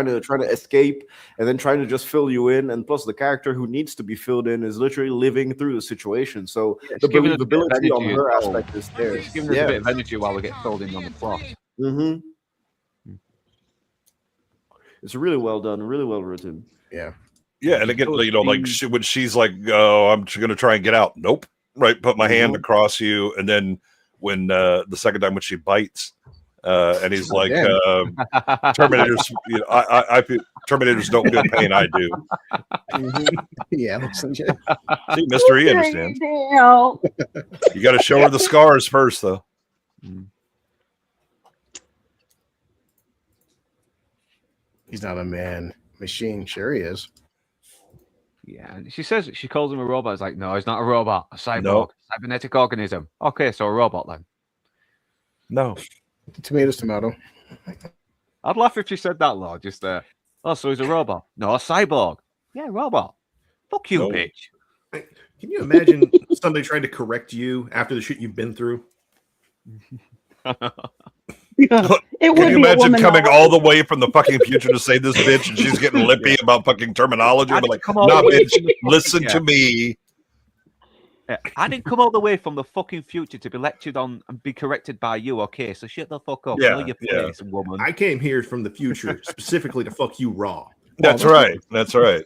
to escape, and then trying to just fill you in. And plus, the character who needs to be filled in is literally living through the situation. So the giving us a bit of believability on energy her as well. aspect is there. It's giving us a bit of energy while we get filled in on the plot. It's really well done, really well written. Yeah. Yeah, and again, you know, like when she's like, "Oh, I'm just going to try and get out." Nope. Right. Put my hand across you, and then when the second time when she bites, and he's like, "Terminators, you know, I feel Terminators don't feel pain. I do." Yeah. Listen, See, Mister E understands. You got to show her the scars first, though. He's not a man machine. Sure, he is. Yeah, and she calls him a robot. It's like, no, he's not a robot, a cyborg, No. cybernetic organism. Okay, so a robot then. No. Tomatoes, tomato. I'd laugh if she said that, Lord. Just oh, so he's a robot. No, a cyborg. Yeah, robot. Fuck you, No. bitch. Can you imagine somebody trying to correct you after the shit you've been through? It Can you be a imagine woman coming though. all the way from the fucking future to save this bitch, and she's getting lippy about fucking terminology? I'm like, come all nah, the way bitch, from the fucking- listen yeah. to me. Yeah, I didn't come all the way from the fucking future to be lectured on and be corrected by you. Okay, so shut the fuck up. Yeah, Know your yeah. place, woman. I came here from the future specifically to fuck you raw. That's right. That's right.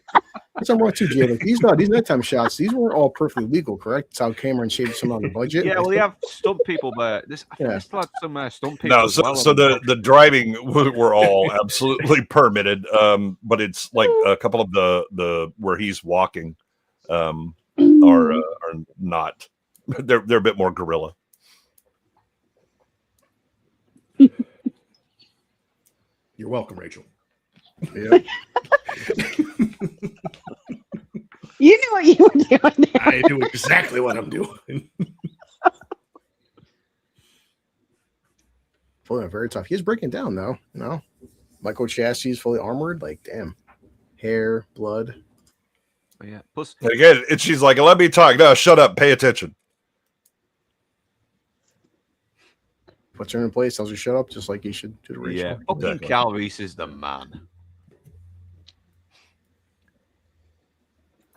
That's I'm wrong too, Jay. Like, these nighttime shots, these weren't all perfectly legal, correct? That's how Cameron shaved some on the budget. Yeah, well, they have stunt people, but I think Yeah. they still had some stunt people. No, as so, well so on the driving were all absolutely permitted, but it's like a couple of the where he's walking are not. They're a bit more guerrilla. You're welcome, Rachel. Yeah. You knew what you were doing there. I do exactly what I'm doing. Fully very tough. He's breaking down though. No, Michael chassis is fully armored. Like, damn, hair, blood. Oh, yeah. Plus, And again, she's like, "Let me talk." No, shut up. Pay attention. Puts her in place, tells her shut up, just like you should do to Rachel. yeah, fucking Exactly. Cal Reese is the man.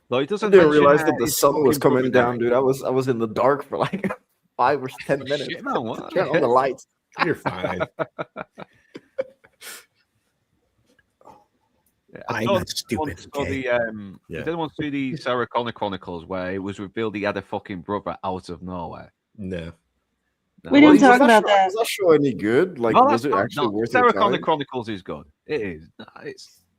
Though he I doesn't didn't mention, realize that the his sun was fucking coming brother down, dude. I was in the dark for like 5 or 10 minutes. Shit, man, what? Turn on the lights. You're fine. Yeah, I'm saw not one- stupid, saw okay? the, Yeah. Did anyone see the Sarah Connor Chronicles where it was revealed he had a fucking brother out of nowhere? No. No. We didn't Was talk that about show- that. Was that show any good? Like, No, was that's it not- actually no, worth Sarah your Connor time? Chronicles is good. It is. No,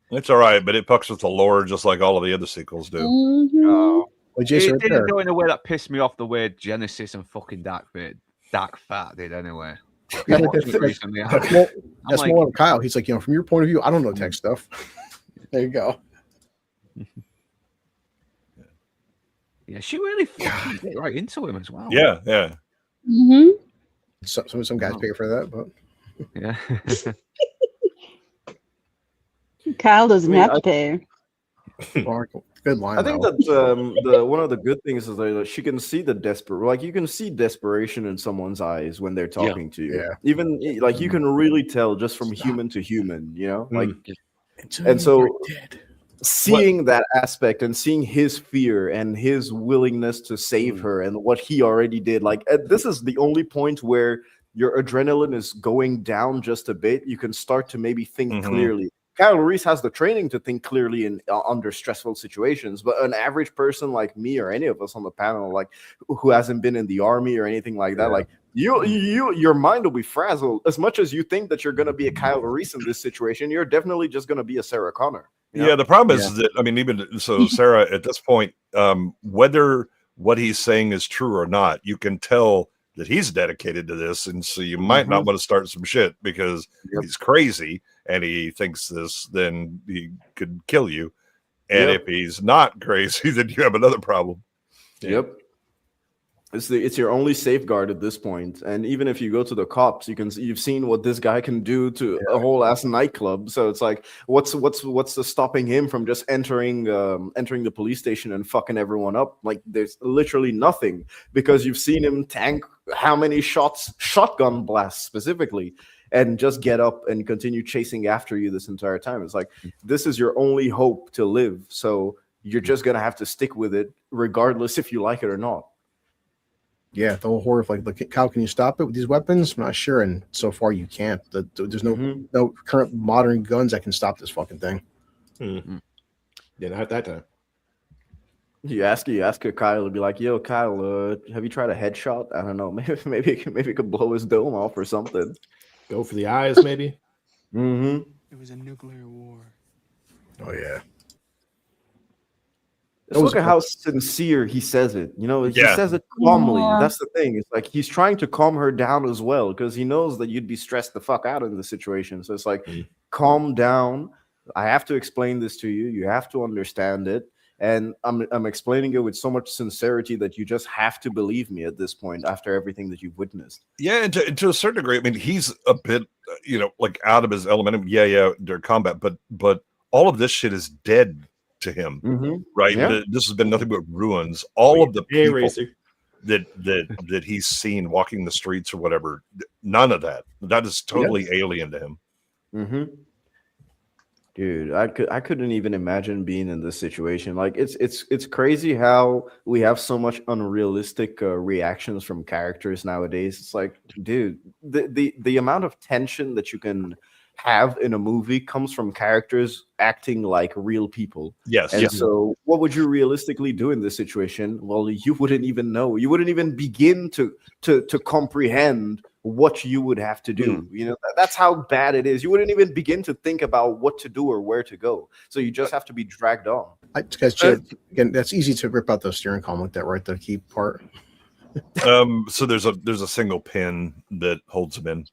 It's all right, but it fucks with the lore just like all of the other sequels do. Mhm. Well, Jason, it right didn't there. go in a way that pissed me off the way Genesis and fucking Dark Fat did anyway. Yeah, like Watching it that's- recently, That's more, I'm that's like, more like Kyle. He's like, from your point of view, I don't know tech stuff. There you go. yeah, she really fucking get right into him as well. Yeah, yeah. Mhm. Some guys pay for that, but Yeah. Kyle doesn't I mean, have to pay. good line. I think though. that the one of the good things is that she can see the like you can see desperation in someone's eyes when they're talking to you. Yeah. Even like you can really tell just from human to human, you know? Like Until and so- you're dead. seeing that aspect and seeing his fear and his willingness to save her and what he already did. Like this is the only point where your adrenaline is going down just a bit, you can start to maybe think Mhm. clearly. Kyle Reese has the training to think clearly in under stressful situations, but an average person like me or any of us on the panel, like who hasn't been in the army or anything like that, like your mind will be frazzled. As much as you think that you're going to be a Kyle Reese in this situation, you're definitely just going to be a Sarah Connor. You know? Yeah, the problem is that, I mean, even so, Sarah, at this point, whether what he's saying is true or not, you can tell that he's dedicated to this, and so you might not want to start some shit because he's crazy and he thinks this, then he could kill you. And if he's not crazy, then you have another problem. Yep. It's your only safeguard at this point. And even if you go to the cops, you've seen what this guy can do to a whole ass nightclub. So it's like, what's the stopping him from just entering the police station and fucking everyone up? Like, there's literally nothing, because you've seen him tank how many shots, shotgun blasts specifically, and just get up and continue chasing after you this entire time. It's like, this is your only hope to live. So you're just gonna have to stick with it, regardless if you like it or not. Yeah, the whole horror of like, look, how can you stop it with these weapons? I'm not sure, and so far you can't. There's no current modern guns that can stop this fucking thing. Yeah, not at that time. You ask Kyle to be like, "Yo, Kyle, have you tried a headshot? I don't know, maybe it could blow his dome off or something. Go for the eyes, maybe." It was a nuclear war. Oh yeah. Just look at how sincere he says it. You know, he says it calmly. Yeah. That's the thing. It's like he's trying to calm her down as well, because he knows that you'd be stressed the fuck out in the situation. So it's like, calm down. I have to explain this to you. You have to understand it. And I'm explaining it with so much sincerity that you just have to believe me at this point after everything that you've witnessed. Yeah, and to a certain degree, I mean, he's a bit, like out of his element. During combat, but all of this shit is dead to him, right? Yeah. This has been nothing but ruins. All of the people that he's seen walking the streets or whatever, none of that is totally alien to him. Dude, I couldn't even imagine being in this situation. Like, it's crazy how we have so much unrealistic reactions from characters nowadays. It's like, dude, the amount of tension that you can have in a movie comes from characters acting like real people. So what would you realistically do in this situation? Well, you wouldn't even know. You wouldn't even begin to comprehend what you would have to do. You know, that's how bad it is. You wouldn't even begin to think about what to do or where to go. So you just have to be dragged on. Again, that's easy to rip out the steering column with that, right? The key part. So there's a single pin that holds him in.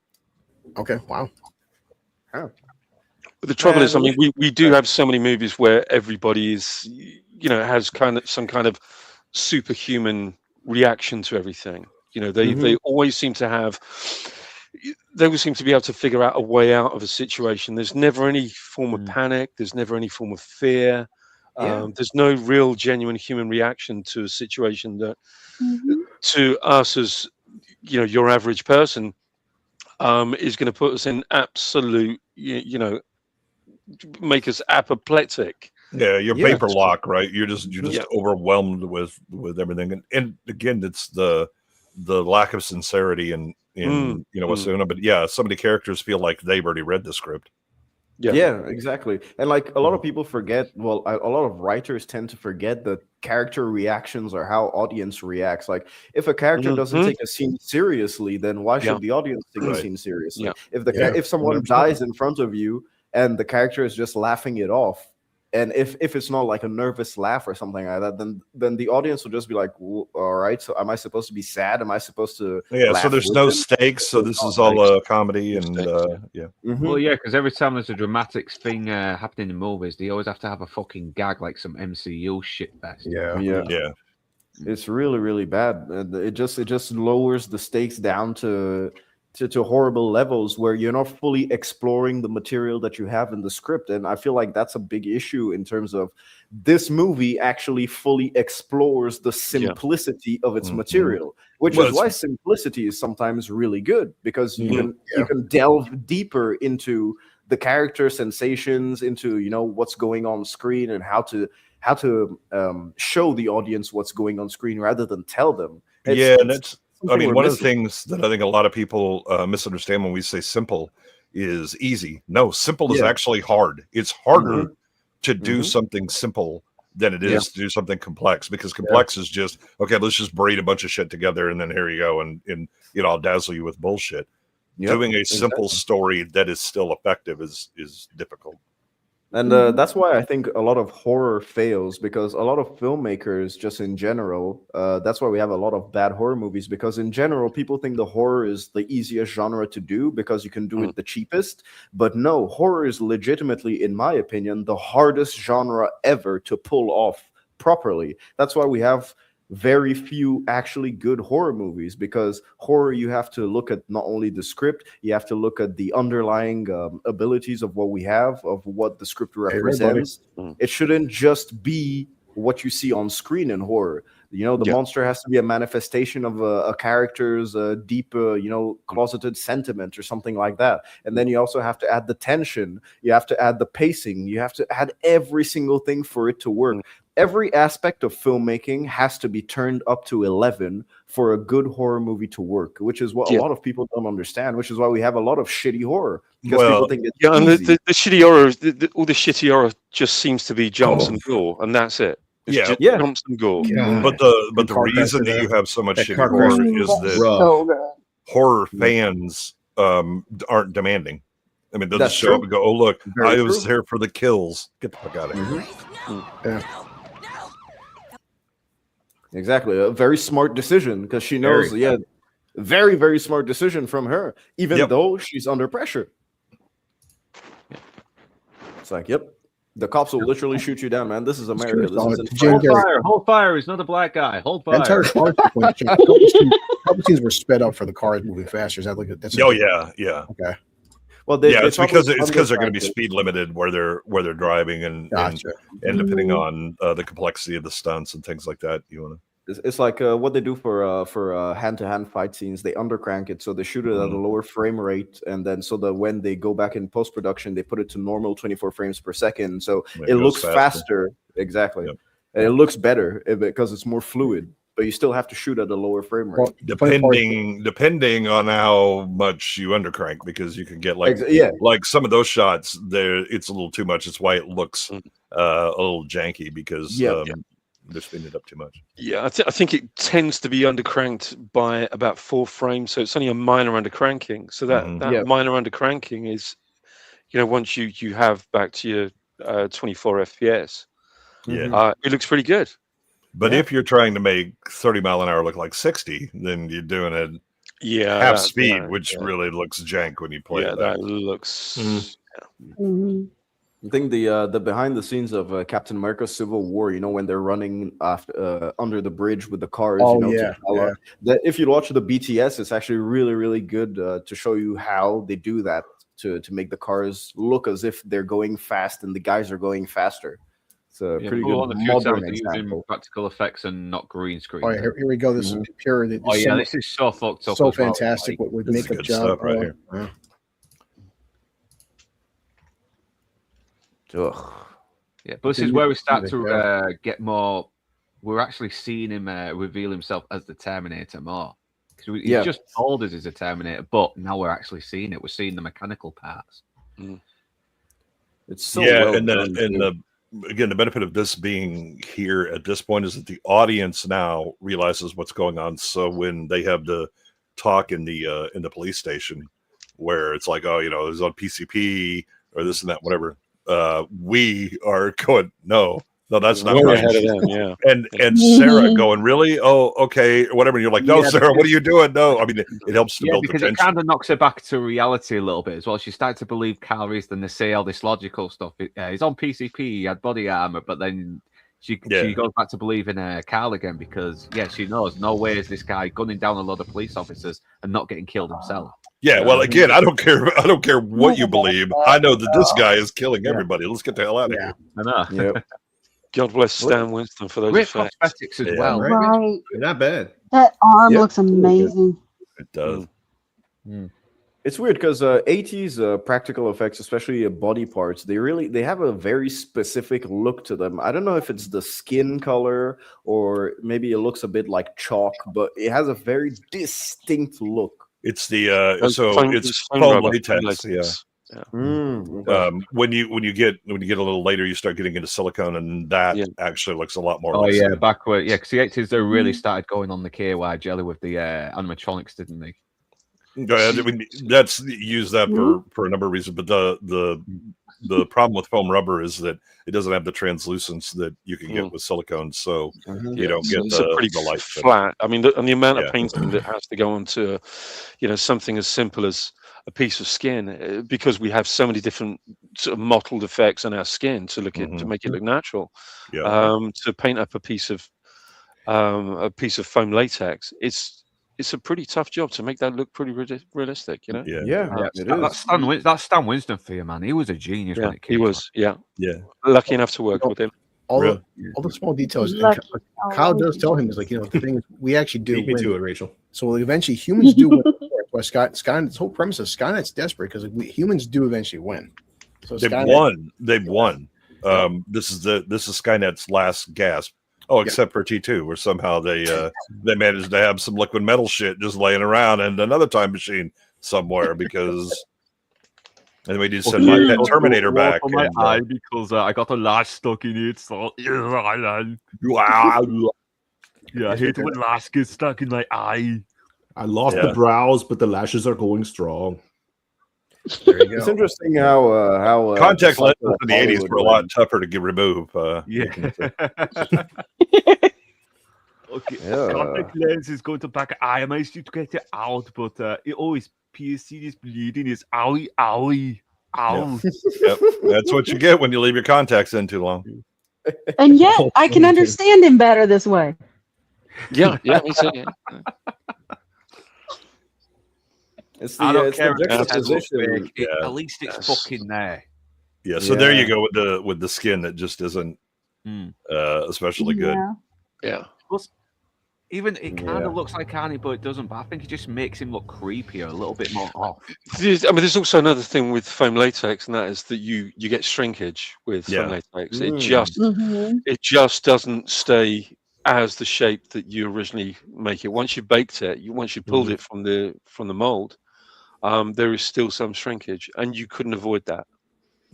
Okay. Wow. But the trouble is, I mean, we do have so many movies where everybody is, has some kind of superhuman reaction to everything. They always seem to have. They always seem to be able to figure out a way out of a situation. There's never any form of panic. There's never any form of fear. There's no real, genuine human reaction to a situation that, to us as your average person, is going to put us in absolute, make us apoplectic. Yeah, your paper lock, right? You're just overwhelmed with everything, and again, it's the lack of sincerity in Asuna. But some of the characters feel like they've already read the script. Yeah, exactly. And like a lot of people forget, a lot of writers tend to forget that character reactions are how audience reacts. Like, if a character doesn't take a scene seriously, then why should the audience take the scene seriously? If someone dies in front of you and the character is just laughing it off, and if it's not like a nervous laugh or something like that, then the audience will just be like, well, all right, so am I supposed to be sad? Am I supposed to so there's no stakes, so this is all a comedy, and Well, yeah, because every time there's a dramatic thing happening in movies, they always have to have a fucking gag, like some MCU shit fest. Yeah. It's really, really bad. It just lowers the stakes down to horrible levels where you're not fully exploring the material that you have in the script. And I feel like that's a big issue in terms of this movie actually fully explores the simplicity of its material, which is why simplicity is sometimes really good, because you can delve deeper into the character sensations, into what's going on screen, and how to show the audience what's going on screen rather than tell them. It's I mean, we're one of the missing. things that I think a lot of people misunderstand when we say simple is easy. No, simple is actually hard. It's harder to do something simple than it is to do something complex, because complex is just, okay, let's just braid a bunch of shit together and then here you go, and I'll dazzle you with bullshit. Doing a simple story that is still effective is difficult. And that's why I think a lot of horror fails, because a lot of filmmakers, just in general, that's why we have a lot of bad horror movies, because in general, people think the horror is the easiest genre to do because you can do it the cheapest. But no, horror is legitimately, in my opinion, the hardest genre ever to pull off properly. That's why we have very few actually good horror movies, because horror, you have to look at not only the script, you have to look at the underlying abilities of what we have, of what the script represents. It shouldn't just be what you see on screen in horror. The monster has to be a manifestation of a character's deep, closeted sentiment or something like that. And then you also have to add the tension, you have to add the pacing, you have to add every single thing for it to work. Every aspect of filmmaking has to be turned up to 11 for a good horror movie to work, which is what a lot of people don't understand, which is why we have a lot of shitty horror, because people think it's and easy. the shitty horror, all the shitty horror just seems to be jumps and gore, and that's it. It's just jumps and gore. But the reason that you have so much shitty horror is that horror fans aren't demanding. I mean, they'll just show up and go, "Oh, look, I was here for the kills. Get the fuck out of here." Yeah. Exactly. A very smart decision, because she knows, very, very smart decision from her, even though she's under pressure. It's like, the cops will literally shoot you down, man. This is America. This is Hold fire. He's not a black guy. Hold fire. Entire car sequence, couple scenes were sped up for the cars moving faster. Is that like that's yeah. Okay. Well, it's because they're going to be speed limited where they're driving, and depending on the complexity of the stunts and things like that, you want to. It's like what they do for hand-to-hand fight scenes. They undercrank it, so they shoot it at a lower frame rate, and then so that when they go back in post-production, they put it to normal 24 frames per second, so it looks faster. Exactly, and it looks better because it's more fluid. But you still have to shoot at a lower frame rate, depending on how much you undercrank, because you can get like some of those shots there. It's a little too much. It's why it looks a little janky, because they're speeding it up too much. Yeah, I think it tends to be undercranked by about 4 frames, so it's only a minor undercranking. So that minor undercranking is, once you have back to your 24 FPS, it looks pretty good. But if you're trying to make 30 mile an hour look like 60, then you're doing it half speed, which really looks jank when you play it. That looks. I think the behind the scenes of Captain America: Civil War, when they're running after under the bridge with the cars, that if you watch the BTS, it's actually really, really good to show you how they do that to make the cars look as if they're going fast and the guys are going faster. It's a pretty good modern example. Using practical effects and not green screen. Oh, here we go. This is pure. This is so fucked up. So fantastic with makeup job right here. Yeah, but this is where we start to get more. We're actually seeing him reveal himself as the Terminator more. Because he's just told us he's a Terminator, but now we're actually seeing it. We're seeing the mechanical parts. It's so well and again, the benefit of this being here at this point is that the audience now realizes what's going on. So when they have the talk in the police station, where it's like, it was on PCP or this and that, whatever. We are going, no, that's not right. Ahead of them, and Sarah going, really? Oh, okay, whatever. And you're like, no, Sarah, what are you doing? No, I mean, it helps to build the tension. It kind of knocks her back to reality a little bit as well. She started to believe Carl Reese, then they say all this logical stuff. He's on PCP, he had body armor, but then she goes back to believing Carl again, because she knows no way is this guy gunning down a lot of police officers and not getting killed himself. Yeah, well, again, I don't care what you believe. I know that this guy is killing everybody. Let's get the hell out of here. I know. Yep. God bless Stan Winston for those great effects. prosthetics as well. Right. Not bad. That arm looks amazing. It does. It's weird because 80s practical effects, especially body parts, they have a very specific look to them. I don't know if it's the skin color or maybe it looks a bit like chalk, but it has a very distinct look. It's the it's foam foam rubber, latex. Yeah. Okay. When you get a little later, you start getting into silicone, and that actually looks a lot more. Oh like yeah, silicone. backward. Yeah, because the 80s they really started going on the KY jelly with the animatronics, didn't they? I mean, that's use that for a number of reasons, but the problem with foam rubber is that it doesn't have the translucence that you can get with silicone, so you don't get it's a pretty the light flat. I mean, and the amount of painting that has to go onto, something as simple as a piece of skin, because we have so many different sort of mottled effects on our skin to to make it look natural. To paint up a piece of foam latex, it's a pretty tough job to make that look pretty realistic, That's Stan Winston for you, man. He was a genius when it came. He was, yeah. Lucky enough to work with him. All the small details. And Kyle does tell him, is like, the thing is, we actually do Beat me to it, Rachel. So eventually humans do win. Where Skynet's whole premise is Skynet's desperate because humans do eventually win. So they've won. They've won. This is Skynet's last gasp. Oh, except for T2, where somehow they managed to have some liquid metal shit just laying around and another time machine somewhere because. And we did send my Terminator back. On my eye because I got a lash stuck in it. So yeah, I hate when lash gets stuck in my eye. I lost the brows, but the lashes are going strong. There you go. It's interesting how contact lenses in the 80s were a lot tougher to get removed. Okay, contact lens is going to back. I managed to get it out, but it always PSC is bleeding. Is owie, owie, ow. Yep, that's what you get when you leave your contacts in too long. And yet, I can understand him better this way. Yeah, me too. Yeah. I don't care at least it's fucking there. Yeah, so there you go with the skin that just isn't especially good. Yeah. Plus, even it kind of looks like Arnie, but it doesn't. But I think it just makes him look creepier, a little bit more off. There's also another thing with foam latex, and that is that you get shrinkage with foam latex. It just doesn't stay as the shape that you originally make it. Once you baked it, once you pulled it from the mold, there is still some shrinkage, and you couldn't avoid that.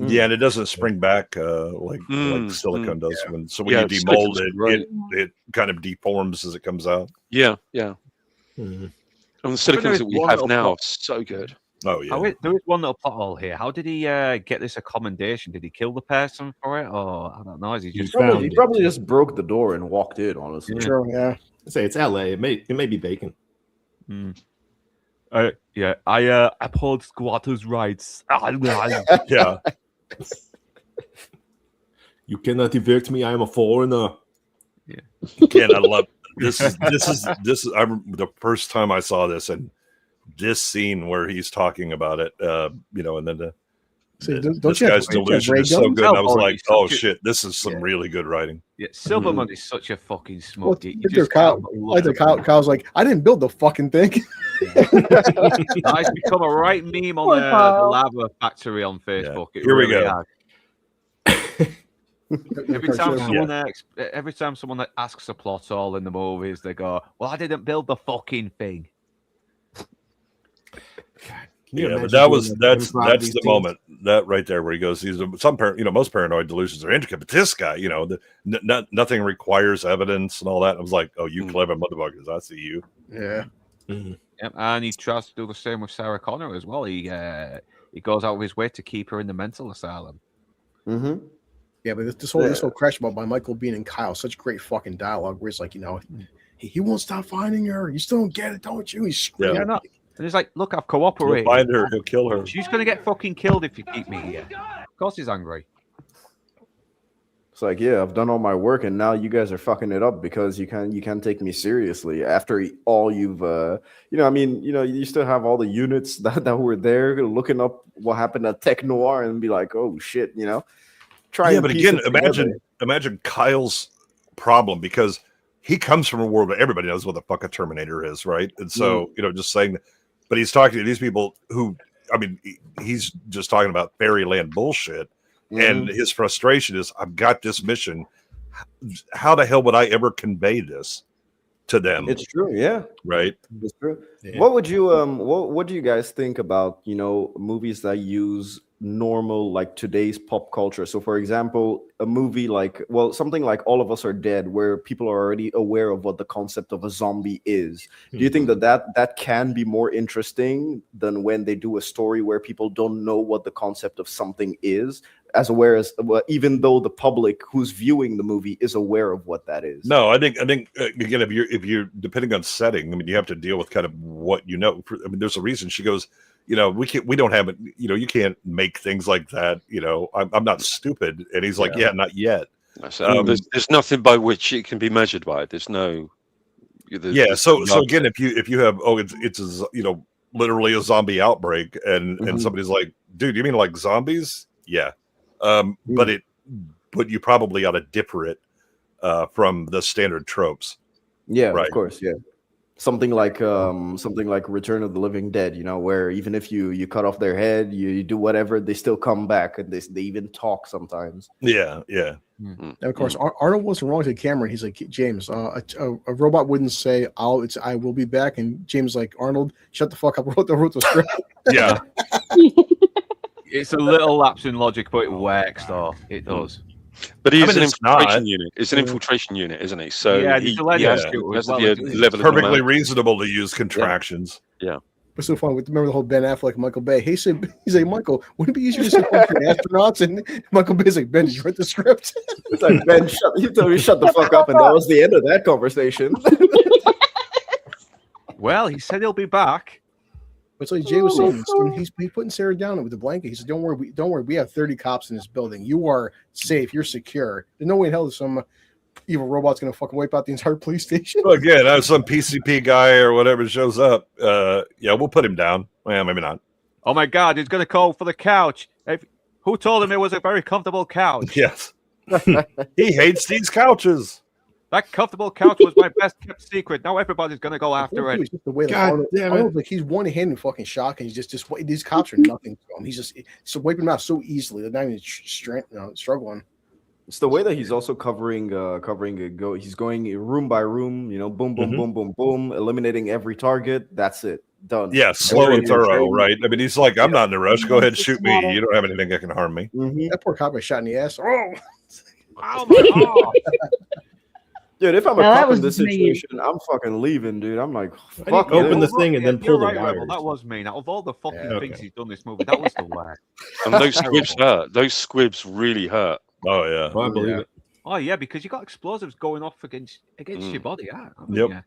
Yeah, and it doesn't spring back like silicone does. When you demold it, it kind of deforms as it comes out. Yeah. And the silicones that we have now are so good. Oh yeah. There is one little plot hole here. How did he get this accommodation? Did he kill the person for it, or I don't know? Is he just he probably just broke the door and walked in? Honestly, Sure, yeah. I say it's LA. It may be bacon. I uphold squatters' rights. Yeah. You cannot evict me. I am a foreigner. Again, I love this. Is I remember the first time I saw this, and this scene where he's talking about it, and then this guy's delusion is so good. And I was like, oh shit, this is some really good writing. Yeah, Silverman is such a fucking smoky. Kyle's like, I didn't build the fucking thing. It's become a right meme on the lava factory on Facebook. Yeah. Here we go. Every time someone asks a plot hole in the movies, they go, "Well, I didn't build the fucking thing." Yeah, but that's the moment that right there where he goes. Most paranoid delusions are intricate, but this guy, nothing requires evidence and all that. I was like, oh, you clever motherfuckers, I see you. Yeah. Yep, and he tries to do the same with Sarah Connor as well. He goes out of his way to keep her in the mental asylum. Yeah, but this whole crash about by Michael Biehn and Kyle, such great fucking dialogue where it's like, he won't stop finding her. You still don't get it, don't you? He's screaming. Yeah, and he's like, look, I've cooperated. He'll find her, he'll kill her. She's gonna get fucking killed if you keep me here. Of course he's angry. It's like, yeah, I've done all my work, and now you guys are fucking it up because you can't take me seriously after all you've, you still have all the units that were there looking up what happened at Tech Noir and be like, oh shit, but again, imagine Kyle's problem because he comes from a world where everybody knows what the fuck a Terminator is, right? And so, just saying that but he's talking to these people who, I mean, he's just talking about fairyland bullshit, and his frustration is, I've got this mission. How the hell would I ever convey this to them? It's true, yeah. Right. It's true. Yeah. What would you what do you guys think about, you know, movies that use normal, like, today's pop culture? So for example, a movie like, well, something like All of Us Are Dead, where people are already aware of what the concept of a zombie is. Do you think that can be more interesting than when they do a story where people don't know what the concept of something is, as aware as, well, even though the public who's viewing the movie is aware of what that is? No, I think again, if you're depending on setting, I mean, you have to deal with kind of what you know. I mean, there's a reason she goes, you know, we don't have it. You know, you can't make things like that. You know, I'm not stupid. And he's like, yeah, not yet. There's nothing by which it can be measured by. There's no. So again, if you have, it's a, you know, literally a zombie outbreak, and somebody's like, dude, you mean like zombies? Yeah. But you probably ought to differ it from the standard tropes. Yeah, right. Of course, yeah. Something like Return of the Living Dead, you know, where even if you cut off their head, you do whatever, they still come back, and they even talk sometimes. Yeah. And of course, Arnold wasn't wrong to Cameron. He's like, James, a robot wouldn't say, I will be back. And James like, Arnold, shut the fuck up. Wrote the script. Yeah. It's a little lapse in logic, but it works, though. It does. But he's an infiltration unit. It's an infiltration unit, isn't he? So yeah, he has to be a level perfectly reasonable to use contractions. Yeah. It's so fun. Remember the whole Ben Affleck, Michael Bay. He's like, Michael, wouldn't it be easier to say astronauts? And Michael Bay's like, Ben, did you write the script? It's like, Ben, you told me shut the fuck up, and that was the end of that conversation. Well, he said he'll be back. It's like Jay was saying, he's putting Sarah down with the blanket. He said, "Don't worry. We have 30 cops in this building. You are safe. You're secure. There's no way in hell that some evil robot's gonna fucking wipe out the entire police station." Well, again, some PCP guy or whatever shows up. Yeah, we'll put him down. Well, maybe not. Oh my God, he's gonna call for the couch. Who told him it was a very comfortable couch? Yes. He hates these couches. That comfortable couch was my best kept secret. Now everybody's gonna go after it. Just the way that Arnold, like, he's one-handed fucking shock, and he's just these cops are nothing to him. He's just wiping them out so easily. They're not even struggling. It's the way that he's also covering he's going room by room, you know, boom, boom, boom, boom, boom, eliminating every target. That's it. Done. Yeah, slow and thorough, right? I mean, he's like, I'm not in a rush. Go ahead and shoot me. You don't have anything that can harm me. That poor cop got shot in the ass. Oh my God. Dude, if I'm a cop in this situation, I'm fucking leaving, dude. I'm like, fuck, open the thing and then pull the wires. That was mean. Out of all the fucking things he's done this movie, that was the worst. And those squibs hurt. Those squibs really hurt. Oh yeah, I believe it. Oh yeah, because you got explosives going off against your body. Yeah. Yep. Yeah.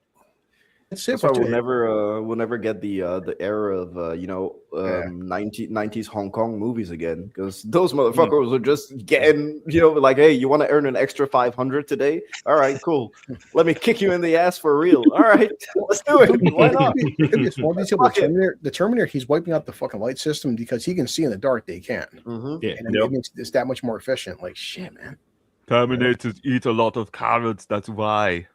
That's why we'll never get the era of 90s Hong Kong movies again, because those motherfuckers are just getting, you know, like, hey, you want to earn an extra 500 today? All right, cool. Let me kick you in the ass for real. All right, let's do it. Why not? The Terminator, he's wiping out the fucking light system because he can see in the dark. They can't. Yeah, and it makes it's that much more efficient. Like, shit, man. Terminators eat a lot of carrots. That's why.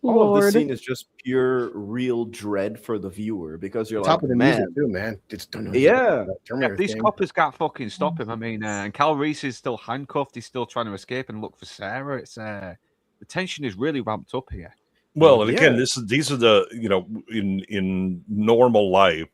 All of the scene is just pure, real dread for the viewer, because you're like, man, too, man. These coppers can't fucking stop him. I mean, and Cal Reese is still handcuffed. He's still trying to escape and look for Sarah. It's the tension is really ramped up here. Well, and again, these are the, you know, in normal life,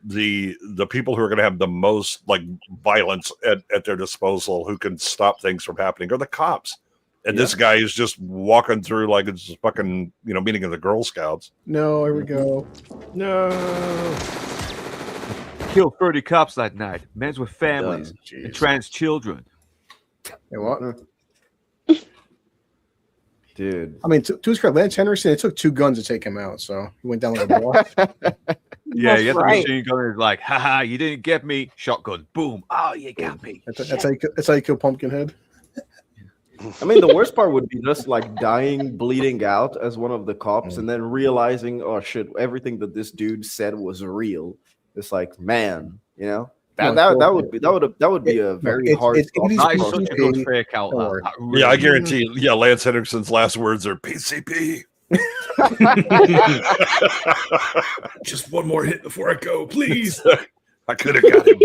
the people who are going to have the most like violence at their disposal, who can stop things from happening, are the cops. And this guy is just walking through like it's a fucking, you know, meeting of the Girl Scouts. No, here we go. No. Killed 30 cops that night. Men with families and trans children. Hey, what? Dude. I mean, to his credit, Lance Henriksen, it took 2 guns to take him out, so he went down like a block. Yeah, you had the machine gun. Is like, haha, you didn't get me. Shotgun, boom. Oh, you got me. That's how you kill Pumpkinhead. I mean, the worst part would be just like dying, bleeding out as one of the cops, and then realizing, oh shit, everything that this dude said was real. It's like, man, you know, that would be a very hard. It's such a good fake out. Yeah, I guarantee. Yeah, Lance Henriksen's last words are PCP. Just one more hit before I go, please. I could have got him.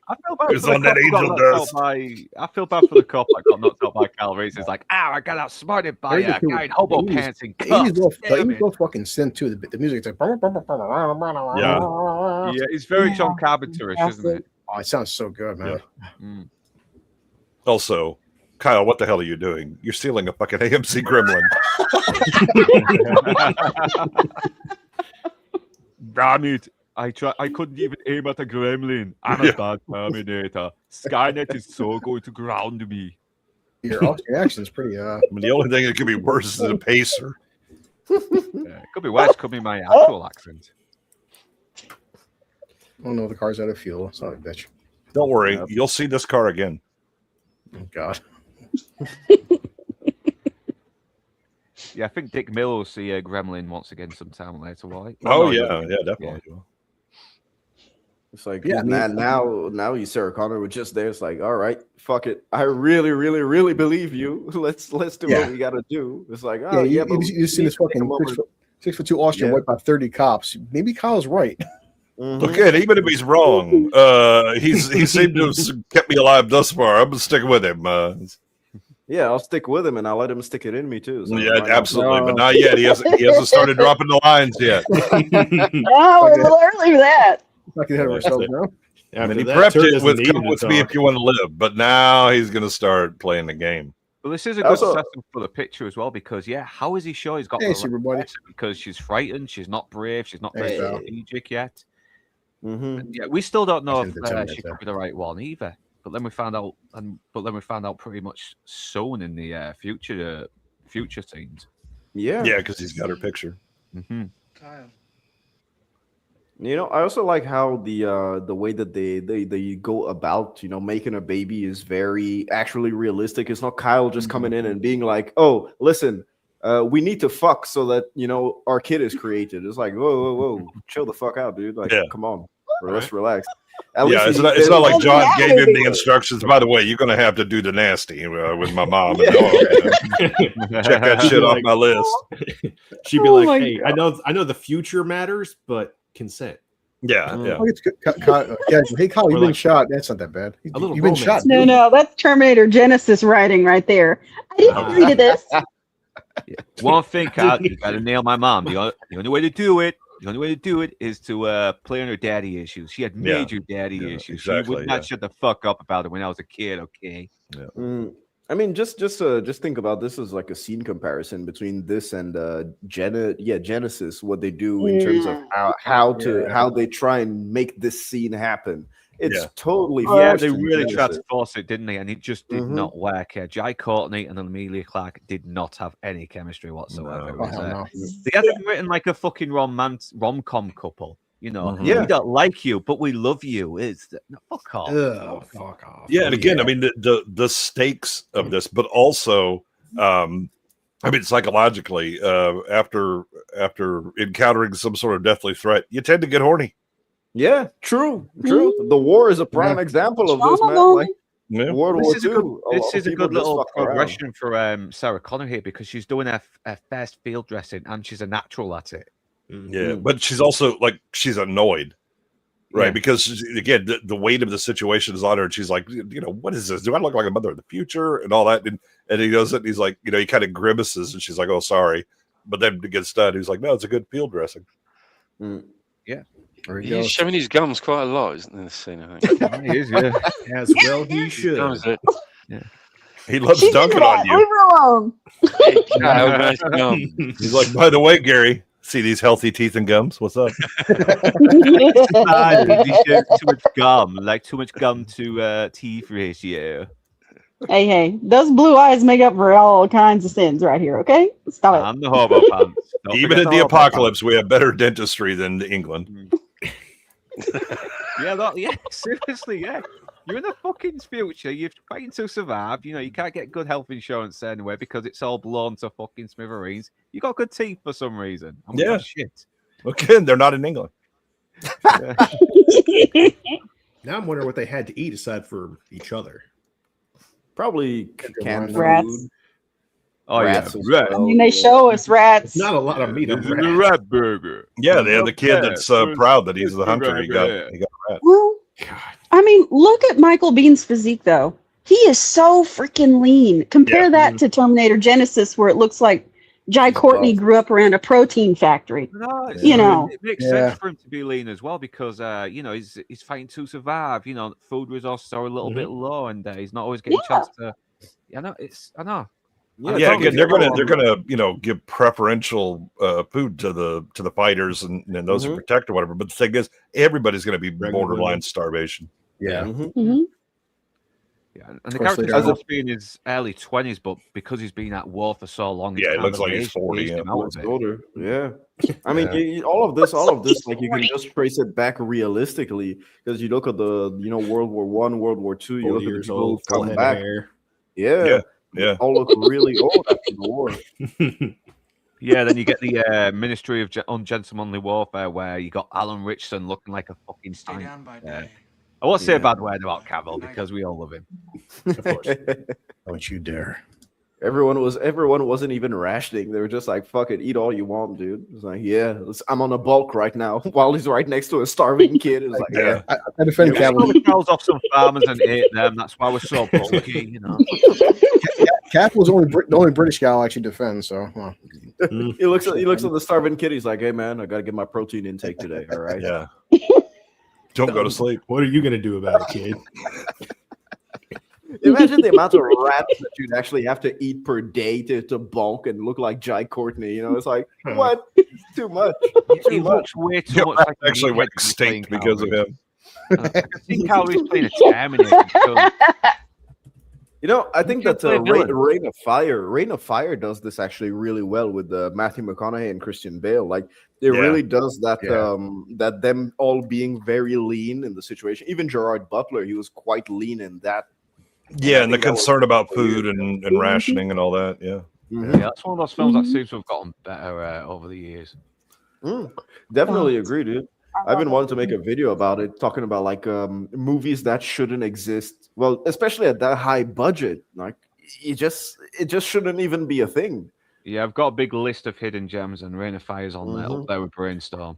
I feel bad He was for the on that cop who got angel knocked out dust. I feel bad for the cop that got knocked out by Kyle Reese. It's like, I got outsmarted by a guy in hobo pants and cuffs. The both fucking synth too. The music's like, Yeah, it's very John Carpenterish, isn't it? Oh, it sounds so good, man. Mm. Also, Kyle, what the hell are you doing? You're stealing a fucking AMC Gremlin. Damn it. I couldn't even aim at a gremlin. I'm a bad Terminator. Skynet is so going to ground me. Your action's pretty. I mean, the only thing that could be worse is a pacer. It could be worse. Could be my actual accent. Oh no, the car's out of fuel. Son of a bitch. Don't worry, you'll see this car again. Oh God. Yeah, I think Dick Miller will see a gremlin once again sometime later, right? Oh yeah, definitely. Yeah. It's like, now you Sarah Connor was just there. It's like, all right, fuck it. I really, really, really believe you. Let's do what we gotta do. It's like, oh yeah, but you see this fucking 6'2" Austrian wiped by 30 cops. Maybe Kyle's right. Look at even if he's wrong, he seemed to have kept me alive thus far. I'm gonna stick with him. Yeah, I'll stick with him and I'll let him stick it in me too. So yeah, absolutely, but not yet. He hasn't started dropping the lines yet. Oh, we're a little early for that. Not ahead of ourselves now. I mean, he prepped it with "Come with me if you want to live," but now he's going to start playing the game. Well, this is a good setting for the picture as well because, how is he sure he's got because she's frightened, she's not brave, she's not very strategic yet. Yeah, we still don't know if she could be the right one either. But then we found out, pretty much soon in the future scenes. Yeah, because he's got her picture. Kyle. You know, I also like how the way that they go about, making a baby is very actually realistic. It's not Kyle just coming in and being like, "Oh, listen, we need to fuck so that our kid is created." It's like, whoa, chill the fuck out, dude. Like, come on, let's relax. It's not like John gave him the instructions. By the way, you're going to have to do the nasty with my mom and dog. Check that shit off my list. She'd be like, "Hey, God. I know the future matters, but consent." Yeah. Hey, Kyle, you've been shot. That's not that bad. You've been shot. No, that's Terminator Genesis writing right there. I didn't agree to this. One thing, Kyle, you got to nail my mom. The only way to do it. The only way to do it is to play on her daddy issues. She had major daddy issues. Exactly, she would not shut the fuck up about it when I was a kid. Okay. Yeah. I mean, just think about this as like a scene comparison between this and Genesis. What they do in terms of how they try and make this scene happen. It's totally they really tried to force it, didn't they? And it just did not work. Jai Courtney and Amelia Clark did not have any chemistry whatsoever. They haven't written like a fucking rom-com couple. We don't like you, but we love you. Fuck off. Fuck off. Yeah, and again, I mean the stakes of this, but also, psychologically, after encountering some sort of deathly threat, you tend to get horny. Yeah, true. The war is a prime example of this, man. Like World War II. This is a good little progression for Sarah Connor here because she's doing her first field dressing and she's a natural at it. Yeah, but she's also she's annoyed, right? Because again, the weight of the situation is on her, and she's like, what is this? Do I look like a mother of the future and all that? And he does it. And he's like, he kind of grimaces, and she's like, oh, sorry. But then it gets done. He's like, no, it's a good field dressing. Yeah. He's showing his gums quite a lot, isn't in this scene? I think he is. Yeah, as well he should. He loves dunking on you. Leave her alone. He's like, by the way, Gary. See these healthy teeth and gums? What's up? Too much gum to teeth ratio. Hey, those blue eyes make up for all kinds of sins right here, okay? Stop it. I'm the hobo pants. Even in the apocalypse, we have better dentistry than England. Seriously, You're in the fucking future. You're fighting to survive. You can't get good health insurance anywhere because it's all blown to fucking smithereens. You got good teeth for some reason. Shit. Okay, they're not in England. Now I'm wondering what they had to eat aside for each other. Probably canned Rats. food. Oh rats yeah, as rat. I well. mean, they show us rats. Not a lot of meat This on is the rats. rat burger. Yeah, they have the kid Okay, that's first- proud that he's first the hunter. burger He got over here. a rat. Well, I mean, look at Michael Bean's physique, though. He is so freaking lean. Compare that to Terminator Genesis, where it looks like Jai He's Courtney buff. grew up around a protein factory. No, it's, You know. it makes Yeah. sense for him to be lean as well because you know he's fighting to survive. You know, food resources are a little bit low, and he's not always getting a chance to. I know. Yeah, again, they're gonna give preferential food to the fighters and those who protect or whatever. But the thing is, everybody's gonna be borderline starvation. Yeah. Mm-hmm. Yeah, and the Of course character's they supposed to be in his early 20s, but because he's been at war for so long, it's Yeah, it kind looks of like he's aged 40, him yeah. out Looks of it. older. Yeah. I mean, all of this, like you can just trace it back realistically because you look at the, World War One, World War Two, you 40 look at the years people old, who've full come head back. of hair. Yeah. Yeah. All look really old after the war. Yeah, then you get the Ministry of Ungentlemanly Warfare, where you got Alan Richardson looking like a fucking Stay stank. down by day. I won't say a Yeah. bad word about Cavill because we all love him. Of course. Don't you dare. Everyone wasn't even rationing. They were just like, "Fuck it, eat all you want, dude." It's like, yeah, I'm on a bulk right now, while he's right next to a starving kid. It's like, yeah, I defend We Cavill. stole the cows off some farmers and ate them. That's why we're so bulky, you know. Cavill's the only British guy I'll actually defend. So, well. he looks at the starving kid. He's like, "Hey, man, I gotta get my protein intake today. All right." Yeah. Don't go to sleep. What are you gonna do about it, kid? Imagine the amount of rats that you'd actually have to eat per day to bulk and look like Jai Courtney. It's like, what? Too much. He looks way too Yeah, much rats like actually a went meathead extinct playing because of calories. him. I can see Calories playing a Terminator. because- I think can't that play a villain. Reign of Fire does this actually really well with Matthew McConaughey and Christian Bale. Like, it Yeah. really does that. Yeah. That them all being very lean in the situation. Even Gerard Butler, he was quite lean in that. Yeah, and the think that was concern about weird. food and rationing and all that. Yeah. Mhm. Yeah, that's one of those films that seems to have gotten better over the years. Definitely agree, dude. I've been wanting to make a video about it, talking about like movies that shouldn't exist. Well, especially at that high budget, like it just shouldn't even be a thing. Yeah, I've got a big list of hidden gems, and Rain of Fire's on there, up there with Brainstorm.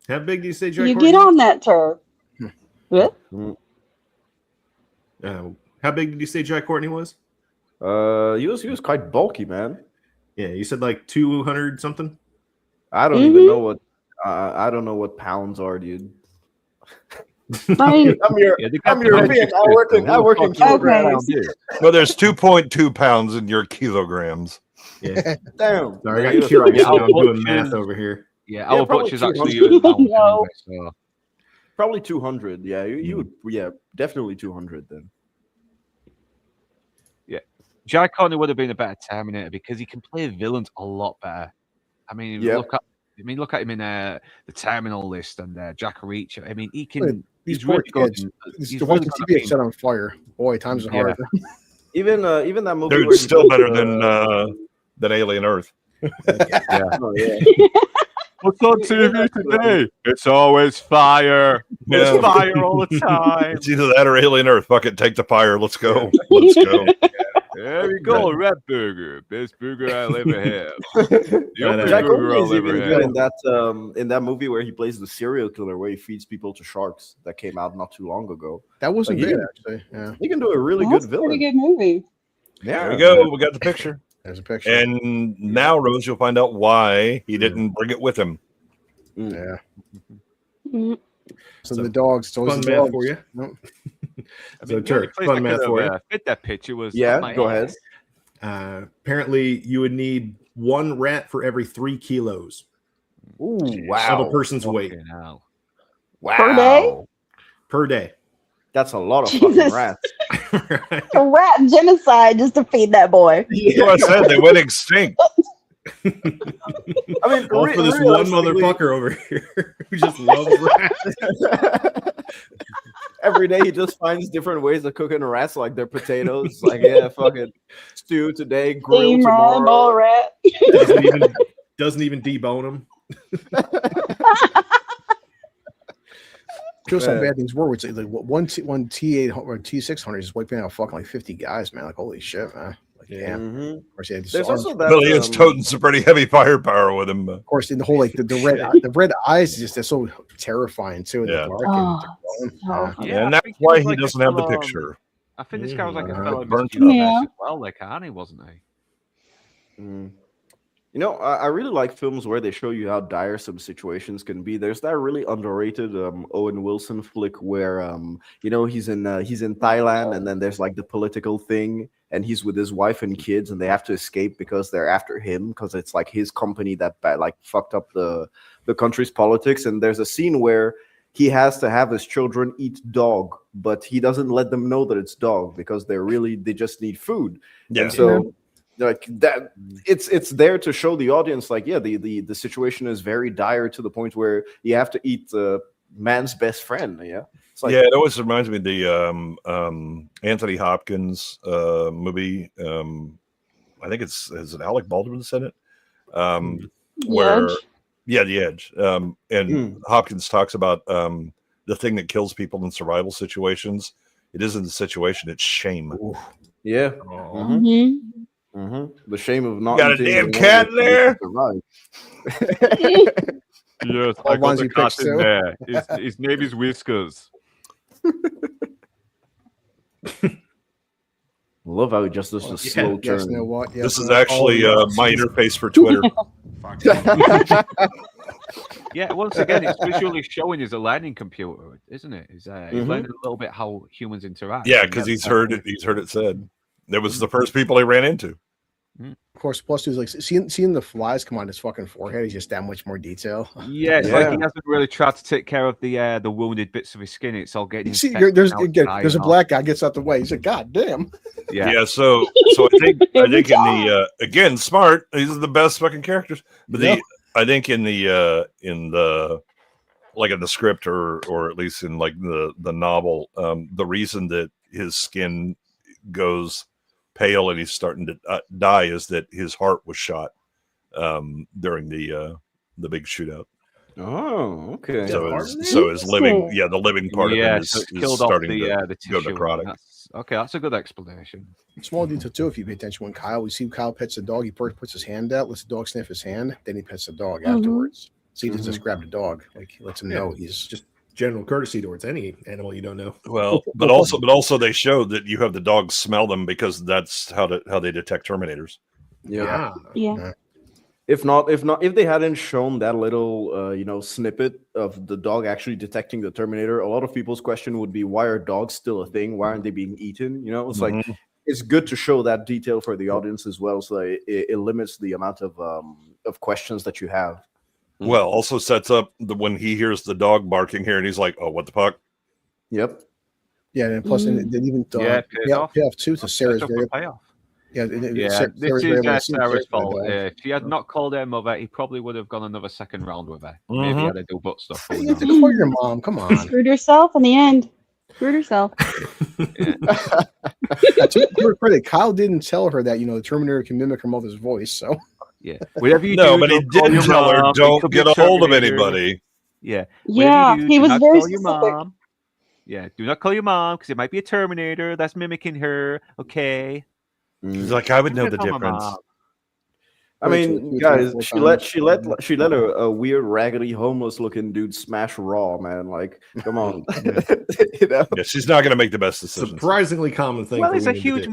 How big do you say Jai You Courtney? get on that turf. What? How big did you say Jai Courtney was? He was quite bulky, man. Yeah, you said like 200 something. I don't even know what I don't know what pounds are, dude. I mean, I'm European. I work in kilograms. Well, there's 2.2 pounds in your kilograms. Yeah. Damn. Sorry, I Man, got curious. Yeah, I'm doing butchers- math over here. Yeah, Yeah, our probably butcher's actually 200. using pounds No. anyway, so. Probably 200. Yeah, you would. Yeah, definitely 200 then. Jai Courtney would have been a better Terminator because he can play villains a lot better. I mean, Yep. look at him in the Terminal List and Jack Reacher. I mean, he can. These He's poor really good. kids. He's The really one good at TV being- set on fire. Boy, times are Yeah. hard. Even that movie. They're where he still does better the- than Alien Earth. Oh, yeah. What's on TV today? It's always fire. Yeah. It's fire all the time. It's either that or Alien Earth. Fuck it, take the fire. Let's go. Let's go. There we go, Red Burger, best burger I'll ever have. The only Jack burger Courtney is I'll even ever good have. in that movie where he plays the serial killer, where he feeds people to sharks. That came out not too long ago. That wasn't Like, bad, actually. Yeah, He can do a really that's good a pretty villain. good movie. Yeah, There we go. We got the picture. there's a picture. And now, Rose, you'll find out why he didn't bring it with him. Yeah. Mhm. So the dogs. So Fun the math dogs. for you. No. I So, mean, the Turk, only place fun I math could for have, you. fit that picture was Yeah, on my go ass. ahead. Apparently, you would need 1 rat for every 3 kilos Ooh, of a wow, person's weight Fucking hell. wow, Per day? per day. That's a lot of Jesus. fucking rats. A rat genocide just to feed that boy. That's what I said. They went extinct. I mean, All for this one motherfucker over here who just loves rats. Every day he just finds different ways of cooking rats, like their potatoes. Like, yeah, fucking stew today, grill Steam rat, tomorrow. ball rat. Doesn't even debone them. Just how bad things were. It's like one T8 or T600 is wiping out fucking like 50 guys, man. Like, holy shit, man. Like, Yeah. Mhm. Of course, yeah, just There's arms- also that. Billy is toting some pretty heavy firepower with him. Of course, in the whole like the red eyes, just they're so terrifying too. In Yeah. the dark. Yeah, and I that's think he why was he like a doesn't have the fellow, picture. I think this guy was like a fellow Burnt Mr. up. Universe as well, like Arnie, wasn't he? Mm. You know, I really like films where they show you how dire some situations can be. There's that really underrated Owen Wilson flick where you know he's in Thailand, and then there's like the political thing, and he's with his wife and kids, and they have to escape because they're after him because it's like his company that like fucked up the country's politics. And there's a scene where he has to have his children eat dog, but he doesn't let them know that it's dog because they just need food. Yeah. And so like that, it's there to show the audience like, yeah, the situation is very dire to the point where you have to eat man's best friend. Yeah. It's like, Yeah, it always reminds me of the Anthony Hopkins movie. I think is it Alec Baldwin said it? Where Edge? Yeah, The Edge. And Hopkins talks about the thing that kills people in survival situations. It isn't the situation, it's shame. yeah. The shame of not Got a eating damn and cat in there? Yes, All I got ones the he cat picks in too. there. His name is Whiskers. Love how he just does a slow turn. Yes, you know what? Yes, This is you know, actually all the- my interface for Twitter. Yeah, once again, it's visually showing is a learning computer, isn't it? He's learning a little bit how humans interact. Yeah, because he's heard it. He's heard it said. It was the first people he ran into. Of course, plus two is like seeing the flies come on his fucking forehead. He's just that much more detail. Yeah, it's like he hasn't really tried to take care of the wounded bits of his skin. It's all getting. See, infected there's now, again, dying there's a off. black guy gets out the way. He's like, God damn. Yeah. So I think in the again smart. These are the best fucking characters. But I think in the like in the script or at least in like the novel, the reason that his skin goes pale and he's starting to die is that his heart was shot during the big shootout. Oh, okay. So his living, the living part of him so is it's killed off starting the to go tissue. necrotic. That's a good explanation. Small detail too, if you pay attention when we see Kyle pets the dog, he first puts his hand out, lets the dog sniff his hand, then he pets the dog afterwards. So he doesn't just grab the dog, like he lets him know he's just general courtesy towards any animal you don't know. Well, but also they show that you have the dogs smell them because that's how they detect Terminators. Yeah. Yeah. If they hadn't shown that little snippet of the dog actually detecting the Terminator, a lot of people's question would be, why are dogs still a thing? Why aren't they being eaten? You know, it's like it's good to show that detail for the audience as well, so it limits the amount of questions that you have. Well, also sets up when he hears the dog barking here and he's like, "Oh, what the fuck?" Yep. Yeah, and plus then even payoff too to Sarah's very payoff. Yeah, this is Sarah's fault. If she had not called her mother, he probably would have gone another second round with her. Maybe he had to do butt stuff. You have to call your mom. Come on. Screwed herself in the end. Screwed herself. To her credit, Kyle didn't tell her that the Terminator can mimic her mother's voice. So yeah, whatever you no, do, but he did tell her, "Don't get a hold of anybody." Yeah, yeah, he was very specific. Mom. Yeah, do not call your mom because it might be a Terminator that's mimicking her. Okay. He's like, I would know the difference. I mean, guys, she let a weird, raggedy, homeless-looking dude smash Raw, man. Like, come on. Yeah, she's not going to make the best decisions. Surprisingly common thing. Well, he's a huge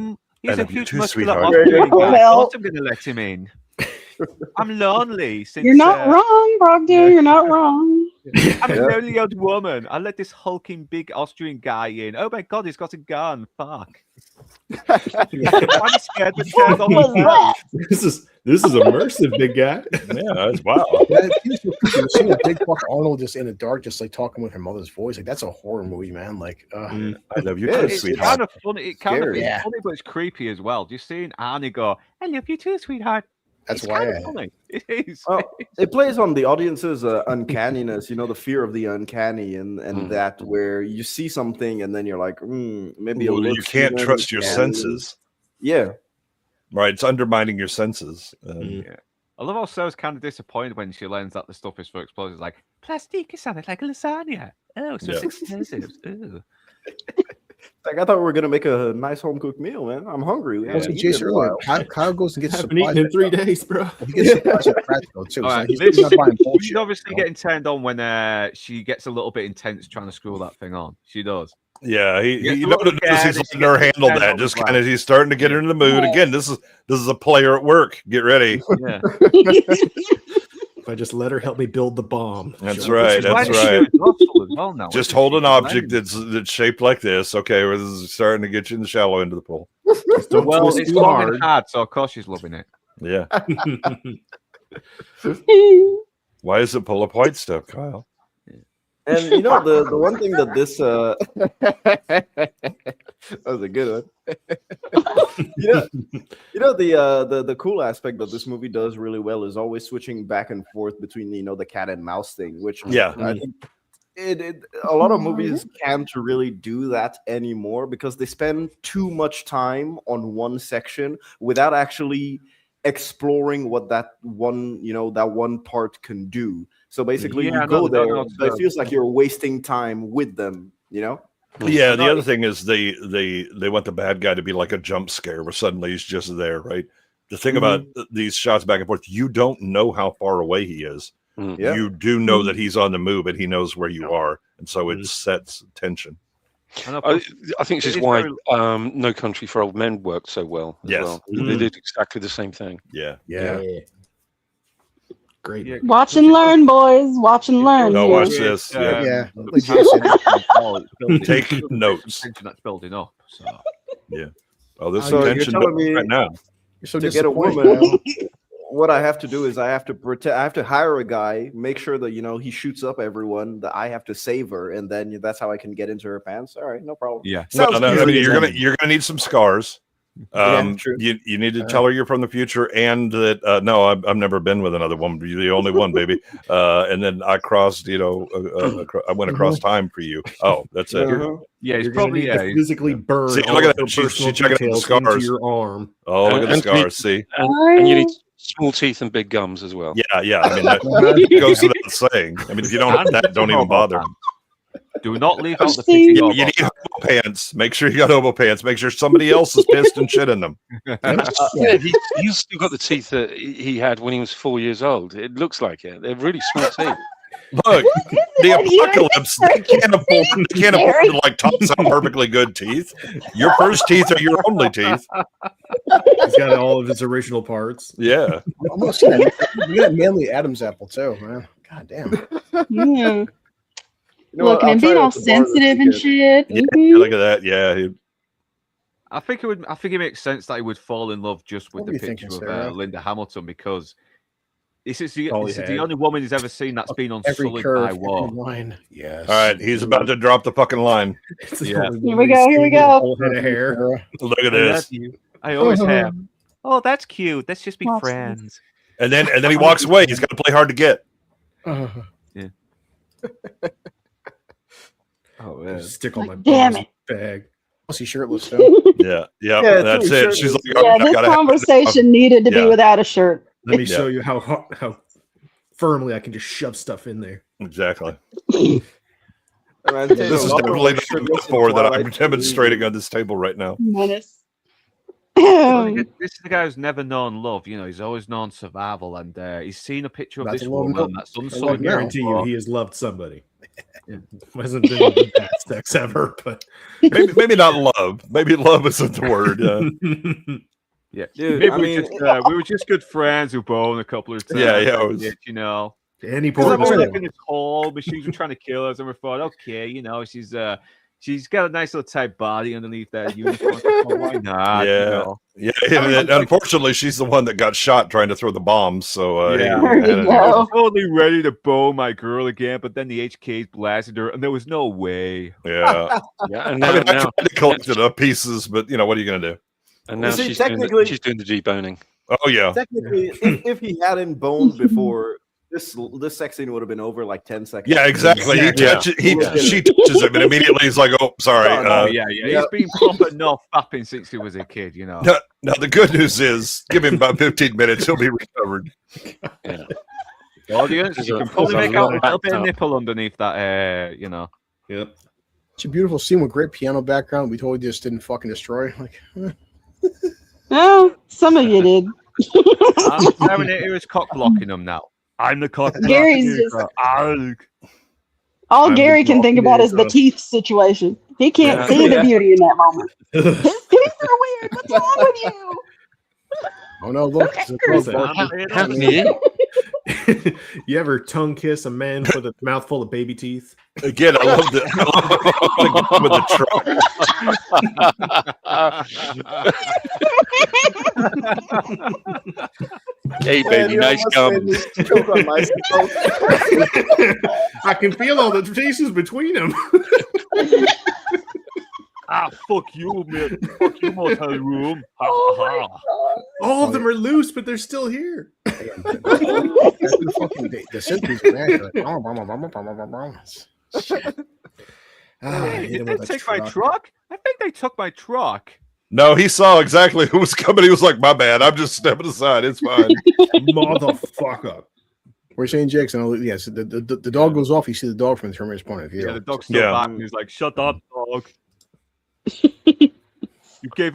muscular Australian guy. Of course I'm going to let him in. I'm lonely. Since, you're not wrong, Brogdon. You're not wrong. I'm a lonely old woman. I let this hulking big Austrian guy in. Oh my god, he's got a gun. Fuck. I'm scared, but what was that? This is immersive, big guy. Yeah, that's wow. You see that big fuck Arnold just in the dark, just like talking with her mother's voice. Like that's a horror movie, man. Like, I love you, it's sweetheart. kind of funny. It kind of is funny, but it's creepy as well. Just seeing Arnie go, "I love you too, sweetheart." That's it's why kind of funny. It is. Well, it plays on the audience's uncanniness, the fear of the uncanny, and that where you see something and then you're like, maybe you can't trust your senses. Yeah, right. It's undermining your senses. Yeah. I love how Sarah's kind of disappointed when she learns that the stuff is for explosives. Like, plastic, it sounded like a lasagna. Oh, so it's explosives. Ooh. Like I thought we were gonna make a nice home cooked meal, man. I'm hungry. We Well, haven't see, eaten in Jason a earlier, while. Kyle goes and gets Haven't eaten supplies. in 3 days, bro. He gets supplies at Practical too. All So right, he's not buying she's bullshit. obviously you know? getting turned on when she gets a little bit intense trying to screw that thing on. She does. Yeah, Gets he a little notices scared he's and she letting her gets handle turned that. on Just as kind well. of he's starting to get into the mood again. This is a player at work. Get ready. Yeah. If I just let her help me build the bomb. That's she'll- right. Why That's does she do right. it hostile as well now, Just isn't hold she? an object that's shaped like this. Okay, well, this is starting to get you in the shallow end of the pool. Just don't Well, twist it's too long and hard. hard, so of course she's loving it. Yeah. Why is it pull up white stuff, Kyle? And you know the one thing that this that was a good one. The cool aspect that this movie does really well is always switching back and forth between the cat and mouse thing, which I think a lot of movies can't really do that anymore because they spend too much time on one section without actually exploring what that one part can do. So basically, you go there, but it feels like you're wasting time with them. Yeah. The other thing is they want the bad guy to be like a jump scare where suddenly he's just there, right? The thing about these shots back and forth, you don't know how far away he is. Yeah. You do know that he's on the move and he knows where you are, and so it sets tension. I think this is why No Country for Old Men worked so well. As well. They did exactly the same thing. Yeah. Great. Watch and learn, boys. Watch and learn. No, here. watch this. Yeah. Take notes. Tension that's building up. So. Yeah. Oh, this So you're tension telling me right now. You're so to get a disappointed. woman, what I have to do is I have to hire a guy, make sure that he shoots up everyone, that I have to save her, and then that's how I can get into her pants. All right, no problem. Yeah. No, Sounds I easy mean, as you're gonna need some scars. True. You need to tell her you're from the future, and that no, I've never been with another woman. You're the only one, baby. And then I crossed, I went across time for you. Oh, that's it. Yeah, it's You're probably gonna need to physically burn See, all look at of that. the She's personal checking out the details scars. into your arm. Oh, look at the And scars. See? And you need small teeth and big gums as well. Yeah. I mean, that goes without saying. I mean, if you don't have that, don't even bother. Do not leave out the See? pity. You need hobo pants. Make sure you got hobo pants. Make sure somebody else is pissed and shit in them. He's still got the teeth that he had when he was 4 years old. It looks like it. They're really small teeth. Look, the apocalypse. They can't afford to like toss out perfectly good teeth. Your first teeth are your only teeth. He's got all of his original parts. Yeah. Almost you got manly Adam's apple too, man. God damn. Looking and being all sensitive and shit. Yeah, Mhm. look at that. Yeah. I think it makes sense that he would fall in love just with What were the you picture thinking, of Sarah? Linda Hamilton because this is the had. only woman he's ever seen that's been Every unsullied curve, by every war. line. Yes. All right. He's about to drop the fucking line. It's the Yeah. only Here one we we've go, seen here we with go. a whole head of hair. Look at I love this. you. I always have. Oh, that's cute. Let's just be Watch friends. And then he walks away. He's got to play hard to get. Oh man. Stick on my Damn balls bag. Was he shirtless too? Yeah. Yeah, That's too, it. sure. She's like, Yeah, I this gotta have conversation needed to be Yeah. without a shirt. Let me Yeah. show you how firmly I can just shove stuff in there. Exactly. Man, This is definitely the metaphor that I'm demonstrating on this table right now. Menace. This is the guy who's never known love. He's always known survival, and he's seen a picture of That's this a woman. woman that's I unsullied. now. guarantee you, he has loved somebody. Wasn't been the best sex ever, but Maybe not love. Maybe love isn't the word. Yeah, Dude, maybe I we mean, we were just good friends who boned a couple of times. Yeah, it was- any Because part we of were this like in this hole, machines were trying to kill us, and we thought, okay, she's got a nice little tight body underneath that uniform. So why not? Yeah. Yeah, and unfortunately, she's the one that got shot trying to throw the bombs. So Yeah. There you I go. was totally ready to bone my girl again, but then the HKs blasted her, and there was no way. Yeah, Yeah, and I now, mean, I now, tried to collect it up pieces, but what are you gonna do? and now See, she's doing technically- the deboning. Oh yeah, technically, if he hadn't boned before, this sex scene would have been over like 10 seconds. yeah, exactly. Exactly. She touches him, and immediately he's like, "Oh, sorry." Yeah. He's been proper no fapping since he was a kid, Now, the good news is, give him about 15 minutes, he'll be recovered. Yeah. Audience, There's you a- can probably there's a make out a lot little bit of backed up. nipple underneath that, Yep. It's a beautiful scene with great piano background. We totally just didn't fucking destroy. Like, Oh, some of you did. Terminator is cock blocking them now. I'm the cock. Gary's just Arg. all I'm Gary the can think about is the blockinator. teeth situation. He can't Yeah. see the beauty in that moment. His teeth are weird. What's wrong with you? oh no, look. Okay. It's a- How can you? You ever tongue kiss a man with a mouthful of baby teeth? Again, I love the with the truck. Hey, baby, nice gums. I can feel all the traces between them. Ah, fuck you, man. Fuck you, motel room. Ha, ha, ha. All of them are loose, but they're still here. the symptoms are accurate. Hey, did they take my truck? I think they took my truck. No, he saw exactly who was coming. He was like, "My bad. I'm just stepping aside. It's fine." Motherfucker. We're saying Jackson. Yes, the dog goes off. You see the dog from the Terminator's point of view. Yeah, the dog's still Yeah. back, and he's like, "Shut up, dog." You gave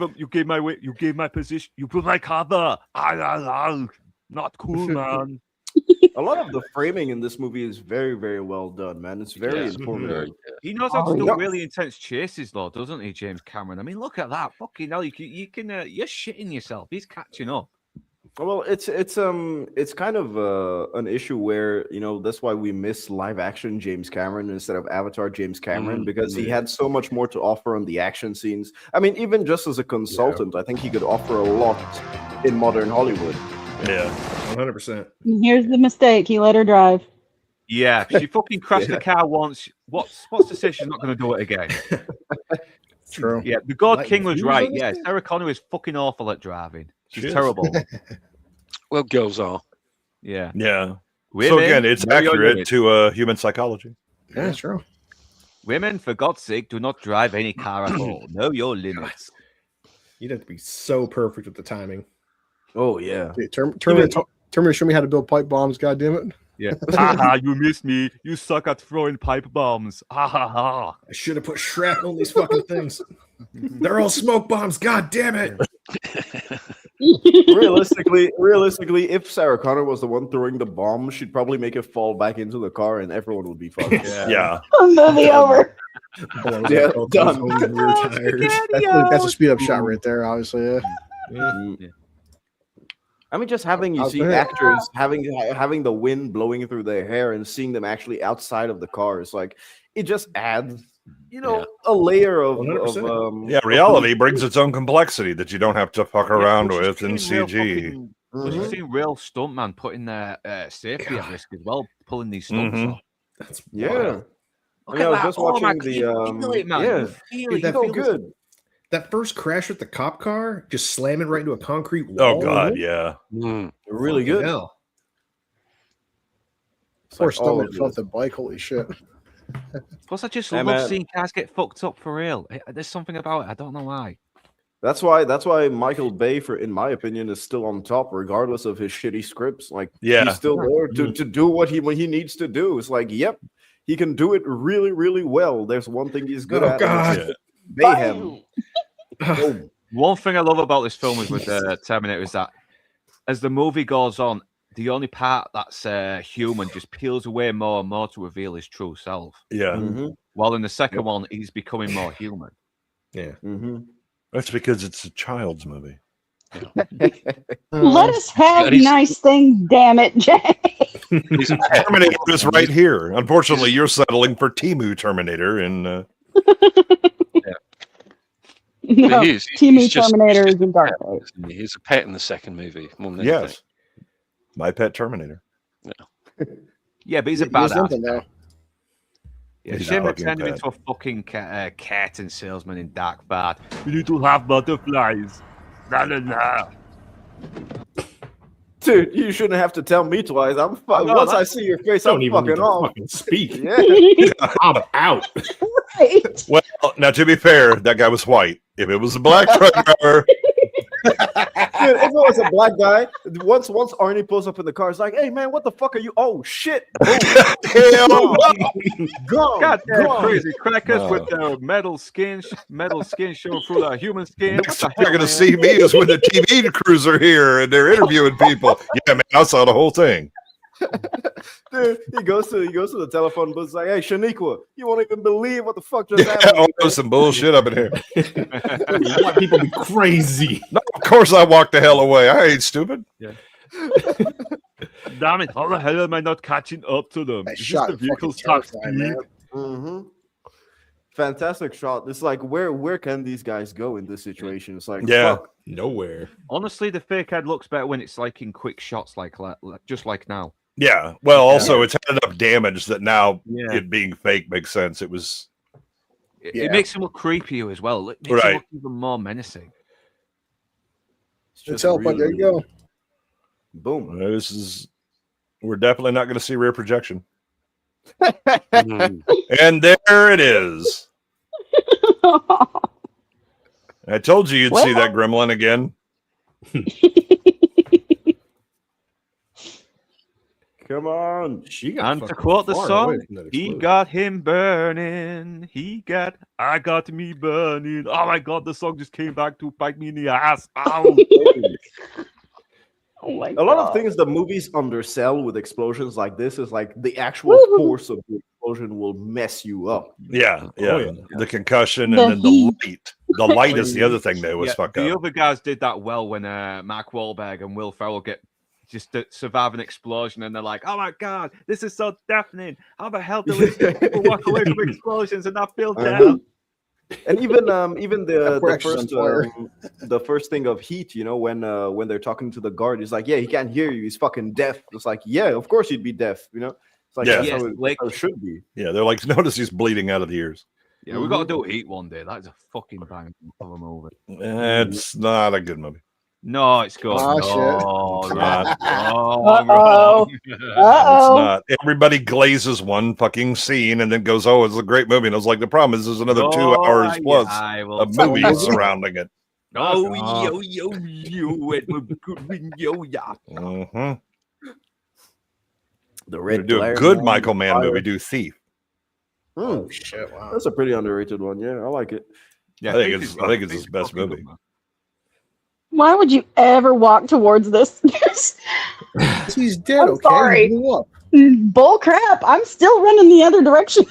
my position. You put my cover. Not cool, man. A lot of the framing in this movie is very, very well done, man. It's very informative. He knows how to Oh, do yeah. really intense chases, though, doesn't he, James Cameron? I mean, look at that. Fucking hell, you're shitting yourself. He's catching up. Well, it's kind of an issue where that's why we miss live action James Cameron instead of Avatar James Cameron, because he had so much more to offer on the action scenes. I mean, even just as a consultant, I think he could offer a lot in modern Hollywood. Yeah, 100%. Here's the mistake. He let her drive. Yeah, she fucking crashed the car once. What's to say she's not going to do it again? True. Yeah, the God Like King was views right. on this Yeah, thing? Sarah Connor is fucking awful at driving. She's She is. terrible. Well, girls are. Yeah. yeah. So Women, again, it's know your accurate limits. to human psychology. Yeah, it's true. Women, for God's sake, do not drive any car at all. Know your limits. You'd have to be so perfect with the timing. Oh yeah. Hey, Terminator show me how to build pipe bombs. God damn it. Yeah. Haha, you missed me. You suck at throwing pipe bombs. Ha ha ha. I should have put shrapnel on these fucking things. They're all smoke bombs. God damn it. Realistically, if Sarah Connor was the one throwing the bomb, she'd probably make it fall back into the car, and everyone would be fucking. Yeah. Movie over. Yeah, done. That's a speed up shot right there. Obviously, yeah. I mean, just having I'll see go ahead. actors having the wind blowing through their hair and seeing them actually outside of the car is like it just adds, a layer of 100%. Yeah, reality brings its own complexity that you don't have to fuck around with in CG. You've seen real stuntman putting their safety at risk as well, pulling these stunts Mhm. off. That's Yeah. wild. Look I at was that. just Oh, man, watching you feel it, man. yeah. You feel Dude, it. that You So feel good. That first crash with the cop car, just slamming right into a concrete wall. Oh God, yeah. Really good. Hell. Poor like all stomach of felt this. the bike. Holy shit. Plus, I just Hey, love man. seeing cars get fucked up for real. There's something about it. I don't know why. That's why Michael Bay, in my opinion, is still on top, regardless of his shitty scripts. Like, Yeah. he's still there to do what he needs to do. It's like, yep, he can do it really, really well. There's one thing he's good Oh, at. God. And it's mayhem. Boom. One thing I love about this film is with Terminator is that as the movie goes on, the only part that's human just peels away more and more to reveal his true self. Yeah. Mhm. While in the second one, he's becoming more human. Yeah. Mhm. That's because it's a child's movie. Let us have That is- nice things, damn it, Jay. He's a pet. Terminator is right here. Unfortunately, you're settling for Timu Terminator, and No, He is. Teamy He's just- Terminator he's is in just a Dark pet, Age. isn't he? He's a pet in the second movie. More than anything. yes, my pet Terminator. Yeah, but he's a He's badass. something now. Yeah, He's shame a they fucking turned him pet. into a fucking curtain salesman in Dark Bad. You need to have butterflies. La la la. Dude, you shouldn't have to tell me twice. I'm know, once I that's- see your face, Don't I'm even need fucking to off. fucking speak. Yeah. I'm out. Right. Well, now to be fair, that guy was white. If it was a black truck driver, if it was a black guy, once Arnie pulls up in the car, it's like, hey man, what the fuck are you? Oh shit! Boom. Hell no. Gone. Goddamn Gone. crazy crackers No. with their metal skin showing through the human skin. Next What time the you're hell, going to man? see me is when the TV crews are here and they're interviewing people. Yeah, man, I saw the whole thing. Dude, he goes to the telephone booth. It's like, hey, Shaniqua, you won't even believe what the fuck just Yeah, happened. oh, there's some bullshit up in here. White people be crazy. No, of course I walked the hell away. I ain't stupid. Damn it! How the hell am I not catching up to them? That Is this shot the fucking vehicle's top terrifying, speed? man. Mm-hmm. Fantastic shot. It's like, where can these guys go in this situation? It's like, Yeah. fuck. Nowhere. Honestly, the fake head looks better when it's like in quick shots, like just like now. Yeah. Well, also, it's had enough damage that now Yeah. it being fake makes sense. It was. It makes him look creepier as well. It makes him Right. look even more menacing. It's Tell, but there you go. Boom. We're definitely not going to see rear projection. And there it is. I told you you'd see that gremlin again. Come on. She got And to fucking quote the far song, away from that he explosion. got him burning. I got me burning. Oh my god, the song just came back to bite me in the ass. Ow. Oh my A lot of God. things the movies undersell with explosions like this is like the actual Woo-hoo. force of the explosion will mess you up. Yeah. Oh, Yeah. yeah. The concussion The and then the heat. light. The light is the other thing that was Yeah, fucked the up. other guys did that well when Mark Wahlberg and Will Ferrell get just to survive an explosion, and they're like, "Oh my god, this is so deafening! How the hell do people walk away from explosions and not feel deaf?" And even That poor extra's on fire. the first thing of Heat, you know, when they're talking to the guard, he's like, yeah, he can't hear you, he's fucking deaf. It's like, yeah, of course he'd be deaf, you know. It's like Yeah. that's Yes, how like- it should be. Yeah. They're like, notice he's bleeding out of the ears. Yeah, we got to do Heat one day. That's a fucking bang of a movie. It's not a good movie. No, it's good. Oh, no, shit. right. Uh-oh. Wrong. It's Uh-oh. not. Everybody glazes one fucking scene and then goes, "Oh, it's a great movie." And I was like, the problem is, there's another 2 hours plus of movies surrounding it. Oh, yo, Edward Goodwin, yo, yeah. Mhm. The We're red gonna do a glare, good man, Michael Mann fire. movie. Do Thief. Hmm, Shit, wow. that's a pretty underrated one. Yeah, I like it. Yeah, I think Thief it's- is I think good. it's his Thief is best fucking movie. good, man. Why would you ever walk towards this? He's dead, I'm okay? sorry. He blew up. Bull crap. I'm still running the other direction.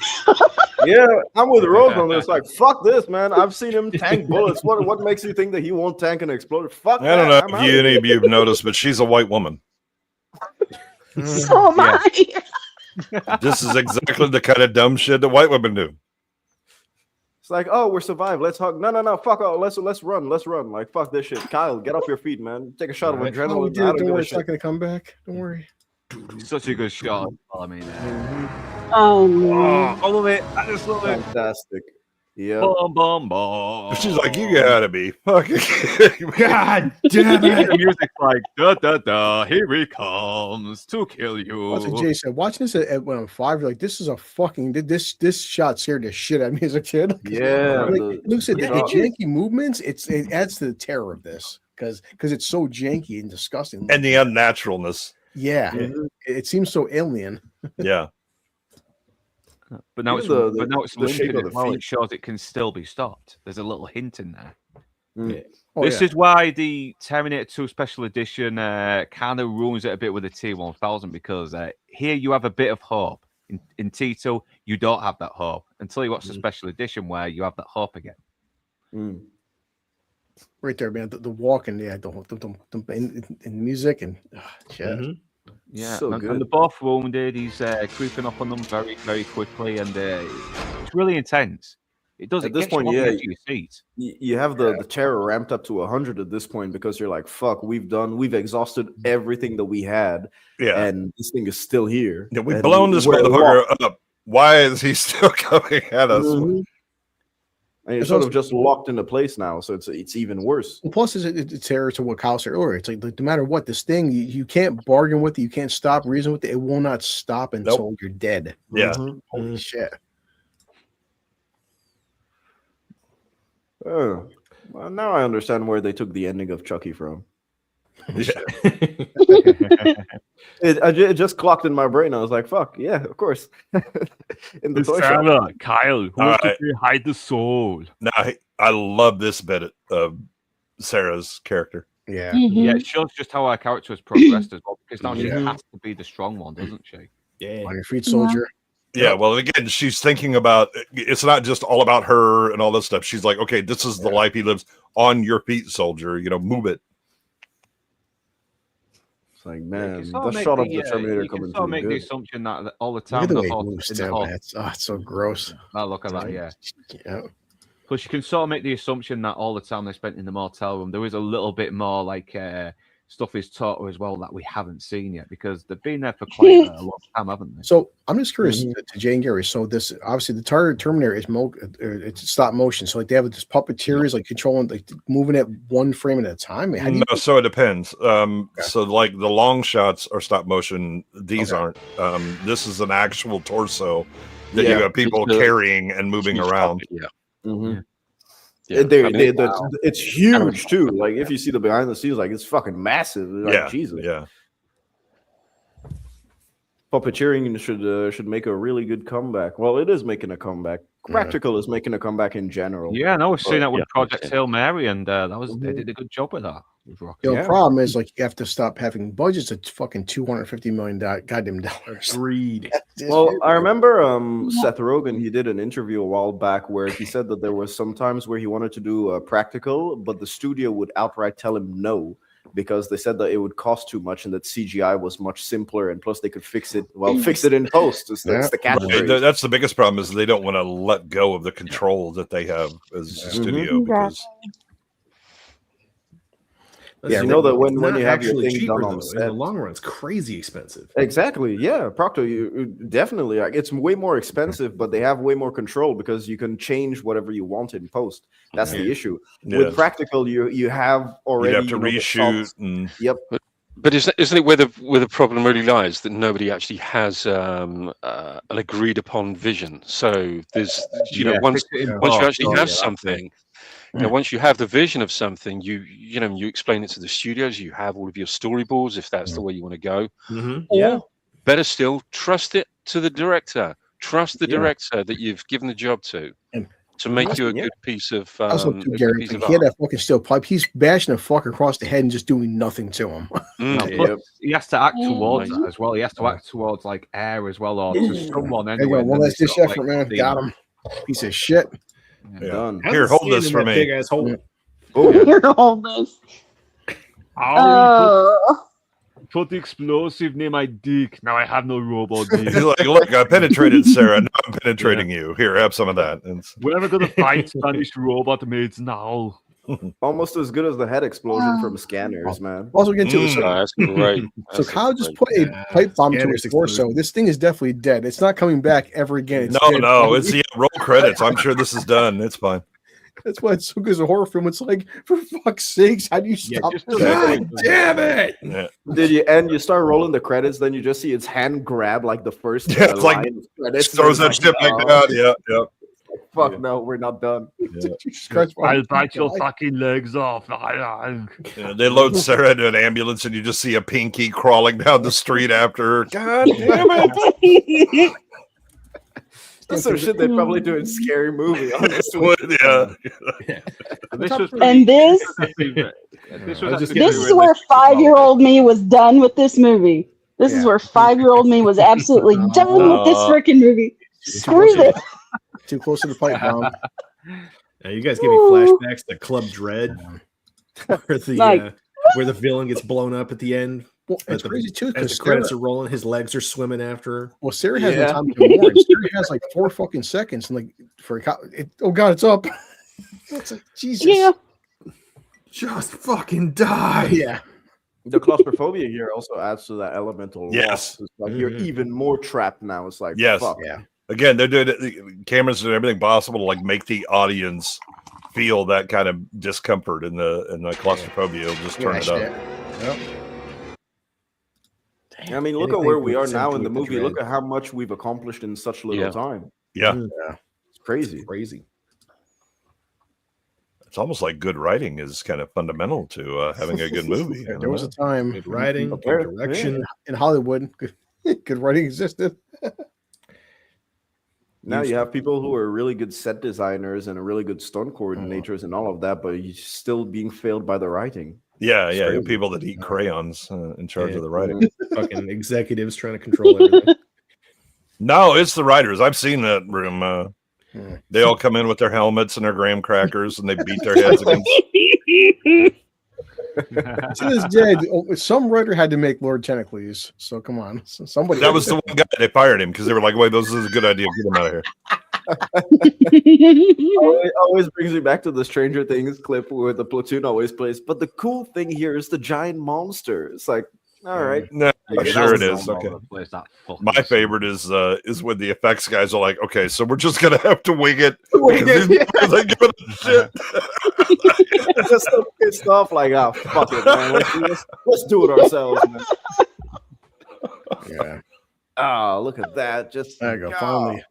Yeah, I'm with Rose on this. Like, fuck this, man. I've seen him tank bullets. What makes you think that he won't tank an explosion? Fuck I don't that. know I'm if out. any of you have noticed, but she's a white woman. So am I. This is exactly the kind of dumb shit that white women do. It's like, oh, we're survived. Let's hug. No, fuck. Oh, let's run. Let's run. Like, fuck this shit. Kyle, get off your feet, man. Take a shot of Right. adrenaline. Oh, we I did. don't Don't give a worry, it's shit. not going to come back. Don't worry. Such a good shot. I mean, Oh, no. I love it. I just love it. Fantastic. Yeah. Bum, bum, bum. She's like, you gotta be fucking kidding me. God damn Yeah, it. the music's like da da da. Here he comes to kill you. That's what Jay said. Watching this when I'm 5, you're like, this is a fucking this shot scared the shit out of me as a kid. Yeah. Like, looks at the shot. janky movements. It adds to the terror of this because it's so janky and disgusting. And the unnaturalness. yeah, Mhm. it seems so alien. Yeah. But now Even it's the shape limping of as the well. feet. It shows it can still be stopped. There's a little hint in there. Oh, This yeah. is why the Terminator 2 Special Edition kind of ruins it a bit with the T1000 because here you have a bit of hope. In T2, you don't have that hope until you watch the Special Edition where you have that hope again. Mm. right there, man. The walk and yeah, in music and shit. Mhm. Yeah, So and good. they're both wounded. He's creeping up on them very, very quickly, and it's really intense. It does. At It this gets you point, on the yeah, edge of your seat. You have the terror ramped up to 100 at this point because you're like, fuck, we've exhausted everything that we had, Yeah. and this thing is still here. Yeah, we've And blown this we're motherfucker locked. up. Why is he still coming at us? Mhm. And you're It's sort also- of just locked into place now, so it's even worse. And plus, it's terror to what Kyle said earlier. It's like no matter what, this thing you can't bargain with it, you can't stop reason with it. It will not stop until you're dead. Yeah. Mhm. Holy shit! Oh. Well, now I understand where they took the ending of Chucky from. It just clocked in my brain. I was like, "Fuck yeah, of course." In the toy shop. Sarah, Kyle, who wants right. to hide the soul? Now I love this bit of Sarah's character. Yeah. Yeah, it shows just how our character has progressed as well. Because now she has to be the strong one, doesn't she? Yeah. On your feet, soldier. Yeah, well, again, she's thinking about it's not just all about her and all this stuff. She's like, okay, this is the life he lives. On your feet, soldier. You know, move it. It's like, You man, can sort the of make shot of the, the Terminator you can coming sort of through make the good. assumption that all the Look time at the the way it horse moves in the too. horse. Man. It's so gross. Oh, look at that, yeah. Yeah. Plus, you can sort of make the assumption that all the time they spent in the motel room, there is a little bit more like stuff is taught her as well that we haven't seen yet because they've been there for quite a long time, haven't they? So I'm just curious to Jay and Gary. So this obviously the Terminator is it's stop motion. So like they have this puppeteers like controlling, like moving it one frame at a time. How do you So it depends. So like the long shots are stop motion. These aren't. This is an actual torso that you have people carrying and moving around. It's huge too. Like if you see the behind the scenes, like it's fucking massive. Like, Jesus. Yeah. Puppeteering should make a really good comeback. Well, it is making a comeback. Practical is making a comeback in general. Yeah, no, we've seen that with Project Hail Mary, and they did a good job with that. The problem is like you have to stop having budgets of fucking $250 million goddamn dollars. Agreed. Well, I remember Seth Rogen. He did an interview a while back where he said that there was some times where he wanted to do practical, but the studio would outright tell him no because they said that it would cost too much and that CGI was much simpler, and plus they could fix it in post. That's the catchphrase. That's the biggest problem is they don't want to let go of the control that they have as a studio because. You know that when you have your thing cheaper, done on though, set, in the long run, it's crazy expensive. Exactly. Yeah, Proctor, you definitely like it's way more expensive, but they have way more control because you can change whatever you want in post. That's the issue. With practical, you have already. You have to reshoot. Yep. But isn't it where the problem really lies that nobody actually has an agreed upon vision? So there's once you actually have something. Once you have the vision of something, you explain it to the studios. You have all of your storyboards if that's the way you want to go. Or better still, trust it to the director. Trust the director that you've given the job to make you a good piece of. Also, too, Gary, he had that fucking steel pipe. He's bashing a fuck across the head and just doing nothing to him. He has to act towards that as well. He has to act towards like air as well, or to someone anyway. Well, that's this effort, man. Got him. Piece of shit. Done. Here, hold this for me. Big ass hole. Here, hold this. Put the explosive near my dick. Now I have no robot dick. He's like, look, I penetrated Sarah. Now I'm penetrating you. Here, have some of that. We're never gonna fight Spanish robot maids now. Almost as good as the head explosion from Scanners, man. Also, get to this. That's great. So Kyle just put a pipe bomb to his torso. This thing is definitely dead. It's not coming back ever again. It's dead. It's roll credits. I'm sure this is done. It's fine. That's why it's so good as a horror film. It's like, for fuck's sakes, how do you stop? God damn it! Yeah. You start rolling the credits, then you just see its hand grab like the first it's like line of credits. throws that shit back down. Yeah. Fuck no, we're not done. I'll bite your fucking legs off. They load Sarah into an ambulance, and you just see a pinky crawling down the street after her. God damn it! That's some shit they probably do in Scary Movie, honestly. This is where 5-year-old me was done with this movie. This is where 5-year-old me was absolutely done with this freaking movie. Screw this. Too close to the pipe bomb. You guys give me flashbacks to Club Dread, where the villain gets blown up at the end. Well, it's crazy too because the credits are rolling, his legs are swimming after her. Well, Sarah has no time to do more. Sarah has like 4 fucking seconds, and like oh god, it's up. It's like, Jesus. Yeah. Just fucking die. Yeah. The claustrophobia here also adds to that elemental. Yes. It's like you're even more trapped now. It's like fuck. Yeah. Again, they're doing it. Cameras doing everything possible to like make the audience feel that kind of discomfort in the claustrophobia. It'll just turn it up. Yep. I mean, look at where we are now in the movie. Look at how much we've accomplished in such little time. Yeah. It's crazy. Crazy. It's almost like good writing is kind of fundamental to having a good movie. There was a time Good writing, good direction. in Hollywood, good writing existed. Now you have people who are really good set designers and really good stunt coordinators and all of that, but you're still being failed by the writing. Yeah, people that eat crayons in charge of the writing. Fucking executives trying to control everything. No, it's the writers. I've seen that room. They all come in with their helmets and their graham crackers, and they beat their heads against. To this day, some writer had to make Lord Tentacles. So come on, somebody. That was the one guy they fired him because they were like, "Wait, this is a good idea. Get him out of here." It always brings me back to the Stranger Things clip where the platoon always plays. But the cool thing here is the giant monster. It's like, all right, No, sure it is. All Okay. over the place, that fucking My sucks. favorite is when the effects guys are like, "Okay, so we're just gonna have to wing it." Wing because it, these guys ain't giving a shit. It's just so pissed off. Like, oh fuck it, man. Let's do it ourselves, man. Yeah. Oh, look at that. Just There you go. Finally.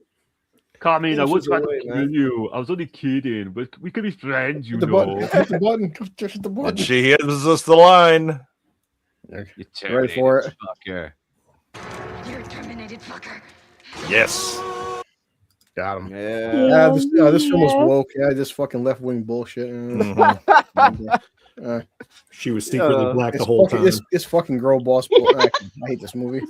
Carmine, I was Inches trying away, to man. kill you. I was only kidding, but we could be friends, you Hit the know. button. Hit the button. Just hit the button. And she gives us the line. You Ready for it? Fucker. You're a terminated fucker. Yes. Got him. Yeah. Yeah, this film was woke. Yeah, this fucking left wing bullshit. She was secretly black the It's whole fucking, time. it's fucking girl boss. I hate this movie.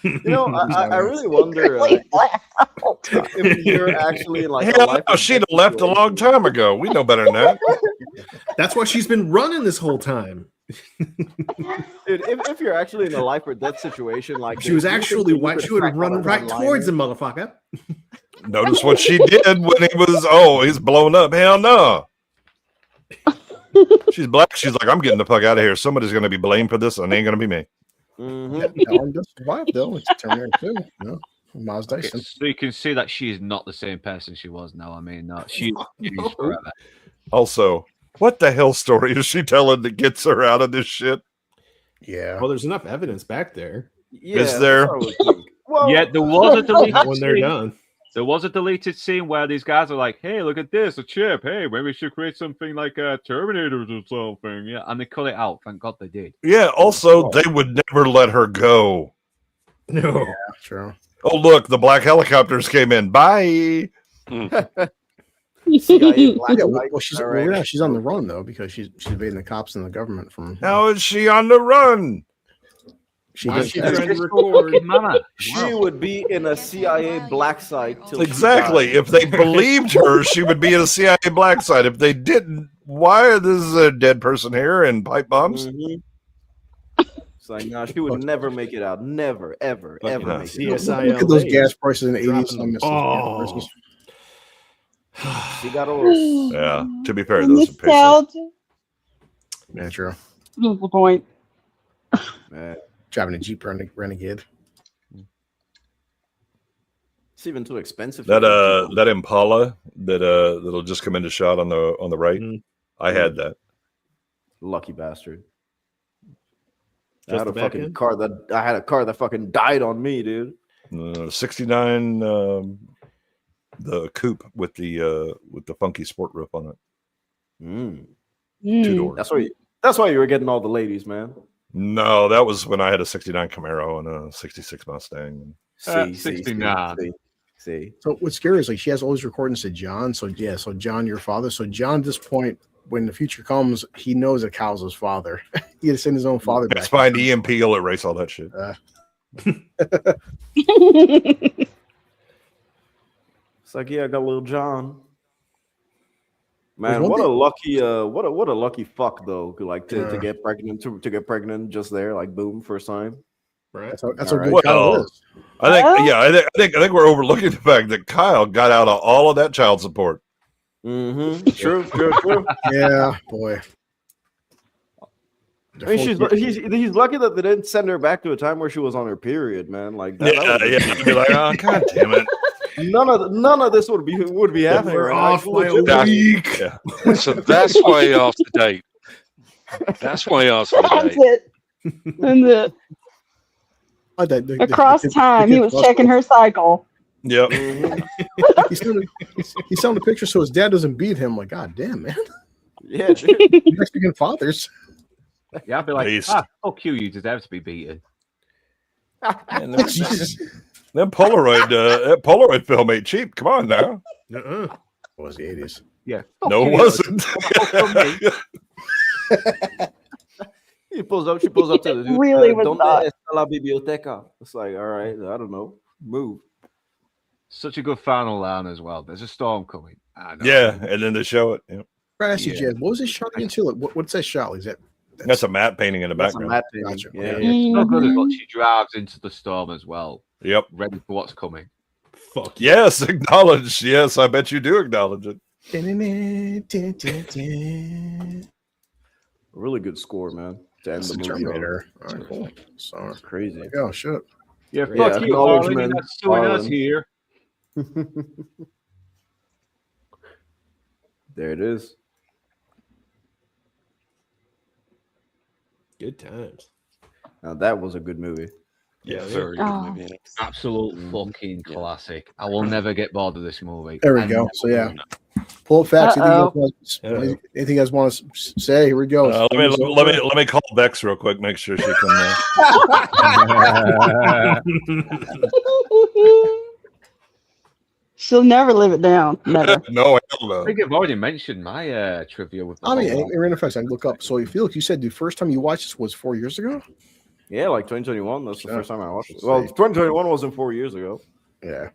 You know, I really wonder if you're actually in like a Hell life no, or she'd death have left a long situation. time ago. We know better than that. That's why she's been running this whole time. Dude, if you're actually in a life or death situation, like She was do you think actually that you white. could She would have crack run on a right one-liner? towards him, motherfucker. Notice what she did when he was, he's blown up. Hell no. She's black. She's like, I'm getting the fuck out of here. Somebody's going to be blamed for this, and it ain't going to be me. Mhm. Does survive though. It's Terminator 2. You know? Miles Dyson. So you can see that she is not the same person she was now. I mean, no, she's changed forever. Also, what the hell story is she telling that gets her out of this shit? Yeah. Well, there's enough evidence back there. Yeah, Is there? that's what I would think. Well, Yeah, there was a deleted When they're scene. done. There was a deleted scene where these guys are like, "Hey, look at this, a chip. Hey, maybe we should create something like Terminators or something." Yeah, and they cut it out. Thank God they did. Yeah, also, they would never let her go. No. Yeah, true. Oh, look, the black helicopters came in. Bye. CIA black Yeah, and well, white, she's all right. yeah, she's on the run though because she's evading the cops and the government from. How is she on the run? She Why does. is she that. trying to record? Mama. She would be in a CIA black site till Exactly. she died. If they believed her, she would be in a CIA black site. If they didn't, why is this a dead person here and pipe bombs? Mhm. It's like, no, she would never make it out. Never, ever, Fucking ever make it out. CSI Look at those LA. gas prices in the 80s. Dropping I miss them. those gas prices. She got a little. Yeah. To be fair, those are pictures. Nostalgia. Yeah, true. That's the point. Man, Driving a Jeep Renegade. it's even too expensive. That for people. that Impala that'll just come into shot on the right. Mm. I had that. Lucky bastard. I Just had the a back fucking end? car that fucking died on me, dude. 69 the coupe with the funky sport roof on it. Mm. 2 doors. That's why you were getting all the ladies, man. No, that was when I had a 69 Camaro and a 66 Mustang. See, 69. see. So what's scary is like she has all these recordings to John. So yeah, so John, your father. So John, at this point, when the future comes, he knows that Kyle's his father. He had to send his own father back. It's fine. EMP will erase all that shit. It's like, yeah, I got little John. Man, one what a thing- lucky what a lucky fuck though. Like to get pregnant to get pregnant just there, like boom, first time. Right. That's how All good right. Kyle Well, is. I think we're overlooking the fact that Kyle got out of all of that child support. Mm-hmm. True. Yeah, boy. I mean, he's lucky that they didn't send her back to a time where she was on her period, man. Like that, You'd be like, oh god damn it. None of this would be happening. We're right? off by a That- week. Yeah. So that's why he asked the date. That's why he asked for the That's date. it. And Oh, across time, he was checking her cycle. Yep. Mhm. he's selling the picture so his dad doesn't beat him. Like, God damn, man. Yeah, Mexican fathers. Yeah, I'd be like, fuck you, you deserve to be beaten. And that Polaroid film ain't cheap. Come on now. It was the 80s. Yeah. No, it wasn't. She pulls up to the dude. Really was Donde not. está la biblioteca? It's like, all right, I don't know. Move. Such a good final line as well. There's a storm coming. Yeah, and then they show it. Yeah. Right, I see, Jed. What was this shot again, too? Like, what's that shot? Is that That's a matte painting in the That's a background. matte painting. Gotcha. Yeah. It's so good as well. She drives into the storm as well. Yep. Ready for what's coming. Fuck yes, acknowledge. Yes, I bet you do acknowledge it. Really good score, man. To end That's the the movie. Terminator. All right, cool. So That's crazy. oh shit. Yeah, Yeah, fuck you, Arlen. You're acknowledgement, not suing us Arlen. here. There it is. Good times. Now that was a good movie. Yeah, Very good Oh. movie. Absolute fucking classic. I will never get bored of this movie. There we I go. never So yeah, will. pull up facts. Uh-oh. Anything you guys want to say? Here we go. Let me call Bex real quick. Make sure she can. She'll never live it down. Never. No, hell no. I think I've already mentioned my trivia with the I mean, whole- in effect, I can look up. So, Felix, you said the first time you watched this was 4 years ago. Yeah, like 2021. That's the Yeah. first time I watched it. Let's Well, see. 2021 wasn't 4 years ago. Yeah.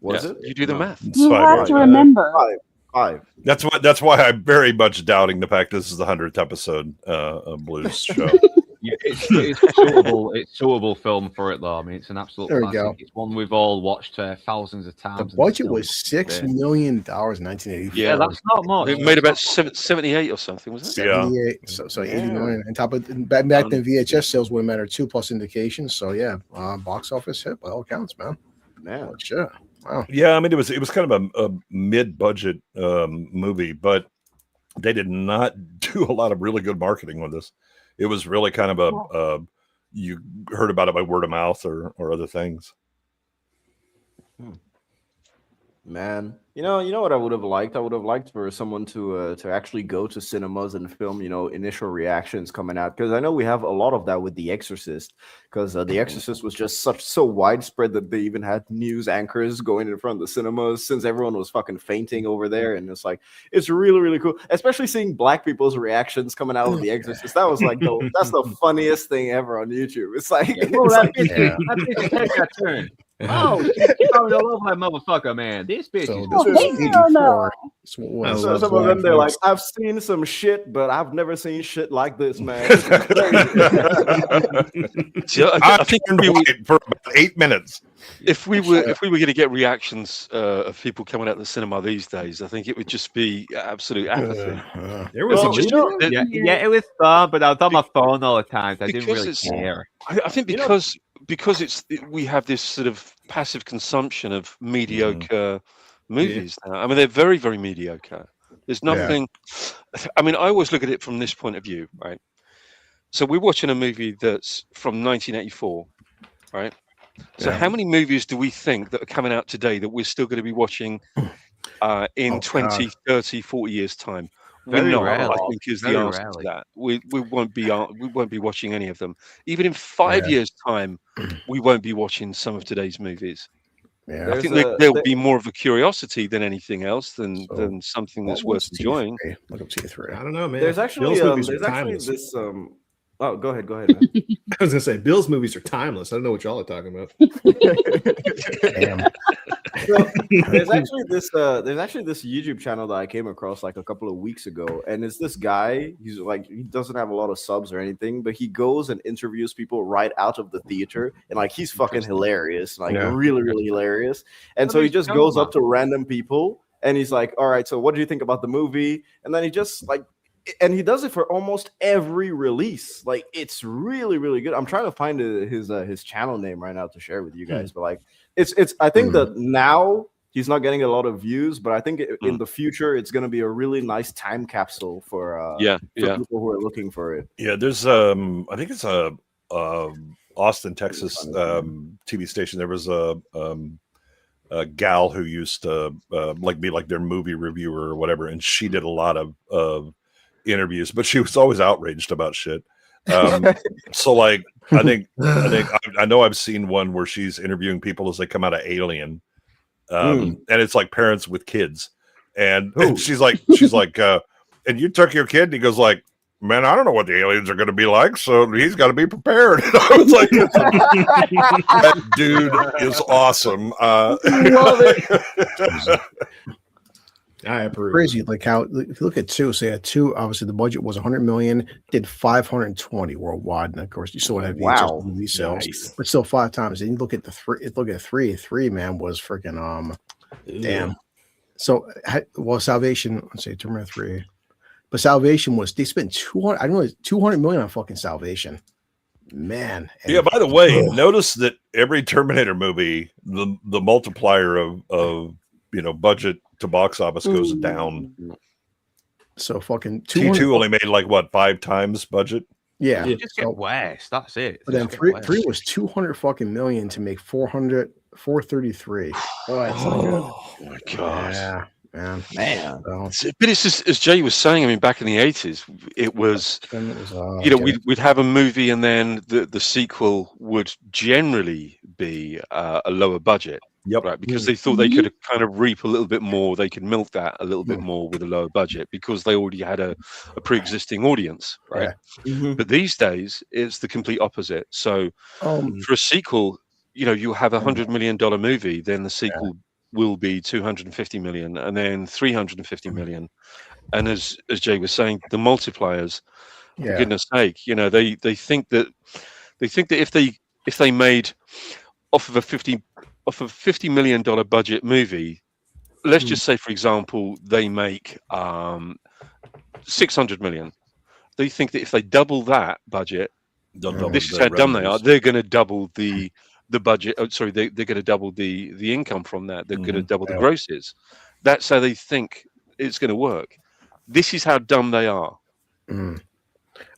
Was Yeah. it? You do the math. It's You fine, have right? to remember. Five. That's why I'm very much doubting the fact this is the 100th episode of Blues show. Yeah, it's suitable. It's suitable film for it, though. I mean, it's an absolute There we classic. go. It's one we've all watched thousands of The times. and budget still- was $6 million in 1984. Yeah, that's not much. It made about 78 or something, was it? Yeah. 78, so 80 Yeah. million. And top of back then, VHS sales would have mattered too, plus indications. So yeah, box office hit by all accounts, man. Man. Holy shit. Wow. Yeah, I mean it was kind of a mid-budget movie, but they did not do a lot of really good marketing with this. It was really kind of a you heard about it by word of mouth or other things. Man, you know what I would have liked? I would have liked for someone to actually go to cinemas and film, initial reactions coming out, because I know we have a lot of that with The Exorcist, because The Exorcist was just so widespread that they even had news anchors going in front of the cinemas since everyone was fucking fainting over there, and it's really really cool, especially seeing black people's reactions coming out of The Exorcist. That was like that's the funniest thing ever on YouTube. It's like, that bitch take that turn. Oh, she's coming all over that motherfucker, man. This bitch So is this Oh, was hell 84. no. So what was So that? some of them, they're like, I've seen some shit, but I've never seen shit like this, man. See, I think turned white for about 8 minutes. if we were going to get reactions of people coming out of the cinema these days, I think it would just be absolute apathy. There was Well, a you know- yeah, it was fun, but I was on my phone all the time. So I didn't Because really it's- care. I think because we have this sort of passive consumption of mediocre movies now. I mean, they're very, very mediocre. There's nothing. I mean, I always look at it from this point of view, right? So we're watching a movie that's from 1984, right? So how many movies do we think that are coming out today that we're still going to be watching in 20, 30, 40 years time? We're Very not, rarely. I think, is the Very answer rarely. to that. We won't be watching any of them. Even in 5 years' time, we won't be watching some of today's movies. Yeah. I think there'll be more of a curiosity than anything else, than something that's What worth was enjoying. T3? Look up T3. I don't know, man. There's actually Bill's movies are there's actually timeless. this Oh, go ahead, man. I was gonna say Bill's movies are timeless. I don't know what y'all are talking about. Damn. So, there's actually this YouTube channel that I came across like a couple of weeks ago, and it's this guy. He's like, he doesn't have a lot of subs or anything, but he goes and interviews people right out of the theater, and like he's fucking hilarious, like really really hilarious. And so he just goes up to random people and he's like, "All right, so what do you think about the movie?" And then he just and he does it for almost every release. Like, it's really really good. I'm trying to find his channel name right now to share with you guys, but like it's I think that now he's not getting a lot of views, but I think in the future it's going to be a really nice time capsule for people who are looking for it. Yeah, there's I think it's a Austin, Texas TV station. There was a gal who used to like be like their movie reviewer or whatever, and she did a lot of interviews, but she was always outraged about shit. So like I know I've seen one where she's interviewing people as they come out of Alien, and it's like parents with kids, and she's like and you took your kid, and he goes like, man, I don't know what the aliens are going to be like, so he's got to be prepared. And I was like, that dude is awesome. Love it. I approve. Crazy, like how if you look at 2, say at 2, obviously the budget was 100 million, did 520 worldwide, and of course you still have VHS movie sales, but still 5 times. And you look at the 3, man was freaking damn. So Salvation, let's say Terminator 3. But Salvation was, they spent 200 million on fucking Salvation. Man. Yeah, by the way, notice that every Terminator movie, the multiplier of budget to box office goes down. So fucking T2 only made like what, 5 times budget? Yeah. Just get worse. That's it. But then 3 was 200 fucking million to make 433. Oh my god. Yeah. Man. But it's just, as Jay was saying, I mean, back in the 80s, it was we'd have a movie, and then the sequel would generally be a lower budget. Yep. Right, because they thought they could kind of reap a little bit more, they could milk that a little bit more with a lower budget because they already had a pre-existing audience, right? But these days it's the complete opposite. So for a sequel, you have $100 million movie, then the sequel will be 250 million, and then 350 million. And as Jay was saying, the multipliers, for goodness sake, they think that if they made off of a $50 million budget movie, let's just say, for example, they make 600 million. They think that if they double that budget, this is how dumb they are. They're going to double the budget. Oh, sorry, they're going to double the income from that. They're going to double the grosses. That's how they think it's going to work. This is how dumb they are.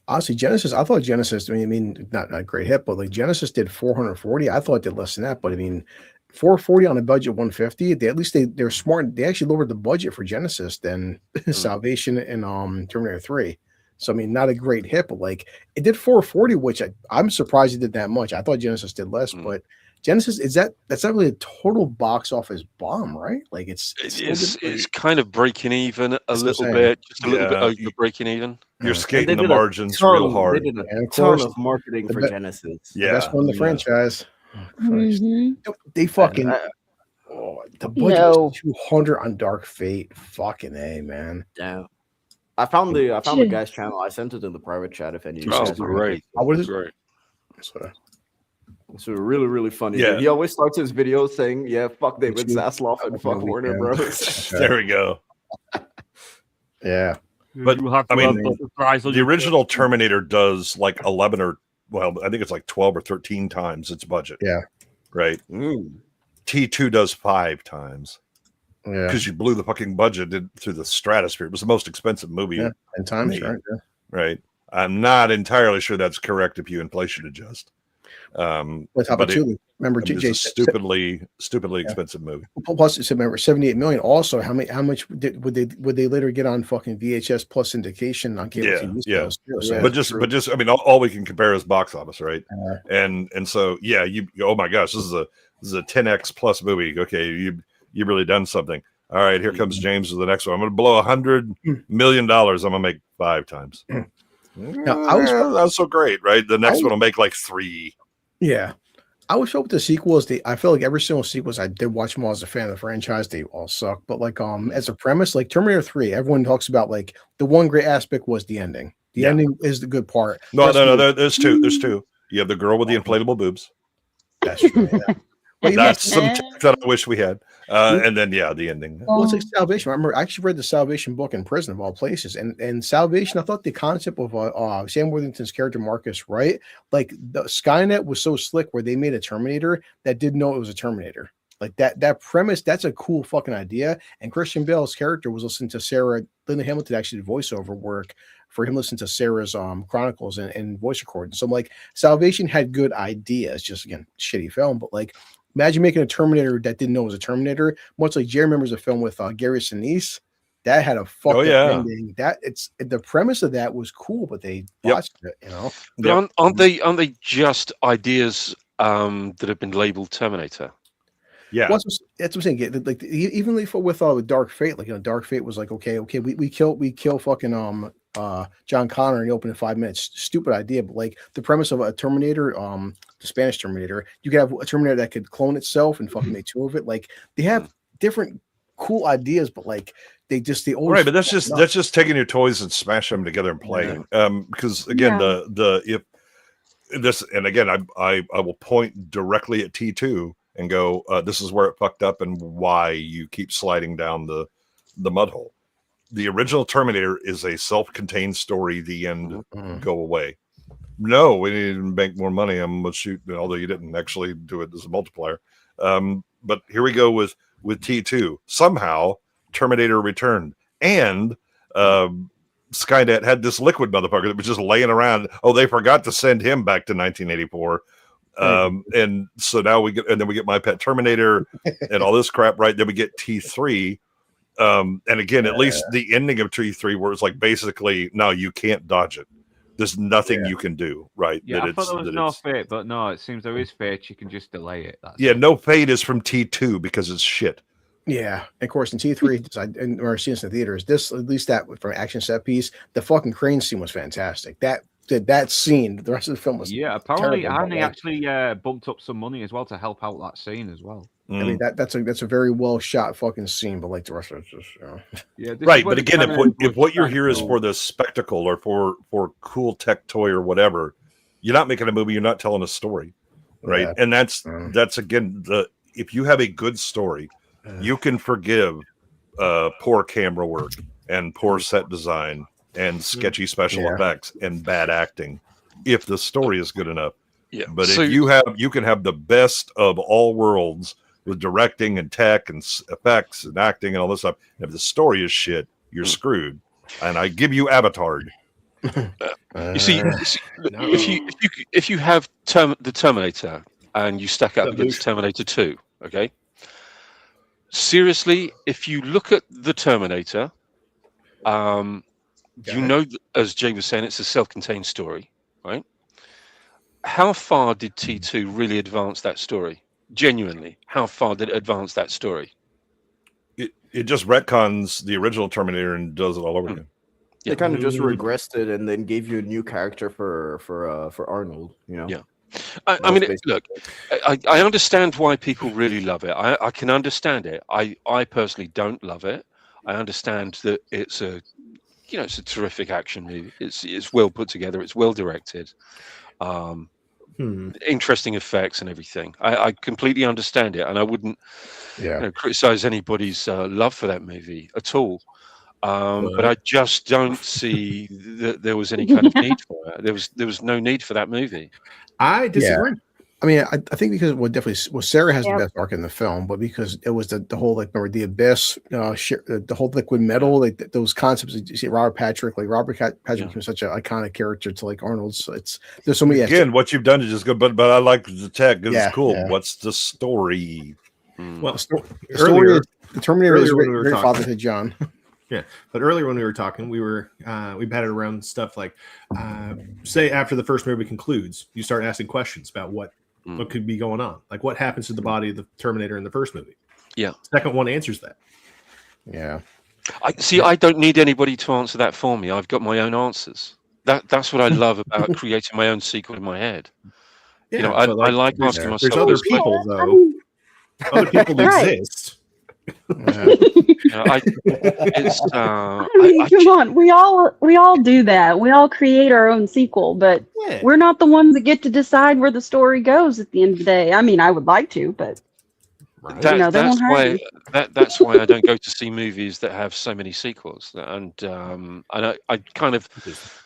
Honestly, Genesis, I thought Genesis, I mean, not a great hit, but like Genesis did 440. I thought it did less than that, but I mean, 440 on a budget 150. They're smart. They actually lowered the budget for Genesis than Salvation and Terminator 3. So I mean, not a great hit, but like it did 440, which I'm surprised it did that much. I thought Genesis did less, but Genesis that's not really a total box office bomb, right? Like it's kind of breaking even a little bit, just a little bit over breaking even. You're skating the margins real hard. They did a ton of marketing for Genesis. Yeah, that's one of the franchise. They fucking the budget was 200 on Dark Fate. Fucking A, man. Yeah. I found the guy's channel. I sent it in the private chat if any of you guys great. What is it? Great. It's really, really funny. Yeah. He always starts his video saying, fuck David Zaslav and fuck Warner Bros. There we go. Yeah. But I mean, the original Terminator does like 11 or, well, I think it's like 12 or 13 times its budget. Yeah. Right. T2 does 5 times. Yeah. Because you blew the fucking budget through the stratosphere. It was the most expensive movie. Yeah. And times, right? Yeah. Right. I'm not entirely sure that's correct if you inflation adjust. Remember, it's a stupidly expensive movie. Plus, remember, 78 million. Also, how much would they later get on fucking VHS plus syndication on cable TV? Yeah, so but just I mean, all we can compare is box office, right? And so you oh my gosh, this is a 10x plus movie. Okay, you've really done something. All right, here comes James with the next one. I'm going to blow $100 million. I'm going to make 5 times. Now, that's so great, right? The next one will make like 3. Yeah. I always hope the sequels, I feel like every single sequels, I did watch them all as a fan of the franchise. They all suck. But like as a premise, like Terminator 3, everyone talks about like the one great aspect was the ending. The ending is the good part. No, there's two. There's 2. You have the girl with the inflatable boobs. That's true. Yeah. That's some tech that I wish we had. And then the ending. Well, it's like Salvation. I remember I actually read the Salvation book in prison of all places. And Salvation, I thought the concept of Sam Worthington's character Marcus, right? Like the Skynet was so slick where they made a Terminator that didn't know it was a Terminator. Like that premise, that's a cool fucking idea. And Christian Bale's character was listening to Sarah. Linda Hamilton actually did voiceover work for him listening to Sarah's chronicles and voice recordings. So I'm like, Salvation had good ideas, just again, shitty film, but like Imagine making a Terminator that didn't know it was a Terminator. Much like Jay remembers a film with Gary Sinise that had a fucked up ending. That it's the premise of that was cool, but they botched it. You know, but aren't they just ideas that have been labeled Terminator? Yeah, well, that's what I'm saying. Like even with Dark Fate, like Dark Fate was like, okay, we kill fucking John Connor and he opened in 5 minutes. Stupid idea, but like the premise of a Terminator, the Spanish Terminator, you could have a Terminator that could clone itself and fucking make two of it. Like they have different cool ideas, but like they always right. But that's just taking your toys and smashing them together and playing. Because again, if this, and again, I will point directly at T2 and go, this is where it fucked up and why you keep sliding down the mud hole. The original Terminator is a self-contained story. The end, go away. No, we need to make more money. I'm gonna shoot, although you didn't actually do it as a multiplier. But here we go with T2. Somehow Terminator returned, and Skynet had this liquid motherfucker that was just laying around. Oh, they forgot to send him back to 1984. And so now we get My Pet Terminator and all this crap, right? Then we get T3. And again, at least the ending of T3, where it's like basically, no, you can't dodge it. There's nothing you can do, right? Yeah, I thought there was no fate, but no, it seems there is fate. You can just delay it. No fate is from T2 because it's shit. Yeah, and of course in T3, and we're seeing this in the theaters. This, at least that from action set piece, the fucking crane scene was fantastic. That scene, the rest of the film was apparently Arnie actually bumped up some money as well to help out that scene as well. I mean that's a very well shot fucking scene, but like the rest of it just right. But again, if what you're here is for the spectacle or for cool tech toy or whatever, you're not making a movie. You're not telling a story, right? Yeah. And that's again if you have a good story, you can forgive poor camera work and poor set design and sketchy special effects and bad acting if the story is good enough. Yeah. But if you can have the best of all worlds with directing and tech and effects and acting and all this stuff. And if the story is shit, you're screwed. And I give you Avatar. You see, if you have the Terminator and you stack up against Terminator 2, okay? Seriously, if you look at the Terminator, you know, as Jay was saying, it's a self-contained story, right? How far did T2 really advance that story? Genuinely, how far did it advance that story? It just retcons the original Terminator and does it all over again. They kind of just regressed it and then gave you a new character for Arnold. You know. Yeah. I mean, look, I understand why people really love it. I can understand it. I personally don't love it. I understand that it's a terrific action movie. It's well put together. It's well directed. Interesting effects and everything. I completely understand it, and I wouldn't criticize anybody's love for that movie at all. But I just don't see that there was any kind of need for it. There was no need for that movie. I disagree. I mean, I think because Sarah has the best arc in the film, but because it was the whole remember the abyss, the whole liquid metal, like those concepts. You see Robert Patrick became such an iconic character to like Arnold. So there's so many. Again, what you've done is just good, but I like the tech. It's cool. Yeah. What's the story? Well, the story is the Terminator is great father to John. Yeah, but earlier when we were talking, we batted around stuff like, say after the first movie concludes, you start asking questions about what could be going on, like what happens to the body of the Terminator in the first movie. Yeah, second one answers that. Yeah, I don't need anybody to answer that for me. I've got my own answers. That's what I love about creating my own sequel in my head. Yeah, I like asking myself. There's other people though. Other people exist. Come on, we all do that. We all create our own sequel, but we're not the ones that get to decide where the story goes at the end of the day. I mean, I would like to, but that's why I don't go to see movies that have so many sequels. And I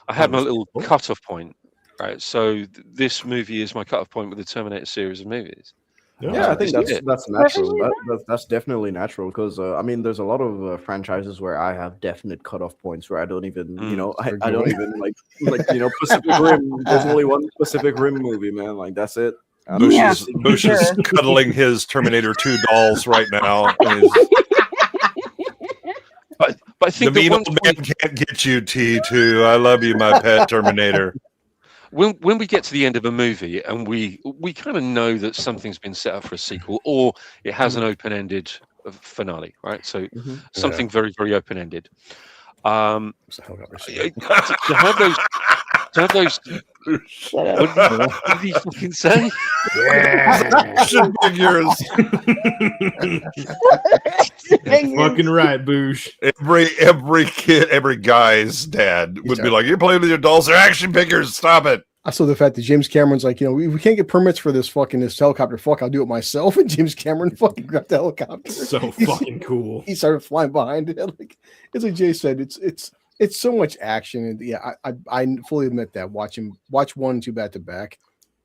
had my little cutoff point, right? So this movie is my cutoff point with the Terminator series of movies. Yeah, I think that's natural. That's definitely natural because I mean, there's a lot of franchises where I have definite cutoff points where I don't even, I don't even like Pacific Rim. There's only one Pacific Rim movie, man. Like that's it. Bush is cuddling his Terminator 2 dolls right now. But I think the mean old man can't get you, T2. I love you, my pet Terminator. When we get to the end of a movie and we kind of know that something's been set up for a sequel, or it has an open-ended finale, right? So something very, very open-ended. To have those. What did he fucking say? Action figures. Fucking right, Boosh. Every kid, every guy's dad would be like, "You're playing with your dolls. They're action figures. Stop it." I saw the fact that James Cameron's like, we can't get permits for this helicopter. Fuck, I'll do it myself. And James Cameron fucking grabbed the helicopter. So fucking cool. He started flying behind it. Like, it's like Jay said, it's so much action. And yeah, I fully admit that. Watch 1 and 2 back to back.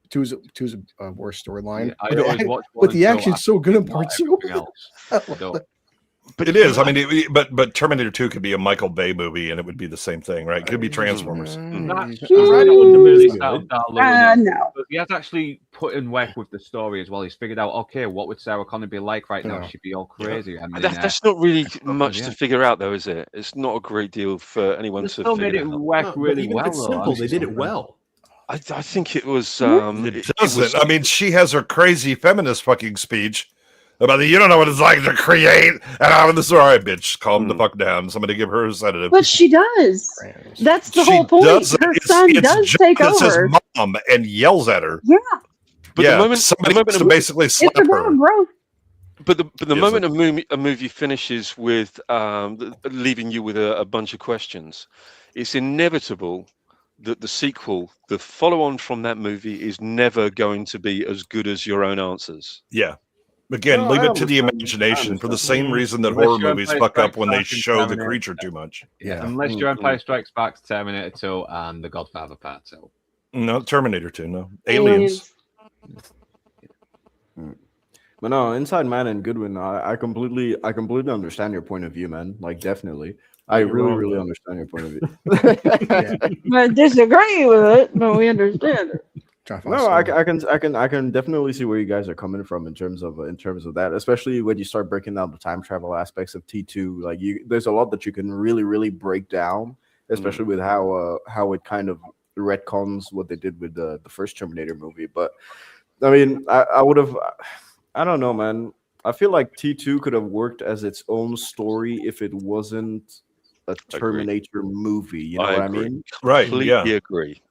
Two's a worse storyline. Yeah, but the action's so good in part 2. But it is. I mean, but Terminator 2 could be a Michael Bay movie, and it would be the same thing, right? It could be Transformers. No. He has actually put in work with the story as well. He's figured out, okay, what would Sarah Connor be like right now? She'd be all crazy. I mean, that's not really much to figure out, though, is it? It's not a great deal for anyone to still made it work really well. It's simple. They did it well. I think it was. It doesn't. I mean, she has her crazy feminist fucking speech about you don't know what it's like to create. And I'm all right, bitch. Calm the fuck down. Somebody give her a sedative. But she does. That's the whole point. Her son does take over. Says mom and yells at her. Yeah. But the moment somebody has to basically slap her. Growth. But the moment a movie finishes with leaving you with a bunch of questions, it's inevitable that the sequel, the follow-on from that movie, is never going to be as good as your own answers. Yeah. Again, leave it to the imagination for the same reason that horror movies fuck up when they show the creature too much. Yeah. Unless your Empire Strikes Back, Terminator 2, and The Godfather Part 2. No, Terminator 2, no. Aliens. But no, Inside Man and Goodwin, I completely understand your point of view, man. Like, definitely. I really understand your point of view. I disagree with it, but we understand it. No, I can definitely see where you guys are coming from in terms of that, especially when you start breaking down the time travel aspects of T2. Like, there's a lot that you can really break down, especially with how it kind of retcons what they did with the first Terminator movie. But I mean, I would have, I don't know, man. I feel like T2 could have worked as its own story if it wasn't a Terminator movie. You know what I mean? Right.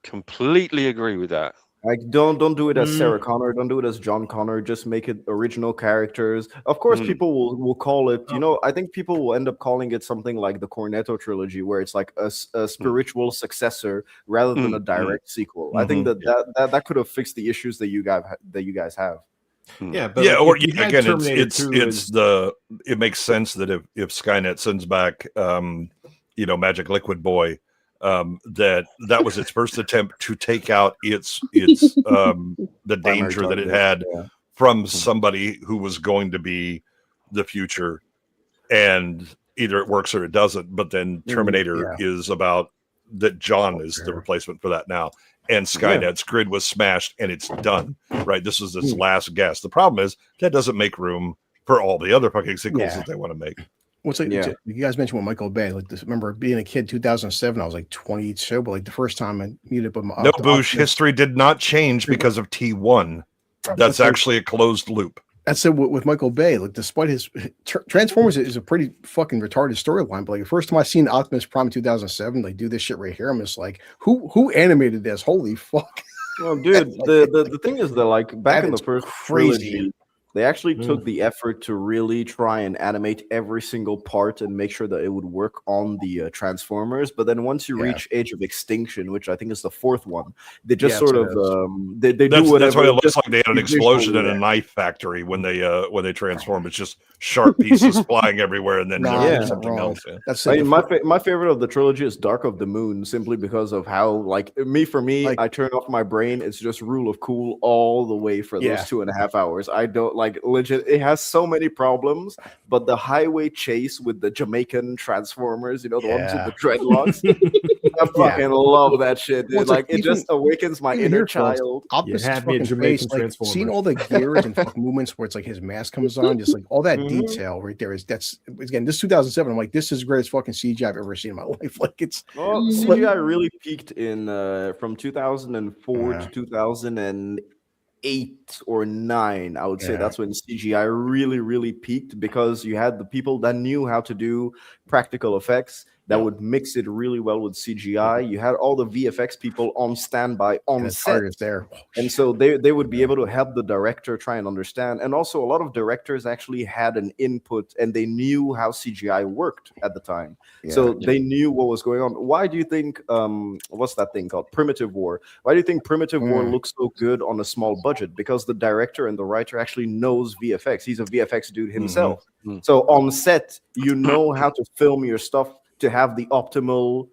Completely agree with that. Like, don't do it as Sarah Connor. Don't do it as John Connor. Just make it original characters. Of course, people will call it. I think people will end up calling it something like the Cornetto trilogy, where it's like a spiritual successor rather than a direct sequel. I think that could have fixed the issues that you guys have. Yeah, but again, it makes sense that if Skynet sends back, Magic Liquid Boy. That was its first attempt to take out its the danger that it had from somebody who was going to be the future, and either it works or it doesn't. But then Terminator is about that. John is the replacement for that now, and Skynet's grid was smashed and it's done. Right, this is its last guess. The problem is that doesn't make room for all the other fucking sequels that they want to make. What's like you guys mentioned with Michael Bay, like this? Remember being a kid, 2007. I was like 22, but like the first time I muted up. No, Boosh, history did not change because of T1. That's actually a closed loop. That's it with Michael Bay. Like, despite his Transformers is a pretty fucking retarded storyline, but like the first time I seen Optimus Prime in 2007, like do this shit right here, I'm just like, who animated this? Holy fuck! Well, dude, the thing is that like back in the first trilogy, they actually took the effort to really try and animate every single part and make sure that it would work on the Transformers. But then once you reach Age of Extinction, which I think is the fourth one, they just sort of they do whatever. That's why it looks like they had an explosion in a knife factory when they transform. It's just sharp pieces flying everywhere, and then something else. Yeah. That's my favorite of the trilogy is Dark of the Moon, simply because of how like I turn off my brain. It's just rule of cool all the way for those 2.5 hours. I don't. Like, legit, it has so many problems, but the highway chase with the Jamaican Transformers, the ones with the dreadlocks, I fucking love that shit, dude. Well, it's Like it even- just awakens my even inner here, folks, child. opposite had me a fucking Jamaican face, like Transformer. seeing all the gears and fucking movements where it's like his mask comes on, just like all that Mhm. detail right there is that's again this 2007. I'm like, this is the greatest fucking CGI I've ever seen in my life. Like it's Well, Mm. CGI really peaked in from 2004 Yeah. to 2008 or 9. I would say Yeah. that's when CGI really peaked because you had the people that knew how to do practical effects that would mix it really well with CGI. You had all the VFX people on standby on the set. target is there. And so they would be able to help the director try and understand. And also, a lot of directors actually had an input and they knew how CGI worked at the time. So they knew what was going on. Why do you think, what's that thing called? Primitive War. Why do you think Primitive War looks so good on a small budget? Because the director and the writer actually knows VFX. He's a VFX dude himself. So on set, you know how to film your stuff to have the optimal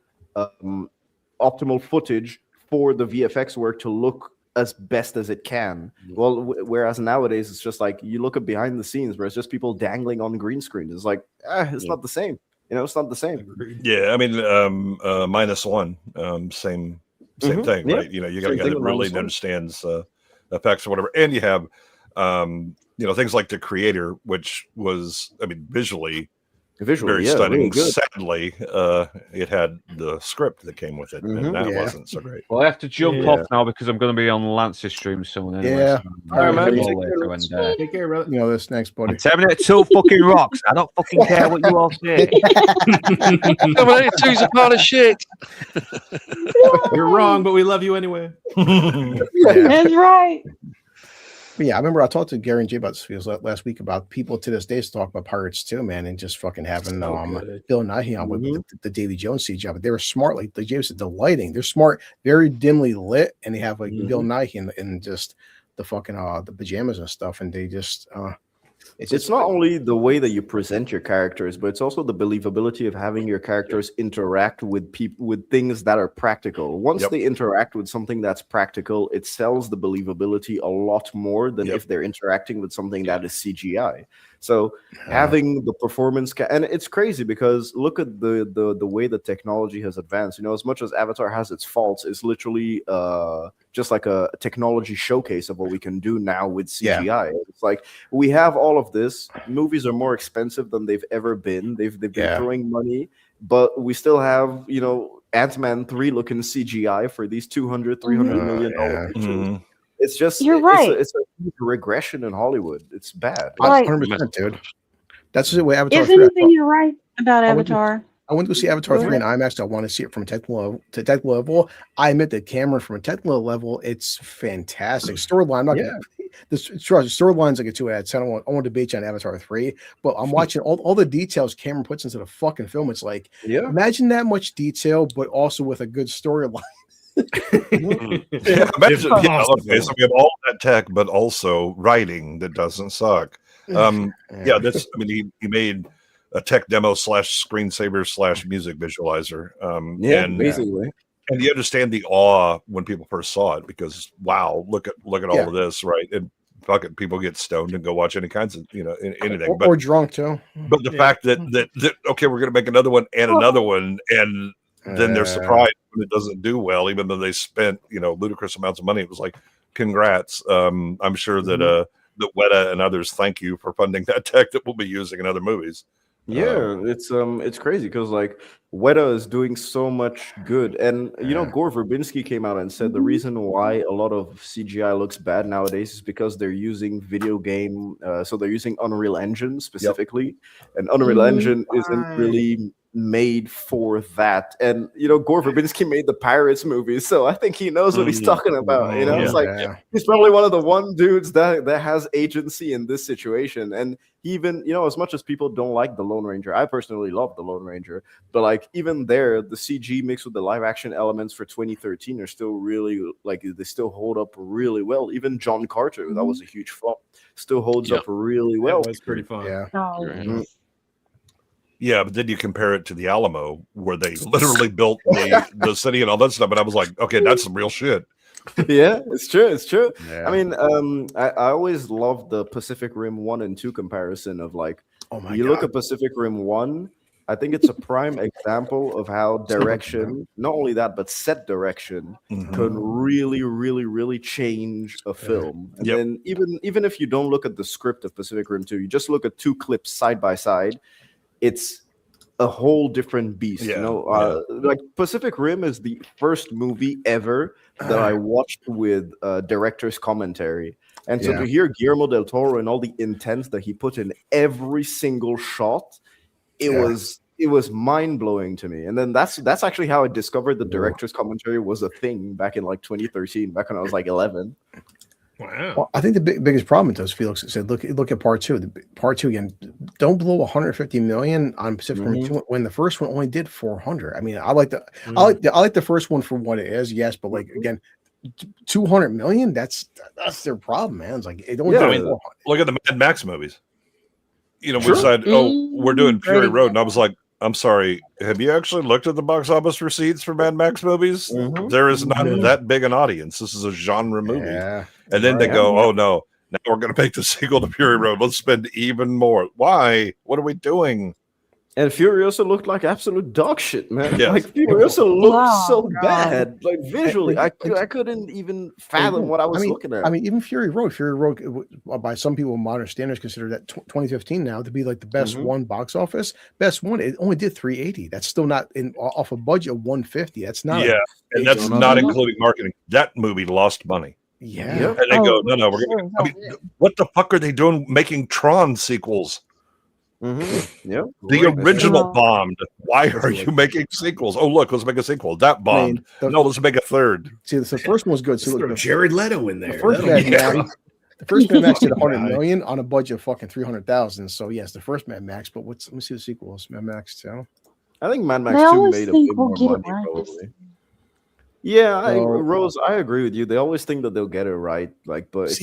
footage for the VFX work to look as best as it can. Well, whereas nowadays it's just like you look at behind the scenes where it's just people dangling on green screen. It's like it's not the same. It's not the same. Yeah, I mean, -1, same thing, Yeah. right? You got a Same guy thing that with really -1. understands effects or whatever, and you have things like The Creator, which was, I mean, visually very stunning. really good. Sadly, it had the script that came with it, and that wasn't so great. Well, I have to jump off now because I'm going to be on Lance's stream soon. Anyway, Yeah. so All right, man. Take care, brother. You know this next, buddy. Terminator 2 fucking rocks. I don't fucking care what you all say. Terminator 2's a pile of shit. You're wrong, but we love you anyway. That's right. But yeah, I remember I talked to Gary and Jay about this last week about people to this day still talk about Pirates too, man, and just fucking having Bill Nighy on with the Davy Jones CGI. But they were smart, like Jay said, the lighting. They're smart, very dimly lit, and they have like Bill Nighy and just the fucking the pajamas and stuff, and they just it's not only the way that you present your characters, but it's also the believability of having your characters interact with people with things that are practical. Once they interact with something that's practical, it sells the believability a lot more than if they're interacting with something that is CGI. So having the performance and it's crazy because look at the way the technology has advanced. As much as Avatar has its faults, it's literally just like a technology showcase of what we can do now with CGI. It's like we have all of this. Movies are more expensive than they've ever been. They've been throwing money, but we still have Ant-Man 3 looking CGI for these $200-300 million pictures. It's just You're right. It's a huge regression in Hollywood. It's bad. 100%, dude. That's the way Avatar. If anything, you're right about Avatar. I went to see Avatar 3 in IMAX. I want to see it from a technical level. I admit the camera from a technical level, it's fantastic. Storyline, I'm not gonna, the storyline's like a 2 out of 10. I want to debate you on Avatar 3, but I'm watching all the details Cameron puts into the fucking film. It's like, imagine that much detail, but also with a good storyline. Imagine, okay, so we have all that tech, but also writing that doesn't suck. That's. I mean, he made a tech demo / screensaver / music visualizer. And basically. And you understand the awe when people first saw it because look at all of this, right? And fucking people get stoned and go watch any kinds of anything, or drunk too. But the fact that okay, we're gonna make another one and another one, and then they're surprised when it doesn't do well, even though they spent ludicrous amounts of money. It was like, congrats. I'm sure that Weta and others thank you for funding that tech that we'll be using in other movies. It's crazy because like Weta is doing so much good, and Gore Verbinski came out and said the reason why a lot of CGI looks bad nowadays is because they're using video game, so they're using Unreal Engine specifically, and Unreal Engine isn't really made for that. And Gore Verbinski made the Pirates movies, so I think he knows what he's talking about. It's like he's probably one of the dudes that has agency in this situation. And even as much as people don't like the Lone Ranger, I personally love the Lone Ranger, but like even there, the CG mixed with the live action elements for 2013 are still really like they still hold up really well. Even John Carter, that was a huge flop, still holds up really well. That was pretty fun. Yeah, but then you compare it to the Alamo, where they literally built the city and all that stuff, and I was like, okay, that's some real shit. Yeah, it's true. Yeah. I mean, I always loved the Pacific Rim 1 and 2 comparison of like, look at Pacific Rim 1, I think it's a prime example of how direction, not only that, but set direction can really, really, really change a film. And then even if you don't look at the script of Pacific Rim 2, you just look at 2 clips side by side, it's a whole different beast. Like Pacific Rim is the first movie ever that I watched with director's commentary. And so to hear Guillermo del Toro and all the intent that he put in every single shot, it was mind-blowing to me. And then that's actually how I discovered the director's commentary was a thing back in like 2013, back when I was like 11. Wow. Well, I think the biggest problem with those, Felix said, look at part 2. Part 2 again, don't blow 150 million on Pacific Rim 2 when the first one only did 400. I mean, I like the first one for what it is, yes, but like again, 200 million, that's their problem, man. It's like it only did 400. Look at the Mad Max movies. We decided, we're doing Fury Road, and I was like, I'm sorry, have you actually looked at the box office receipts for Mad Max movies? There is not that big an audience. This is a genre movie. And then they go, oh no, now we're going to make the sequel to Fury Road. Let's spend even more. Why? What are we doing? And Furiosa looked like absolute dog shit, man. Like Furiosa looked so bad. Like visually, I couldn't even fathom what I was looking at. I mean, even Fury Road, by some people, modern standards, consider that 2015 now to be like the best one box office. Best one, it only did 380. That's still not off a budget of 150. That's not. Yeah, and that's not including marketing. That movie lost money. Yeah, and they go, no, we're gonna. I mean, what the fuck are they doing making Tron sequels? The original bombed. Why are you making sequels? Oh, look, let's make a sequel. That bombed. No, let's make a third. See, the first one was good. So look, Jared Leto in there. The first Mad Max did 100 million on a budget of fucking 300,000. So yes, the first Mad Max. But let me see the sequels. Mad Max 2. I think Mad Max 2 made a bit more money, probably. Yeah, Rose, I agree with you. They always think that they'll get it right, but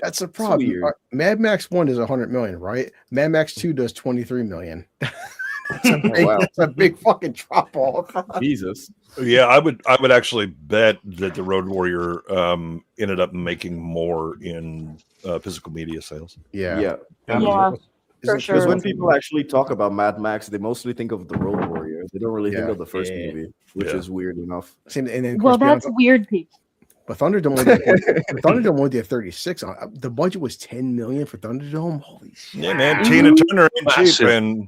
that's a problem. Mad Max 1 does 100 million, right? Mad Max 2 does 23 million. That's a big fucking drop off. Jesus. Yeah, I would actually bet that the Road Warrior ended up making more in physical media sales. Yeah. For sure. Because when people actually talk about Mad Max, they mostly think of the Road Warrior. They don't really think of the first movie, which is weird enough. And then, well, that's weird, people. But Thunderdome only did 36. The budget was 10 million for Thunderdome. Holy shit! Yeah, man, Tina Turner ain't cheap, and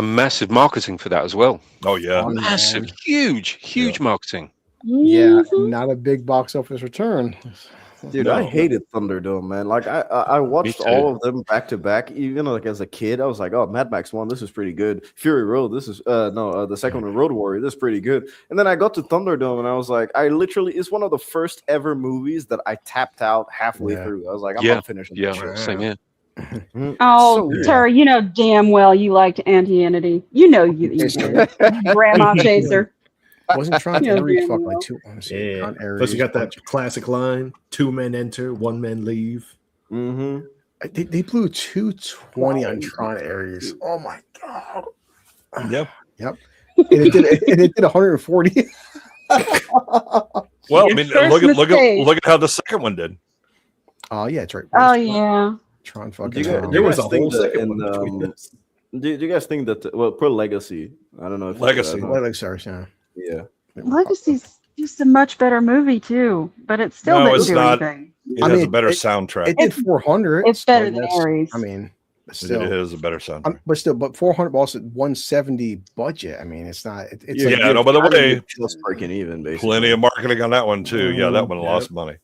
massive marketing for that as well. Oh yeah, massive, huge marketing. Yeah, not a big box office return. Dude, I hated Thunderdome, man. Like I watched all of them back to back. Even like as a kid, I was like, "Oh, Mad Max 1, this is pretty good. Fury Road, this is the second one, Road Warrior, this is pretty good." And then I got to Thunderdome, and I was like, it's one of the first ever movies that I tapped out halfully through. I was like, I'm not finishing. Yeah, same here. Oh, Tara, you know damn well you liked Anti-Entity. You know you grandma chaser. Wasn't trying to fuck like 2. Plus, you got that classic line: 2 men enter, 1 man leave. They blew 220 on Tron Ares. Oh my god. Yep. And it did 140. Well, I mean, look at how the second one did. Oh yeah, that's right. Oh yeah. Tron fucking. There was a whole second one. Do you guys think that? Per Legacy, I don't know if Legacy. Yeah. Legacy's just a much better movie too, but it still didn't do anything. It has a better soundtrack. It did 400. It's better than Ares. I mean, still, it is a better soundtrack. But 400 also 170 budget. I mean, it's not. It's by the way, just breaking even. Basically, plenty of marketing on that one too. Yeah, that one lost money.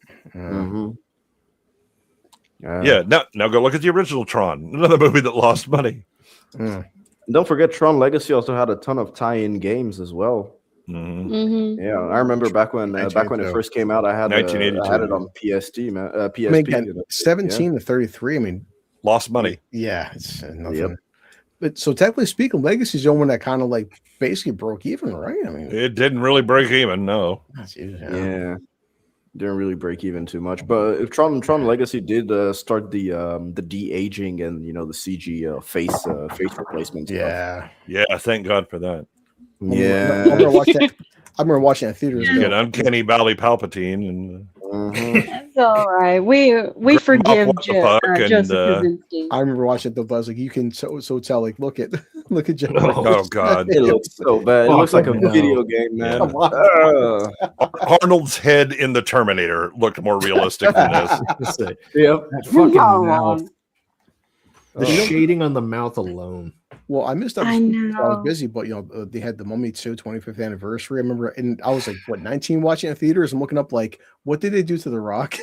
Yeah. Now go look at the original Tron, another movie that lost money. Don't forget, Tron Legacy also had a ton of tie-in games as well. Yeah, I remember back when it first came out, I had it on PSP, man. PSP. 17 to 33. I mean, lost money. Yeah, it's nothing. But so technically speaking, Legacy's the one that kind of like basically broke even, right? I mean, it didn't really break even. No. Yeah. Didn't really break even too much, but if Tron Legacy did start the de-aging and the CG face replacement. Yeah, thank God for that. Yeah, I remember watching that in theaters. An uncanny Valley Palpatine and It's all right. We forgive what the fuck, and, Joseph Krasinski. I remember watching the buzz. Like you can so tell. Like look at Joe. Oh God, It looks so bad. It looks like a video game, man. Yeah. Come on. Arnold's head in the Terminator looked more realistic than this. Yep. That fucking not mouth. wrong. The shading on the mouth alone. Well, I missed out. I I know. was busy, but they had the Mummy 2 25th anniversary. I remember, and I was like, what, 19 watching it in theaters. I'm looking up like, what did they do to The Rock?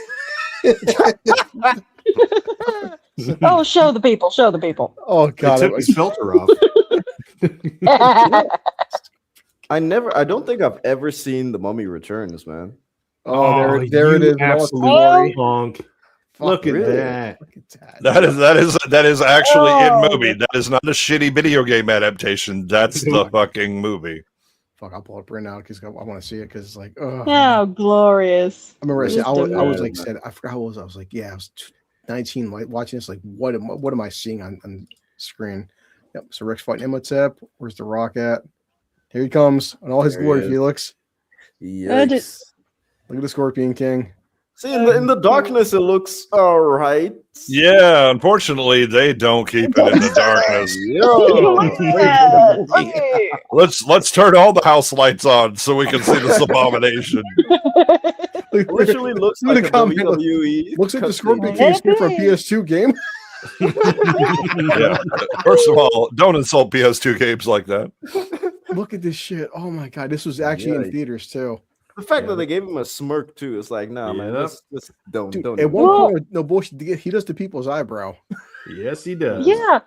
Oh, show the people. Show the people. Oh They God, took his filter off. I don't think I've ever seen The Mummy Returns, man. oh, there it you is. in all its absolute glory. punk. Fuck, Look at really? that. Look at that. That is actually Oh. in movie. That is not a shitty video game adaptation. That's the fucking movie. Fuck, I'll pull it right now because I want to see it because it's like, oh. How glorious. I remember I said, I was like, man. said, I forgot how old I was. Like, yeah, I was 19, like watching this. Like, what am I seeing on screen? Yep. So Rick's fighting Imhotep. Where's the Rock at? Here he comes on all his There he glory, is. Felix. Yikes. Look at the Scorpion King. See, in the darkness, it looks all right. Yeah, unfortunately, they don't keep it in the darkness. Let's turn all the house lights on so we can see this abomination. Literally looks Look at like the a comment. WWE. Looks like the cutscene. Scorpion King is from a PS2 game. Yeah. First of all, don't insult PS2 games like that. Look at this shit. Oh my God, this was actually in Yikes. theaters too. The fact that they gave him a smirk too, it's like, nah, man, Yep. just don't. Dude, don't at do one Well- point, no bullshit, he does to people's eyebrow. Yes, he does. Yeah.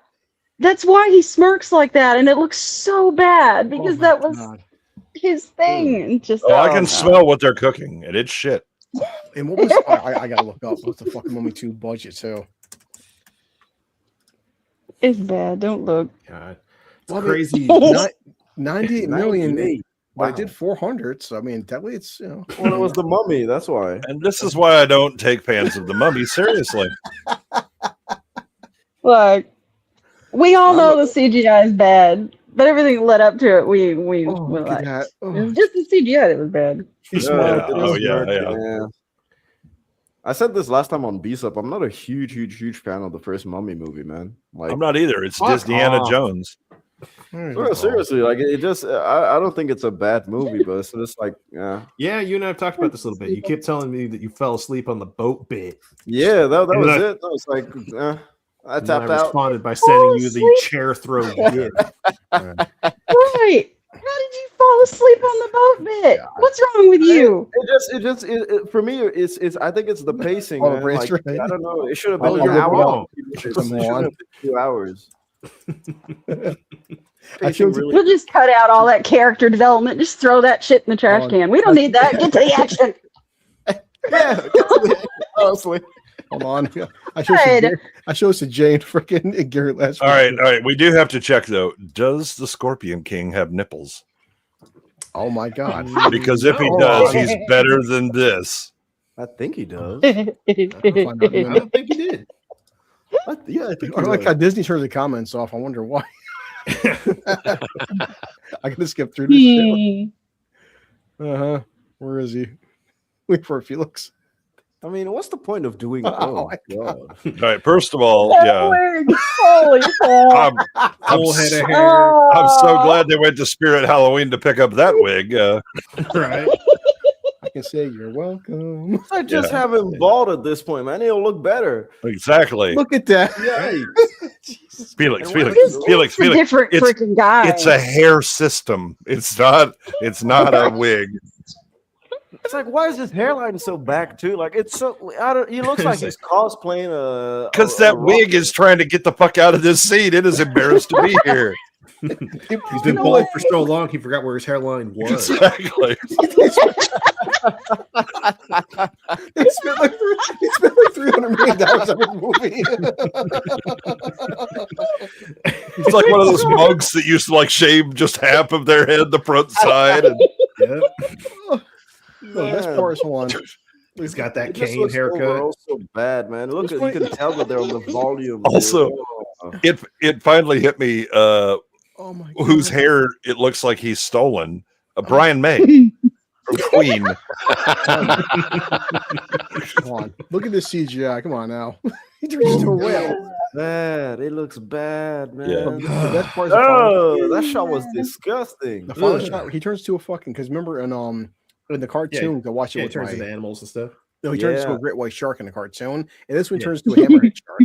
That's why he smirks like that, and it looks so bad because Oh my that was God. his thing. And just Oh, I can no. smell what they're cooking, and it's shit. And what was I gotta look up what's the fucking Mummy 2 budget too. It's bad. Don't look. God. It's Well, I mean, crazy. 98 million, 98. but Wow. it did 400. So I mean, definitely it's Well, it was the Mummy. That's why. And this is why I don't take fans of the Mummy seriously. Look, we all know the CGI is bad, but everything that led up to it, we look at liked. that. Oh. It was just the CGI that was bad. He smiled. Oh, yeah. I said this last time on B-Sup. I'm not a huge fan of the first Mummy movie, man. Like, I'm not either. It's Fuck Disneyana off. Jones. seriously, like it just. I don't think it's a bad movie, but it's just like, Yeah, you and I have talked about this a little bit. You kept telling me that you fell asleep on the boat bit. yeah, that And was then it. That was like, I And then tapped I out. responded by sending you the chair throw gif. Right. How did you fall asleep on the boat bit? What's wrong with you? It for me, it's. I think it's the pacing. Oh, man. brace Like, right. I don't know. It should have Oh, been you're an hour. wrong. It should have been 2 hours. I showed Pacing We'll just cut out all that character development. Just throw that shit in the trash can. We don't need that. Get to the action. Yeah, honestly. Hold on. I showed it to Jane freaking and Garrett last All right. We do have to check though. Does the Scorpion King have nipples? Oh my God. Because if he No. does, he's better than this. I think he does. I'll find out in a I minute. don't think he did. I think I he like does. how Disney turns the comments off. I wonder why. I gotta skip through this shit. Uh-huh. Where is he? Wait for Felix. I mean, what's the point of doing? Oh Oh, my God. All right. First of all, yeah. Holy fuck. I'm Full head of hair. I'm so glad they went to Spirit Halloween to pick up that wig. Right. I can say you're welcome. I just have him bald at this point, man. He'll look better. Exactly. Look at that. Yikes. Felix. It's a different It's- freaking guy. It's a hair system. It's not a wig. It's like, why is his hairline so back too? Like, it's so. He looks like he's cosplaying a. Because that wig is trying to get the fuck out of this scene. It is embarrassed to be here. He's been bald for so long, he forgot where his hairline was. Exactly. He spent like $300 million on this movie. It's like one of those monks that used to like shave just half of their head, the front side. And No, that's part one. He's got that It just cane looks haircut. overall so bad, man. Look, you can tell that they're on the volume. Also, dude. it finally hit me. Oh my Whose God. hair it looks like he's stolen? Brian May from Queen. Come on, look at this CGI. Come on now. He turns into a whale. Bad. It looks bad, man. Yeah. The best part is the final, that shot was disgusting. the final shot. He turns to a fucking because remember in the cartoon, to watch it Yeah, it with turns my, into animals and stuff. no, he turns to Yeah. a great white shark in the cartoon, and this one Yeah. turns to a hammerhead shark.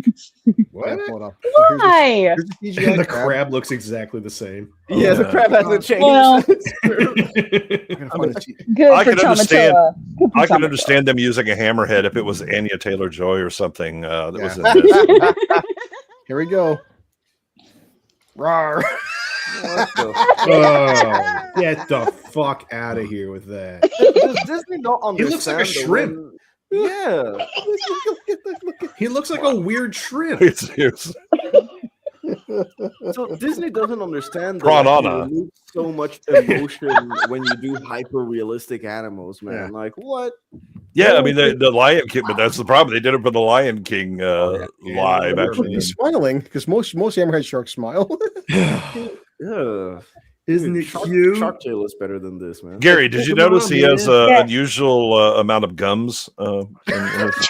What? Yeah, pull it up. So here's the- Why? here's the CGI And the crab. crab looks exactly the same. Yeah, the crab hasn't changed. Well, I'm gonna find the C- good I for can understand- Tamatoa. Good for I can Tamatoa. understand them using a hammerhead if it was Anya Taylor-Joy or something. That was in Yeah. this. Here we go. Rawr. What the Oh, get the fuck out of here with that. Does Disney not He understand? looks like a that shrimp. when- Yeah. He looks like a weird shrimp. It's- So Disney doesn't understand that Piranha. you remove so much emotion when you do hyper realistic animals, man. Yeah. Like what? yeah, I mean the Lion King, but that's the problem. They did it for the Lion King live. Actually, He's smiling because most hammerhead sharks smile. Yeah. Isn't Dude, it Shark, cute? Shark Tail is better than this, man. Gary, did you notice he has Yeah. an unusual amount of gums? In his-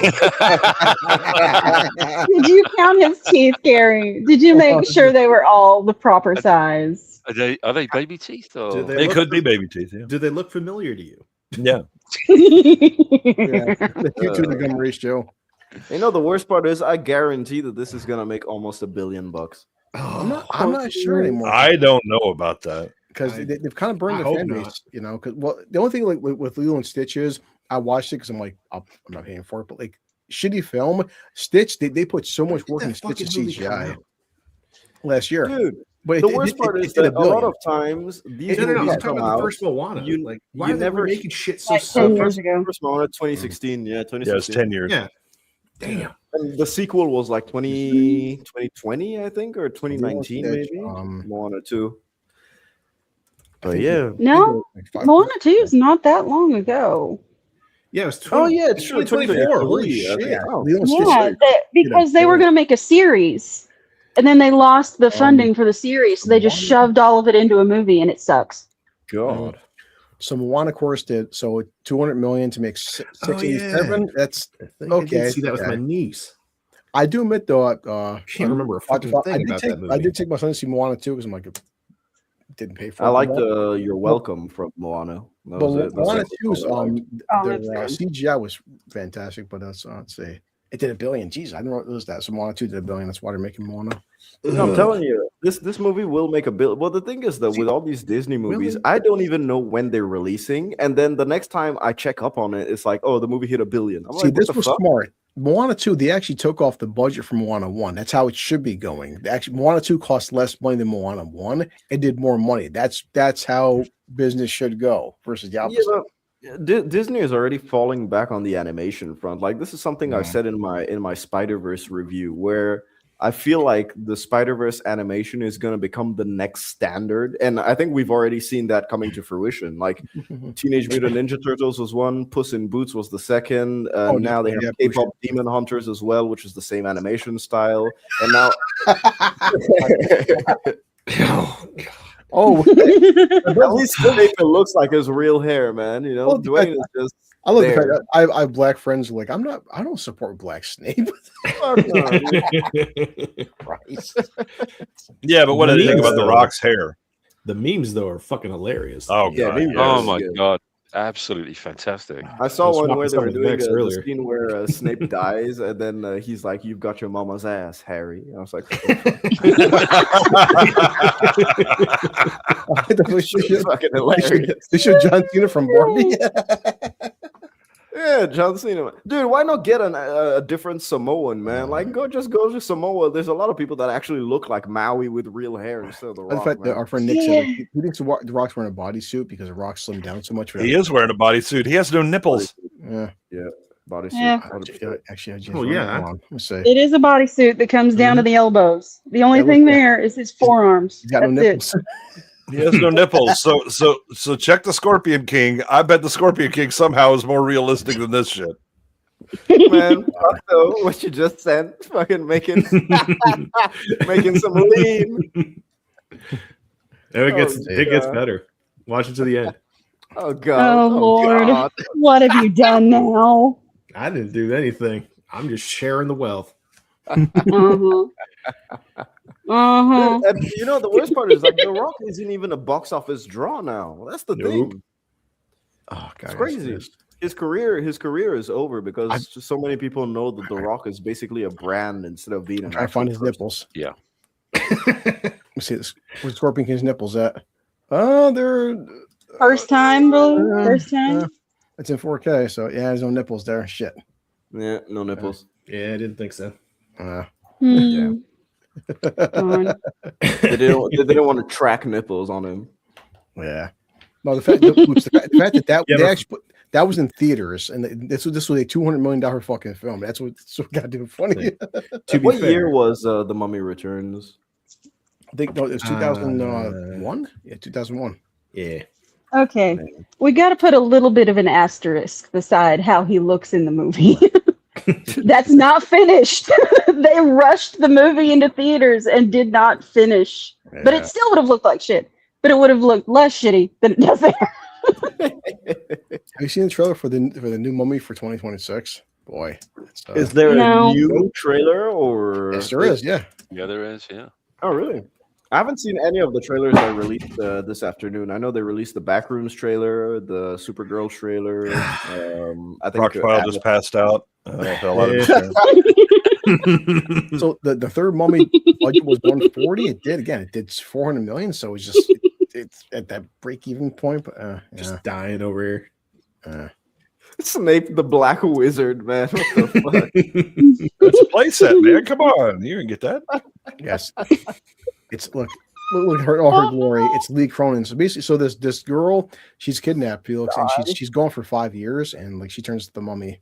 Did you count his teeth, Gary? Did you make sure they were all the proper size? Are they baby teeth or? Do they They look could be fa- baby teeth. Yeah. Do they look familiar to you? Yeah. Yeah. The cute to the gum ratio. You know the worst part is I guarantee that this is gonna make almost $1 billion. I'm not sure anymore. I don't know about that. Because they've kind of burned I the hope fan not. base, you know. Because the only thing like with Lilo and Stitch is I watched it because I'm like I'm not paying for it, but like shitty film. Stitch they put so much work When into did that Stitch's fucking movie come CGI out? last year. Dude, But the worst part is did that $1 a lot billion. of times these No, I'm movies talking come about the out. first Moana. you- Like, why you are they never- making shit so Like 10 years slow? ago. First Moana 2016, yeah, 2016. Yeah, it's 10 years. Yeah. Damn. And the sequel was like 2020, I think, or 2019, Lilo and Stitch, maybe. Moana 2. But yeah. No, Like five- Moana 2 is not that long ago. Yeah, it was 20, Oh yeah, it's true. 2024. Holy 2023, I think. shit. Oh, Lilo and Stitch, Yeah, because they were going to make a series, and then they lost the funding for the series, so they just shoved all of it into a movie, and it sucks. God. So Moana, of course, did so 200 million to make 687. That's I think Okay, I did see that with yeah. my niece. I do admit though. I can't remember a fucking thing about that movie. I did take my son to see Moana too because I'm like, didn't pay for. I it. like the "You're Welcome" from Moana. That But was it. That's Moana actually 2's all I liked. that's good. CGI was fantastic, but let's say it did $1 billion. Jeez, I didn't know it was that. So Moana 2 did $1 billion. That's why they're making Moana. No, I'm telling you, this movie will make a bill. Well, the thing is that with all these Disney movies, I don't even know when they're releasing, and then the next time I check up on it, it's like, oh, the movie hit $1 billion. I'm See, like, this what was the fuck? smart. Moana 2, they actually took off the budget from Moana 1. That's how it should be going. Actually, Moana 2 cost less money than Moana 1. It did more money. That's how business should go versus the opposite. Yeah, but Disney is already falling back on the animation front. Like this is something I said in my Spider-Verse review, where I feel like the Spider-Verse animation is going to become the next standard, and I think we've already seen that coming to fruition. Like Teenage Mutant Ninja Turtles was one, Puss in Boots was the second. Now they have K-pop Demon Hunters as well, which is the same animation style, and now. Oh, At least Snape looks like his real hair, man. You know, Well, Dwayne is just. I love the there. fact that I have black friends who are like, I don't support Black Snape. Fuck no, dude. Christ. Yeah, but what do you think about The Rock's hair? The memes though are fucking hilarious. Oh, Yeah, God. maybe Oh that's my good. god, absolutely fantastic. I saw was one where swapping they were some doing of the the Vex earlier. scene where Snape dies, and then he's like, "You've got your mama's ass, Harry." I was like, They should- "Fucking hilarious." they should John Cena from Barbie. Yeah, John Cena, dude. Why not get a different Samoan, man? Like, go to Samoa. There's a lot of people that actually look like Maui with real hair instead of the In Rock. fact, man. our friend Nick said he thinks the Rock's wearing a bodysuit because the Rock slimmed down so much. He is wearing a bodysuit. He has no nipples. Yeah. Bodysuit. Yeah. 100%. Actually, I just Oh, yeah. Let's say It is a bodysuit that comes down to the elbows. The only That thing was- there is his forearms. he's got no That's it. nipples. He has no nipples. So check the Scorpion King. I bet the Scorpion King somehow is more realistic than this shit. Man, fuck though, what you just said, fucking making making some lean. It gets better. Watch it to the end. Oh god. Oh, Lord. God. What have you done now? I didn't do anything. I'm just sharing the wealth. Uh-huh. Uh-huh. And you know, the worst part is like The Rock isn't even a box office draw now. That's the thing. Oh god, It's crazy. His career is over because so many people know that The Rock is basically a brand instead of being an trying to find his person. nipples. Yeah. Let's see this. Where's Scorpion King's nipples at? Oh, they're First time, bro. First time. It's in 4K, so yeah, there's no nipples there. Shit. Yeah, no nipples. Yeah, I didn't think so. Yeah. They didn't want to track nipples on him. Yeah. No, the fact that they actually put, that was in theaters, and this was a $200 million fucking film. That's what's so goddamn funny. What year was The Mummy Returns? I think it was 2001. Yeah, 2001. Yeah. Okay. We got to put a little bit of an asterisk beside how he looks in the movie. That's not finished. They rushed the movie into theaters and did not finish. Yeah. But it still would have looked like shit. But it would have looked less shitty than it does there. Have you seen the trailer for the new Mummy for 2026? Boy, is there a new trailer or? Yes, there is. Yeah. Yeah, there is. Yeah. Oh, really? I haven't seen any of the trailers that released this afternoon. I know they released the Backrooms trailer, the Supergirl trailer. I think Rockfile just passed out. Fell out of his So the third Mummy budget was 140. It did 400 million. So it's just it's at that break-even point. But, just dying over here. Snape the Black Wizard, man. What the fuck? It's a playset, man. Come on, you can get that. Yes. It's look her all her glory. It's Lee Cronin. So basically, this girl, she's kidnapped, Felix, and she's gone for 5 years, and like she turns to the Mummy.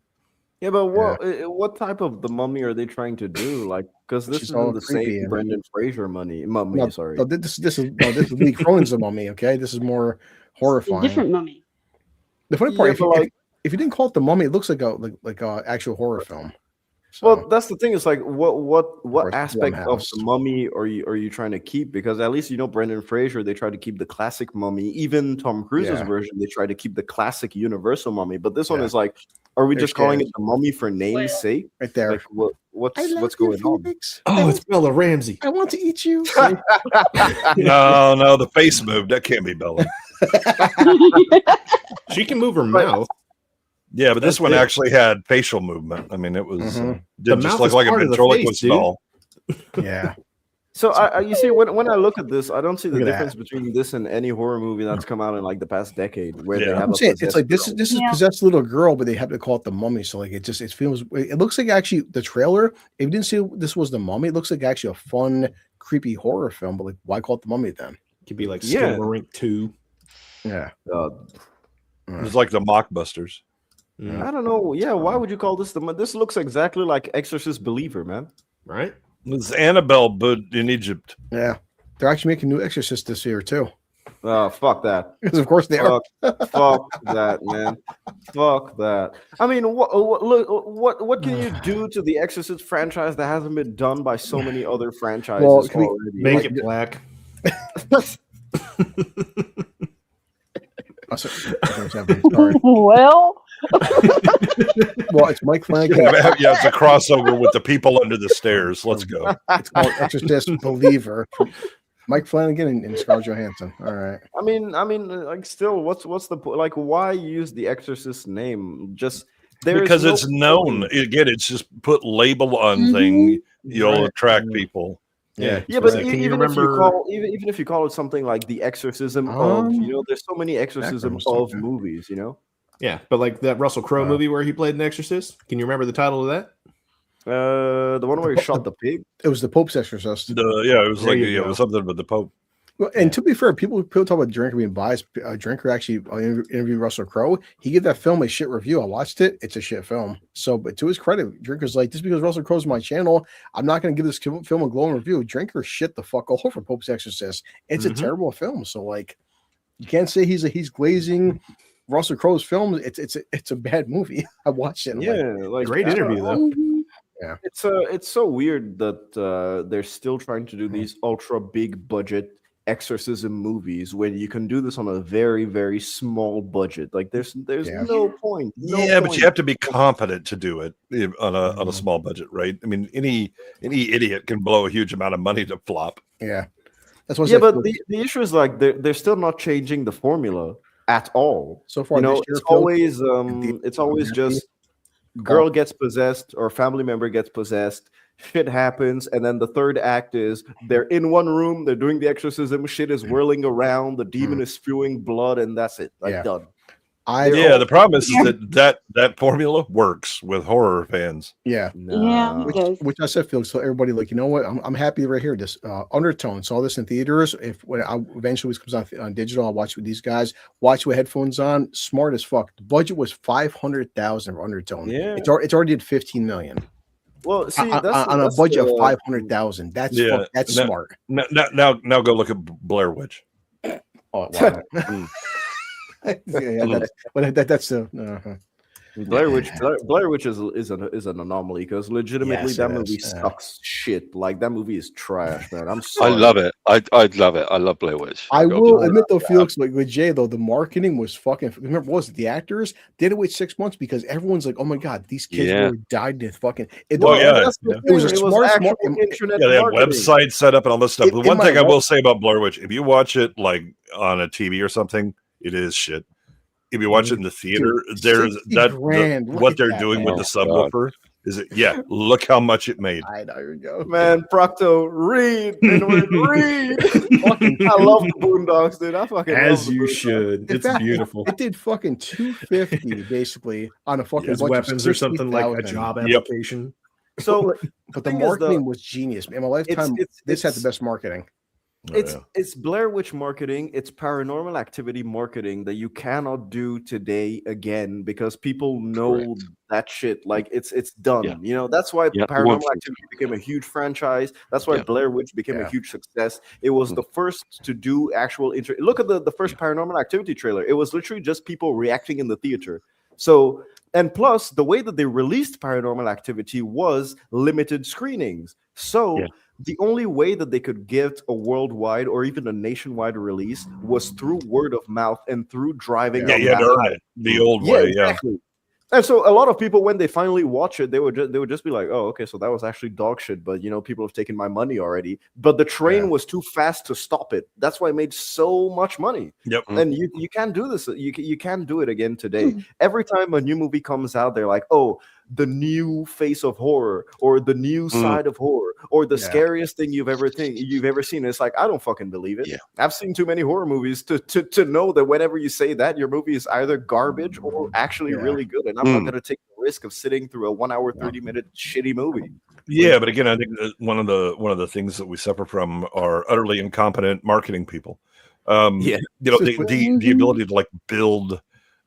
Yeah, but what type of the Mummy are they trying to do? Like, because this isn't the same Brendan Fraser mummy. No, sorry. No, this is Lee Cronin's the Mummy. Okay, this is more horrifying. Different Mummy. The funny part, if you didn't call it the Mummy, it looks like a actual horror film. So, well, that's the thing. Is like what aspect of the Mummy are you trying to keep? Because at least Brendan Fraser, they tried to keep the classic Mummy. Even Tom Cruise's version, they tried to keep the classic Universal Mummy. But this one is like, are we just calling it the Mummy for name's sake? Right there. Like, what's going on? Oh, it's Bella Ramsey. I want to eat you. No, the face moved. That can't be Bella. She can move her mouth. Yeah, but this one actually had facial movement. I mean, it was didn't just look like a ventriloquist doll. Yeah. So you see, when I look at this, I don't see the difference between this and any horror movie that's come out in like the past decade. Where they have it's like this is possessed little girl, but they have to call it the Mummy. So like it looks like actually the trailer. If you didn't see this was the Mummy, it looks like actually a fun, creepy horror film. But like, why call it the Mummy then? It could be like Skinamarink 2. Yeah. It's like the Mockbusters. I don't know. Yeah, why would you call this this looks exactly like Exorcist Believer, man. Right? It's Annabelle, but in Egypt. Yeah. They're actually making new Exorcist this year too. Oh, fuck that. Because of course they are. Fuck that, man. Fuck that. I mean, what can you do to the Exorcist franchise that hasn't been done by so many other franchises already? Make it black. Well, it's Mike Flanagan. Yeah, it's a crossover with the people under the stairs. Let's go. It's called Exorcist Believer. Mike Flanagan and Scarlett Johansson. All right. I mean, like, still, what's the like? Why use the Exorcist name? Just because it's known. Again, it's just put label on thing. You'll attract people. Yeah, but even if you call it something like the exorcism of, there's so many exorcisms of movies, Yeah, but like that Russell Crowe movie where he played an exorcist. Can you remember the title of that? The one where he shot the pig. It was the Pope's Exorcist. It was it was something with the Pope. Well, and to be fair, people talk about Drinker being biased. Drinker actually interviewed Russell Crowe. He gave that film a shit review. I watched it. It's a shit film. So, but to his credit, Drinker's like, just because Russell Crowe's my channel, I'm not going to give this film a glowing review. Drinker shit the fuck all over Pope's Exorcist. It's a terrible film. So, like, you can't say he's glazing Russell Crowe's film. It's a bad movie. I watched it. Like great interview though. Yeah, it's so weird that they're still trying to do these ultra big budget exorcism movies when you can do this on a very, very small budget? Like there's no point. But you have to be competent to do it on a small budget, right? I mean, any idiot can blow a huge amount of money to flop. Yeah, that's what. Yeah, but the issue is like they're still not changing the formula at all. So far, it's always just girl gets possessed or family member gets possessed. Shit happens, and then the third act is they're in one room, they're doing the exorcism, shit is whirling around, the demon is spewing blood, and that's it. Done. The problem is that formula works with horror fans. Yeah, which I said, Felix. So everybody, like, you know what? I'm happy right here. This Undertone, saw this in theaters. When eventually this comes on digital, I'll watch with these guys. Watch with headphones on. Smart as fuck. The budget was $500,000 for Undertone. Yeah, it's already did $15 million. Well, see, on a budget of $500,000. That's smart. Now go look at Blair Witch. Oh wow. That's Blair Witch is an anomaly because legitimately that movie sucks shit. Like that movie is trash, man. I'm sorry. I love it. I'd love it. I love Blair Witch. I will admit though, Felix, like with Jay though, the marketing was fucking. Remember, what was it? The actors did it wait 6 months because everyone's like, oh my god, these kids really died in fucking. It was a smart internet. Yeah, they had websites set up and all this stuff. The one thing I will say about Blair Witch, if you watch it like on a TV or something, it is shit. If you watch it in the theater, there's what they're doing with the subwoofer is it? Yeah, look how much it made. I know you go, man. Procto, read. Read. I love the Boondocks, dude. I fucking as you should. It's beautiful. It did fucking $250 basically on a fucking weapons or something like a job application. So, but the marketing was genius. In my lifetime, this had the best marketing. It's Blair Witch marketing, it's paranormal activity marketing that you cannot do today again because people know that shit. Like it's done. You know, that's why paranormal activity became a huge franchise. That's why Blair Witch became a huge success. It was the first to do actual look at the first paranormal activity trailer. It was literally just people reacting in the theater. So, and plus the way that they released paranormal activity was limited screenings. So the only way that they could get a worldwide or even a nationwide release was through word of mouth and through driving. The old way, exactly. And so a lot of people, when they finally watch it, they would just be like, "Oh, okay, so that was actually dog shit." But you know, people have taken my money already. But the train was too fast to stop it. That's why it made so much money. Yep. And you can't do this. You can't do it again today. Every time a new movie comes out, they're like, "Oh, the new face of horror or the new side of horror or the scariest thing you've ever seen." It's like, I don't fucking believe it. I've seen too many horror movies to know that whenever you say that, your movie is either garbage or actually really good, and I'm not going to take the risk of sitting through a 1 hour 30-minute shitty movie. Yeah, but again, I think one of the things that we suffer from are utterly incompetent marketing people. You know, the ability to like build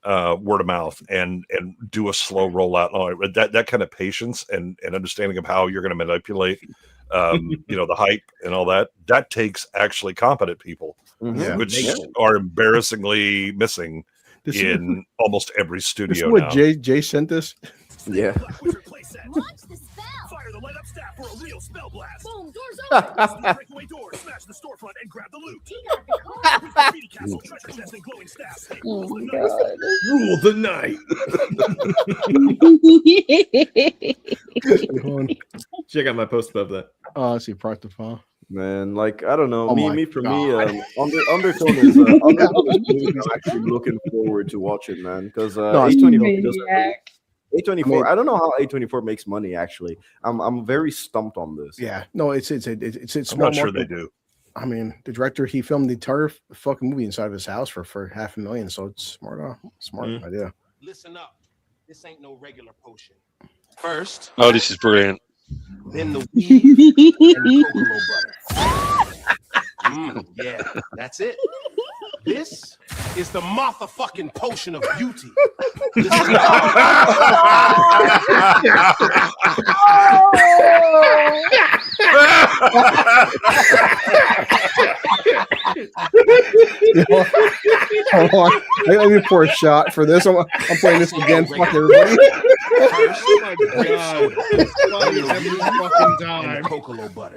word of mouth and do a slow rollout, that kind of patience and understanding of how you're going to manipulate you know, the hype and all that takes actually competent people, which are embarrassingly missing in almost every studio. What Jay sent us? Launch the spell. Fire the light up staff for a real spell blast. Boom, doors open. Breakaway door, smash the storefront and grab the loot. Castle, treasure chest, and glowing staff. Oh my god. Rule the night. Check out my post above that. Oh, I see part the file. Man, like I don't know. Oh For me, Undertone is I'm actually looking forward to watch it, man. Because A24 A24. I don't know how A24 makes money. Actually, I'm very stumped on this. Yeah, no, it's I'm not sure they do. I mean, the director, he filmed the entire fucking movie inside of his house for $500,000, so it's smart idea. Listen up, this ain't no regular potion. First, this is brilliant. Then the weed and the cocoa butter. Yeah, that's it. This is the motherfucking potion of beauty. Hold on. Let me pour a shot for this. I'm playing this again. Fuck everybody. Oh my God. It's funny every fucking time. And cocoa butter.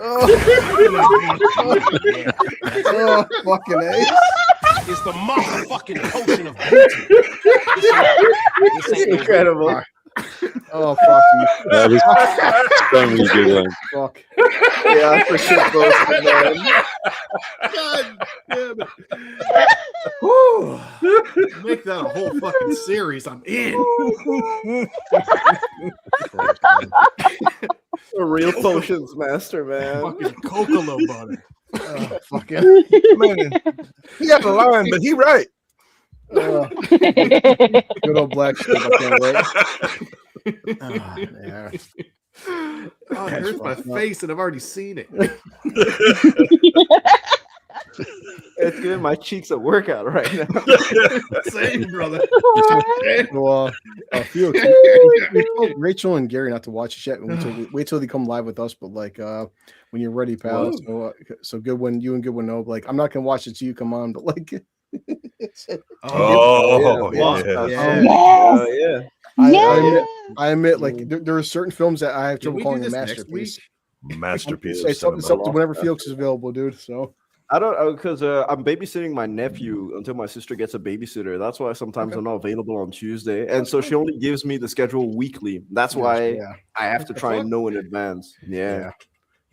Yeah. Oh, fucking A. It's the motherfucking potion of beauty. This ain't Incredible. Oh, fuck you. That is so many good ones. Fuck. Yeah, for shit posted, man. God damn it. Woo. Make that a whole fucking series. I'm in. A real potions master, man. Fucking cocoa butter. Fucking Man, he got the line, but he right. Good old black sheep. I can't wait. Yeah. Oh, it hurts my face, and I've already seen it. It's giving my cheeks a workout right now. Same, brother. Well, Felix, we told Rachel and Gary not to watch it yet. Wait till they come live with us. But like, when you're ready, pal. So good when you and Goodwin know. Like, I'm not gonna watch it till you come on. But like, I admit, like, there are certain films that I have trouble calling a masterpiece. Masterpiece. It's up to whenever Felix is available, dude. So. I don't because I'm babysitting my nephew until my sister gets a babysitter. That's why sometimes I'm not available on Tuesday, and so she only gives me the schedule weekly. That's why I have to try and know in advance. Yeah.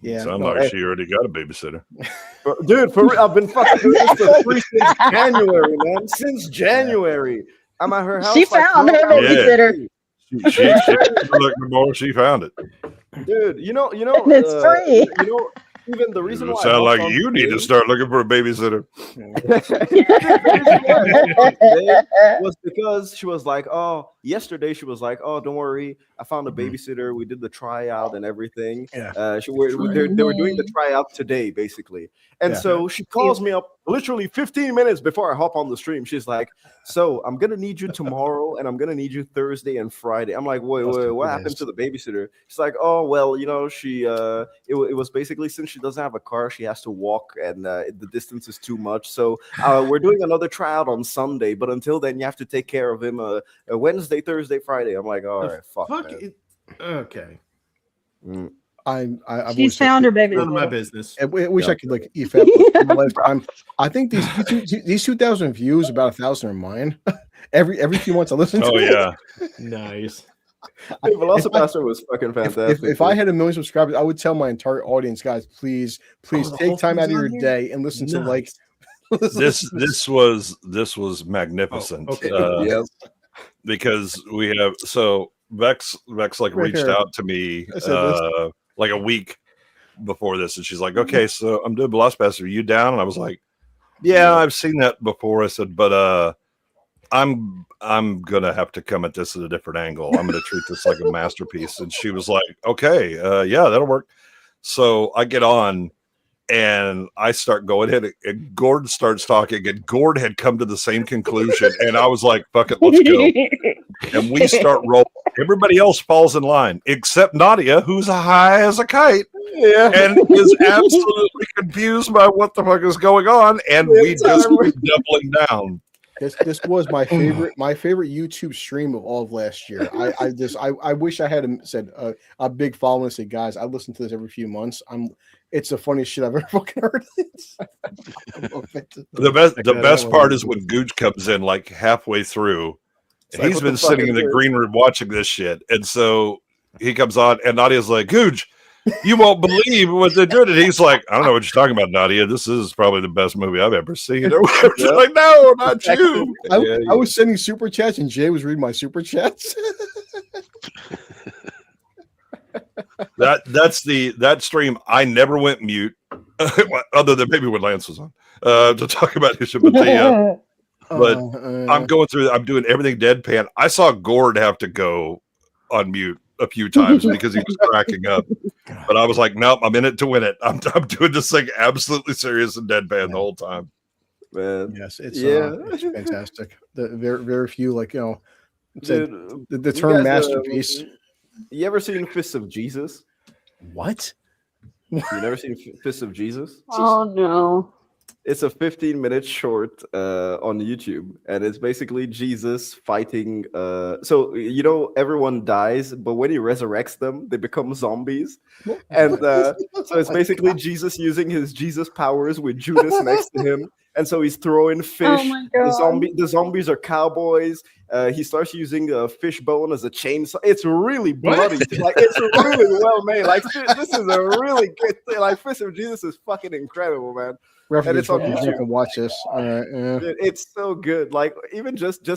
Sounds like she already got a babysitter. Dude, for real, I've been fucking doing this for free since January, man. Since January, I'm at her house. She found her babysitter. She looked more. She found it. Dude, you know, And it's free. You know, even the reason why sound like you need to start looking for a babysitter. Was because she was like, oh, yesterday she was like, oh, don't worry, I found a babysitter. We did the tryout and everything. Yeah. They were doing the tryout today, basically. And so she calls me up literally 15 minutes before I hop on the stream. She's like, so I'm gonna need you tomorrow, and I'm gonna need you Thursday and Friday. I'm like, wait, what happened to the babysitter? She's like, oh, well, you know, she it was basically, since she doesn't have a car, she has to walk, and the distance is too much. So we're doing another tryout on Sunday, but until then, you have to take care of him Wednesday, Thursday, Friday. I'm like, all right, fuck it. Okay. She's found her baby. None of my business. I wish I could like eat fat. I think these 2,000 views, about 1,000 are mine. Every few months I listen to. Oh yeah, nice. Velocipaster was fucking fantastic. If I had 1 million subscribers, I would tell my entire audience, guys, please take time out of your day and listen to like this was magnificent. Yes. Because we have Vex like reached out to me like a week before this, and she's like, okay, so I'm doing Velocipaster, are you down? And I was like, yeah, I've seen that before. I said, but I'm gonna have to come at this at a different angle. I'm gonna treat this like a masterpiece. And she was like, okay, yeah, that'll work. So I get on and I start going in, and Gord starts talking, and Gord had come to the same conclusion, and I was like, fuck it, let's go. And we start rolling. Everybody else falls in line except Nadia, who's high as a kite, and is absolutely confused by what the fuck is going on, and we just keep doubling down. This was my favorite YouTube stream of all of last year. I wish I had said a big following and said, guys, I listen to this every few months. It's the funniest shit I've ever fucking heard. The best part is when Gooch comes in like halfway through. And he's been sitting in the green room watching this shit, and so he comes on, and Nadia's like, Gooch, you won't believe what they did. And he's like, I don't know what you're talking about, Nadia. This is probably the best movie I've ever seen. Or whatever. She's like, no, not you. I was sending super chats, and Jay was reading my super chats. that stream. I never went mute, other than maybe when Lance was on to talk about his shit. But I'm going through. I'm doing everything deadpan. I saw Gord have to go on mute a few times because he was cracking up. But I was like, nope, I'm in it to win it. I'm doing this thing absolutely serious and deadpan the whole time. Man, yes, it's fantastic. The very few, like, you know, the term masterpiece. You ever seen Fists of Jesus? What? You never seen Fists of Jesus? Oh no. It's a 15-minute short on YouTube, and it's basically Jesus fighting. So everyone dies, but when he resurrects them, they become zombies. And so it's basically Jesus using his Jesus powers with Judas next to him, and so he's throwing fish. my God. The zombies are cowboys. He starts using a fish bone as a chainsaw. It's really bloody. Like it's really well made. Like this is a really good thing. Like Fist of Jesus is fucking incredible, man. And it's on YouTube. I can watch this. All right, yeah. It's so good. Like even just go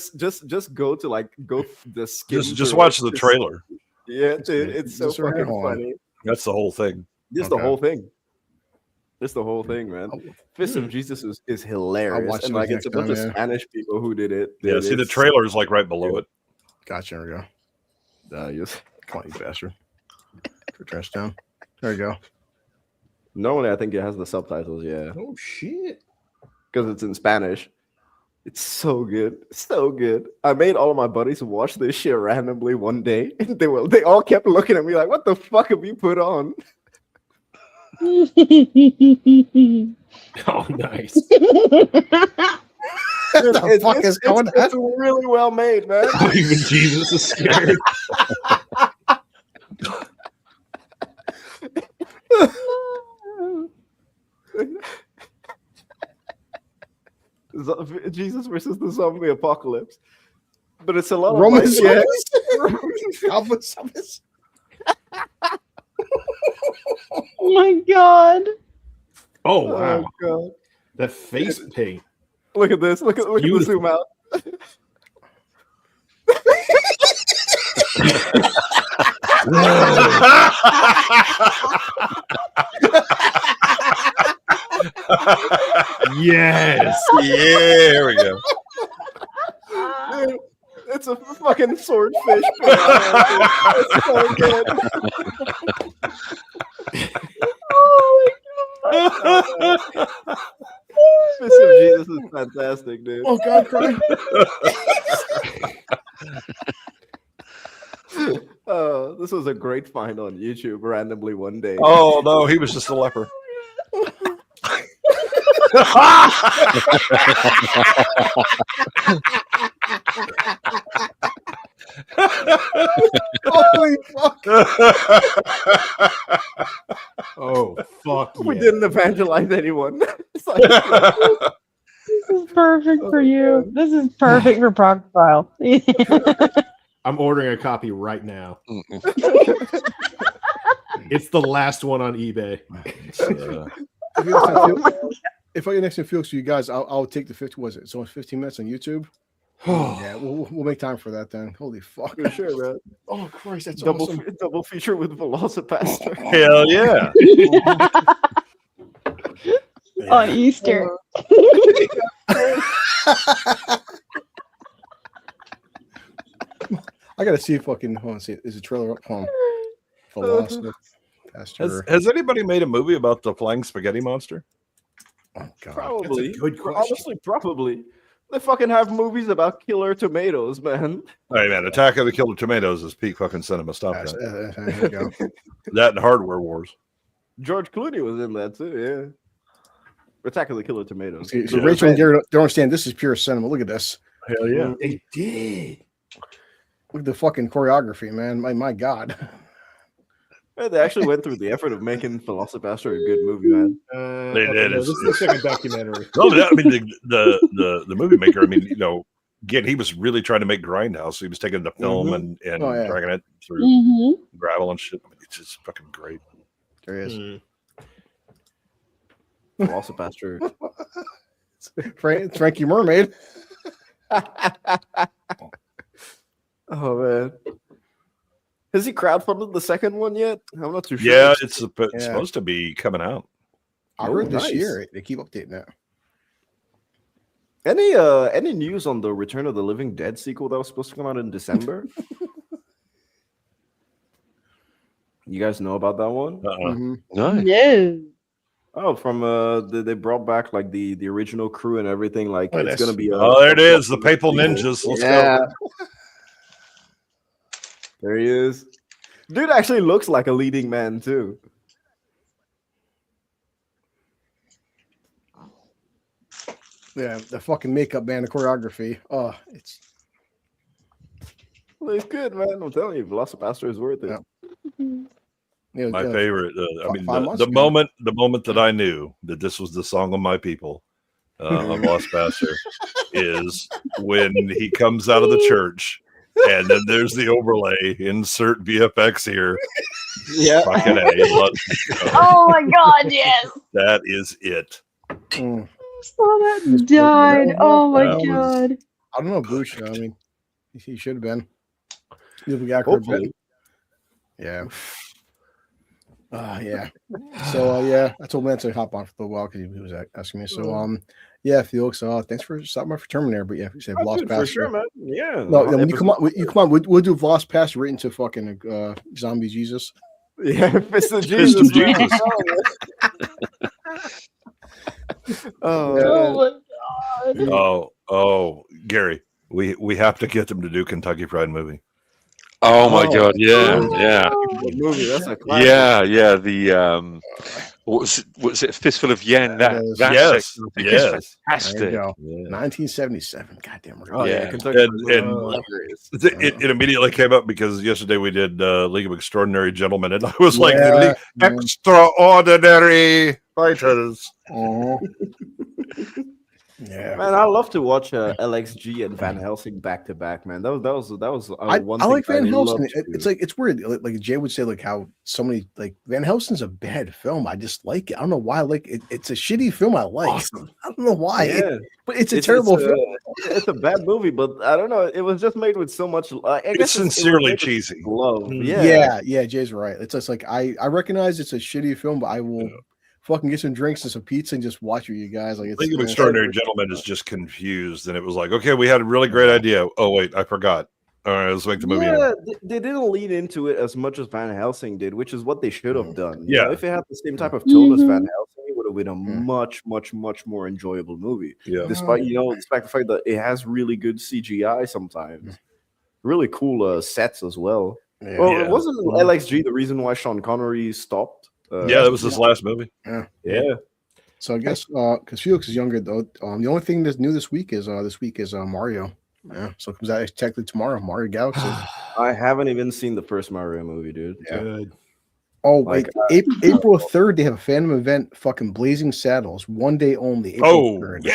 to the skim. Just watch the trailer. Yeah, dude, it's so fucking funny. That's the whole thing. Just the whole thing. Just the whole thing, man. Fist of Jesus is hilarious, and like it's a bunch of Spanish people who did it. Yeah, see the trailer is like right below it. Gotcha. There we go. Yes. Come on, you bastard. Trash down. There you go. Normally, I think it has the subtitles. Yeah. Oh shit! Because it's in Spanish. It's so good, so good. I made all of my buddies watch this shit randomly one day, and they all kept looking at me like, "What the fuck have you put on?" Oh, nice. It's really well made, man. Even Jesus is scared. Jesus versus the zombie apocalypse, but it's a lot of Roman Oh my God. Oh wow! Oh, God. That face paint. Look at this. Look at the zoom out. Yes. Yeah, there we go. Dude, it's a fucking swordfish. It's so good. Fist of Jesus is fantastic, dude. Oh God, cry. This was a great find on YouTube randomly one day. Oh no, he was just a leper. Holy fuck! Oh fuck! We Yeah. didn't evangelize anyone. It's like, This is perfect for you. This is perfect for Procfile. I'm ordering a copy right now. It's the last one on eBay. If I get next to Felix to you guys, I'll take the 50. Was it? So it's 15 minutes on YouTube. Yeah, we'll make time for that then. Holy fuck! for sure, man. Oh Christ, that's Double awesome. double feature with Velocipaster. Hell yeah. On Easter. I gotta see fucking. Hold on, see. Is the trailer up? Hold on. Velocipaster. Has anybody made a movie about the flying spaghetti monster? Oh God. Probably. That's a good question. Honestly, probably. They fucking have movies about killer tomatoes, man. Hey man, Attack of the Killer Tomatoes is peak fucking cinema. Stop Yes, that. there you go. That and Hardware Wars. George Clooney was in that too, yeah. Attack of the Killer Tomatoes. See, so Rachel and Gary don't understand. This is pure cinema. Look at this. Hell yeah. They did. Look at the fucking choreography, man. My God. Yeah, they actually went through the effort of making Velocipaster a good movie, man. They did. No, this is the second documentary. No, I mean the movie maker. I mean, again, he was really trying to make Grindhouse. He was taking the film and dragging it through gravel and shit. I mean, it's just fucking great. There he is. Velocipaster. It's Frankie Mermaid. Oh man. Has he crowdfunded the second one yet? I'm not too sure. Yeah, it's supposed to be coming out. I heard this year. They keep updating that. Any news on the Return of the Living Dead sequel that was supposed to come out in December? You guys know about that one? No. No. Oh, from they brought back like the original crew and everything. Like it's gonna be. There it is, the Papal Ninjas. Let's go. There he is. Dude actually looks like a leading man too. Yeah, the fucking makeup, man, the choreography. Oh, it's good, man. I'm telling you, Velocipaster is worth it. Yeah. My favorite. I mean, 5 months the ago. moment that I knew that this was the song of my people of Velocipaster is when he comes out of the church, and then there's the overlay. Insert VFX here. Yeah. Fucking A. Oh my god, yes. That is it. Mm. Saw that died. Oh my That was- god. I don't know, Bush. I mean, he should have been. If we got Corvette. Yeah. Yeah. So yeah, I told Lance to hop on for a little while because he was asking me. So yeah, Felix. Thanks for stopping by for Terminator. But yeah, you said Velocipaster. For sure, man. Yeah. No, when you come on, we'll do Velocipaster right into fucking Zombie Jesus. Yeah, Fist of Jesus. Jesus. Oh my god. Oh, Gary, we have to get them to do Kentucky Fried Movie. Oh my god, yeah. Movie, that's a classic. Yeah. The what was it? Fistful of Yen. That Yes. section, I think, is There you fantastic. go. 1977. Goddamn. Oh yeah, Yeah. Kentucky. And it immediately came up because yesterday we did League of Extraordinary Gentlemen, and I was like, Yeah, the League man. Extraordinary Fighters. Yeah. Man, I love to watch LXG and Van Helsing back to back. Man, that was I one like thing Van I Helsing. loved to It's do. like it's weird. Like Jay would say, like how so many like Van Helsing's a bad film. I just like it. I don't know why. Like it's a shitty film. I like. Awesome. I don't know why. Yeah. But it's a terrible film. It's a bad movie, but I don't know. It was just made with so much. I guess It's it was sincerely made with cheesy. love. Yeah. Jay's right. It's just like I recognize it's a shitty film, but I will fucking get some drinks and some pizza and just watch with you guys. Like it's League of Extraordinary Gentlemen is just confused, and it was like, okay, we had a really great idea. Oh wait, I forgot. All right, let's make the movie. Yeah, they didn't lean into it as much as Van Helsing did, which is what they should have done. You Yeah. know, if it had the same type of tone as Van Mhm. Helsing, it would have been a much more enjoyable movie. Yeah. Despite despite the fact that it has really good CGI sometimes, really cool sets as well. Yeah. Well, Yeah. wasn't LXG the reason why Sean Connery stopped? Yeah, that was his last movie. Yeah. So I guess because Felix is younger though, the only thing that's new this week is Mario. Yeah, so it comes out technically tomorrow. Mario Galaxy. I haven't even seen the first Mario movie, dude. Good. Oh wait, Like, April 3rd they have a Phantom event. Fucking Blazing Saddles, 1 day only. April 3rd.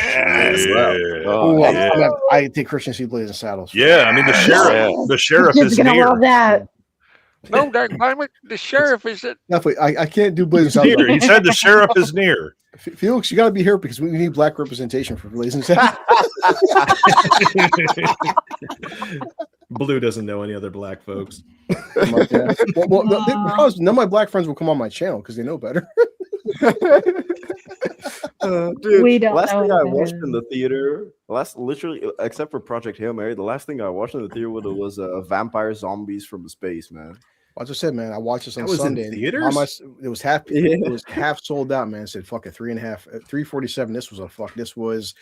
I take Christian to see Blazing Saddles. Yeah, I mean the sheriff Kids is gonna near. love that. No, the sheriff is it? Definitely, I can't do Blazing He's Saddles. near. He said the sheriff is near. Felix, you got to be here because we need black representation for Blazing Saddles. Blue doesn't know any other black folks. Well, none of my black friends will come on my channel because they know better. Dude, We don't last know thing I better. watched in the theater, literally, except for Project Hail Mary, the last thing I watched in the theater was Vampire Zombies from Space, man. I just said, man, I watched this on That was in Sunday. theaters? It was half. It was half sold out, man. I said, fuck it, 347. This was a fuck. This was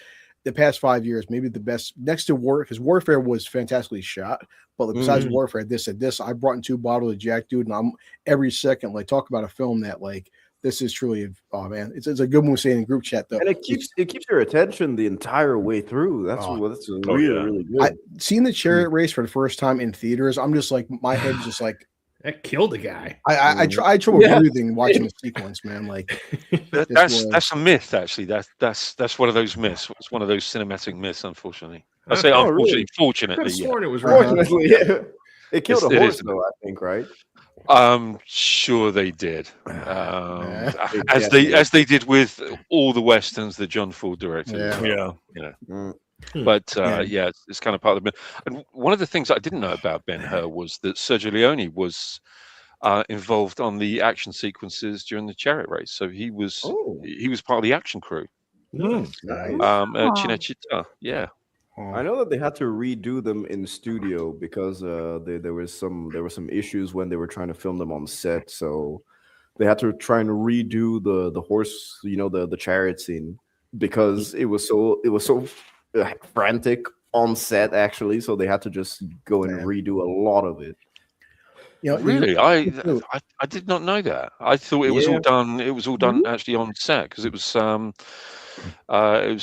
the past 5 years, maybe the best next to War, because Warfare was fantastically shot. But like, besides Warfare, this I brought in 2 bottles of Jack, dude, and I'm every second like talk about a film that like this is truly man, it's a good one saying in group chat though. And it keeps your attention the entire way through. That's really good. Seeing the chariot race for the first time in theaters, I'm just like my head's just like That killed a guy. I tried trouble breathing watching the sequence, man. Like That's a myth, actually. That's one of those myths. It's one of those cinematic myths, unfortunately. I say unfortunately, fortunately. I've sworn it was Fortunately, yeah. It killed a It horse, is. though, I think, right? Sure they did. As they did with all the westerns that John Ford directed. as well, you know. But it's kind of part of the myth. And one of the things I didn't know about Ben-Hur was that Sergio Leone was involved on the action sequences during the chariot race. So he was part of the action crew. Nice. At Cinecittà. Yeah. I know that they had to redo them in studio because there were some issues when they were trying to film them on set. So they had to try and redo the horse, the chariot scene because it was so frantic on set actually. So they had to just go and redo a lot of it. You know, Really, I did not know that. I thought it was all Yeah. done. It was all done actually on set because it was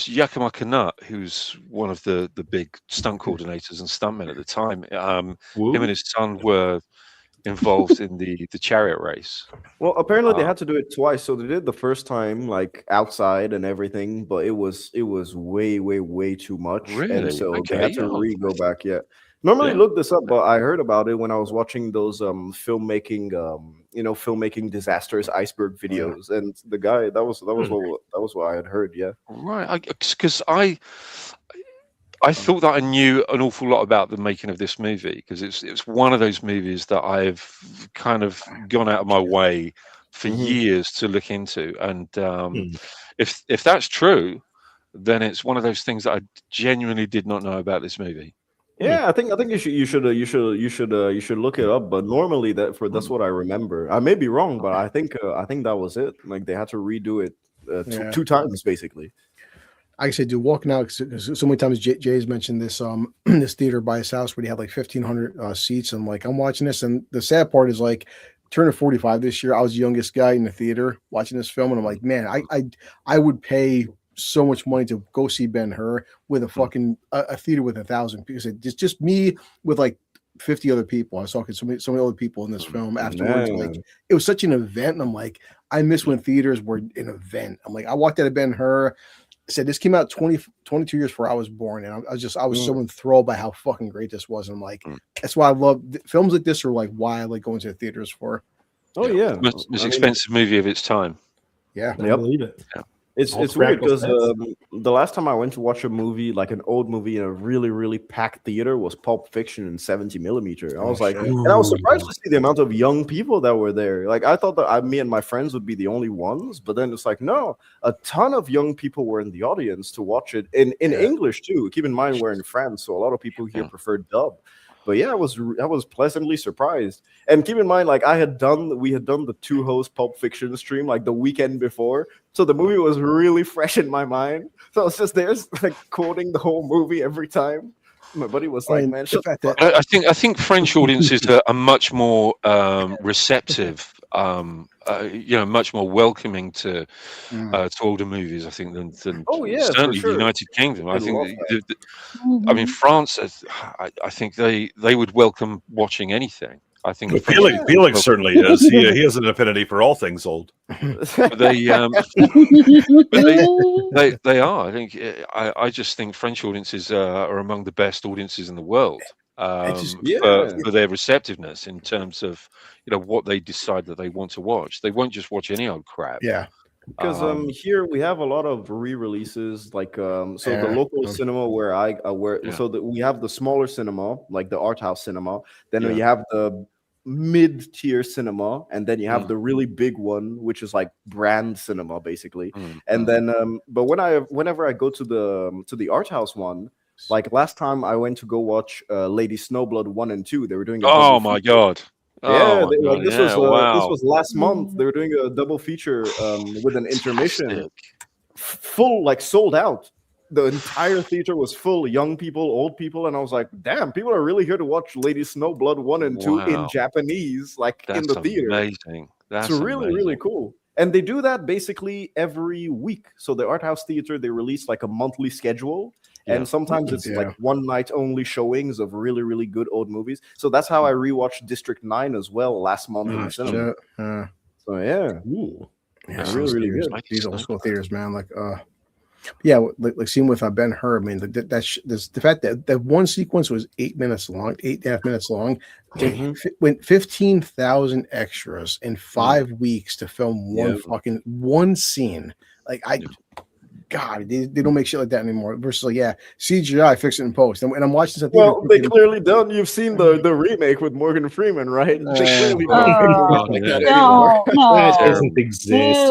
Yakima Canutt, who's one of the big stunt coordinators and stuntmen at the time. Him and his son were involved in the chariot race. Well, apparently they had to do it twice. So they did the first time like outside and everything, but it was way too much, and Really? so they Okay. had to go back. Yeah. Normally Yeah. look this up, but I heard about it when I was watching those filmmaking disasters iceberg videos, and the guy that was what I had heard. Yeah. Right, because I thought that I knew an awful lot about the making of this movie because it's one of those movies that I've kind of gone out of my way for years to look into, and if that's true, then it's one of those things that I genuinely did not know about this movie. Yeah, I think you should look it up. But normally that's what I remember. I may be wrong, but I think that was it. Like they had to redo it two times basically. Like I said, dude, walking out so many times. Jay's mentioned this this theater by his house where he had like 1,500 seats, and like I'm watching this, and the sad part is like turning 45 this year. I was the youngest guy in the theater watching this film, and I'm like, man, I would pay so much money to go see Ben-Hur with a fucking a theater with 1,000 because it's just me with like 50 other people. I was talking to so many other people in this film afterwards. Like it was such an event, and I'm like, I miss when theaters were an event. I'm like, I walked out of Ben-Hur. I said this came out 22 years before I was born, and I was so enthralled by how fucking great this was. And I'm like, that's why I love films like this. Are like why I like going to the theaters for. Oh yeah, most expensive movie of its time. Yeah, yep. Believe it. Yeah. It's weird because the last time I went to watch a movie, like an old movie in a really packed theater, was Pulp Fiction in 70mm. I was like, and I was surprised to see the amount of young people that were there. Like I thought that me and my friends would be the only ones, but then it's like, no, a ton of young people were in the audience to watch it in English too. Keep in mind we're in France, so a lot of people here prefer dub. But yeah, I was pleasantly surprised. And keep in mind, like we had done the 2-host Pulp Fiction stream like the weekend before, so the movie was really fresh in my mind. So I was just there, like quoting the whole movie every time. My buddy was like, "Man, shut the fuck up." I think French audiences are much more receptive, much more welcoming to older movies. I think than certainly the United Kingdom. I think I mean France. I think they would welcome watching anything. I think Felix certainly is. He has an affinity for all things old. But they are. I think I just think French audiences are among the best audiences in the world for their receptiveness in terms of what they decide that they want to watch. They won't just watch any old crap. Yeah. Because here we have a lot of re-releases, like the local cinema where we have the smaller cinema, like the art house cinema. Then you have the mid-tier cinema, and then you have the really big one, which is like brand cinema basically. And then but whenever I go to the art house one, like last time I went to go watch Lady Snowblood 1 and 2, they were doing my god. This was last month. They were doing a double feature with an intermission, full, like sold out. The entire theater was full, young people, old people, and I was like, "Damn, people are really here to watch Lady Snowblood 1 and 2 in Japanese, like in the theater." Amazing. That's really cool. And they do that basically every week. So the art house theater, they release like a monthly schedule. And sometimes it's like one night only showings of really good old movies. So that's how I rewatched District 9 as well last month in the cinema. So really good. These old school theaters, man. Like like seeing with Ben-Hur. I mean, the fact that one sequence was 8.5 minutes long. Went 15,000 extras in 5 weeks to film one scene. Like God, they don't make shit like that anymore. Versus like, CGI, fix it in post. And I'm watching something. Well, they clearly don't. You've seen the remake with Morgan Freeman, right? They clearly don't make like that anymore. That doesn't exist.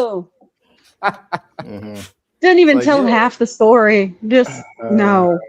Didn't even tell half the story. Just no.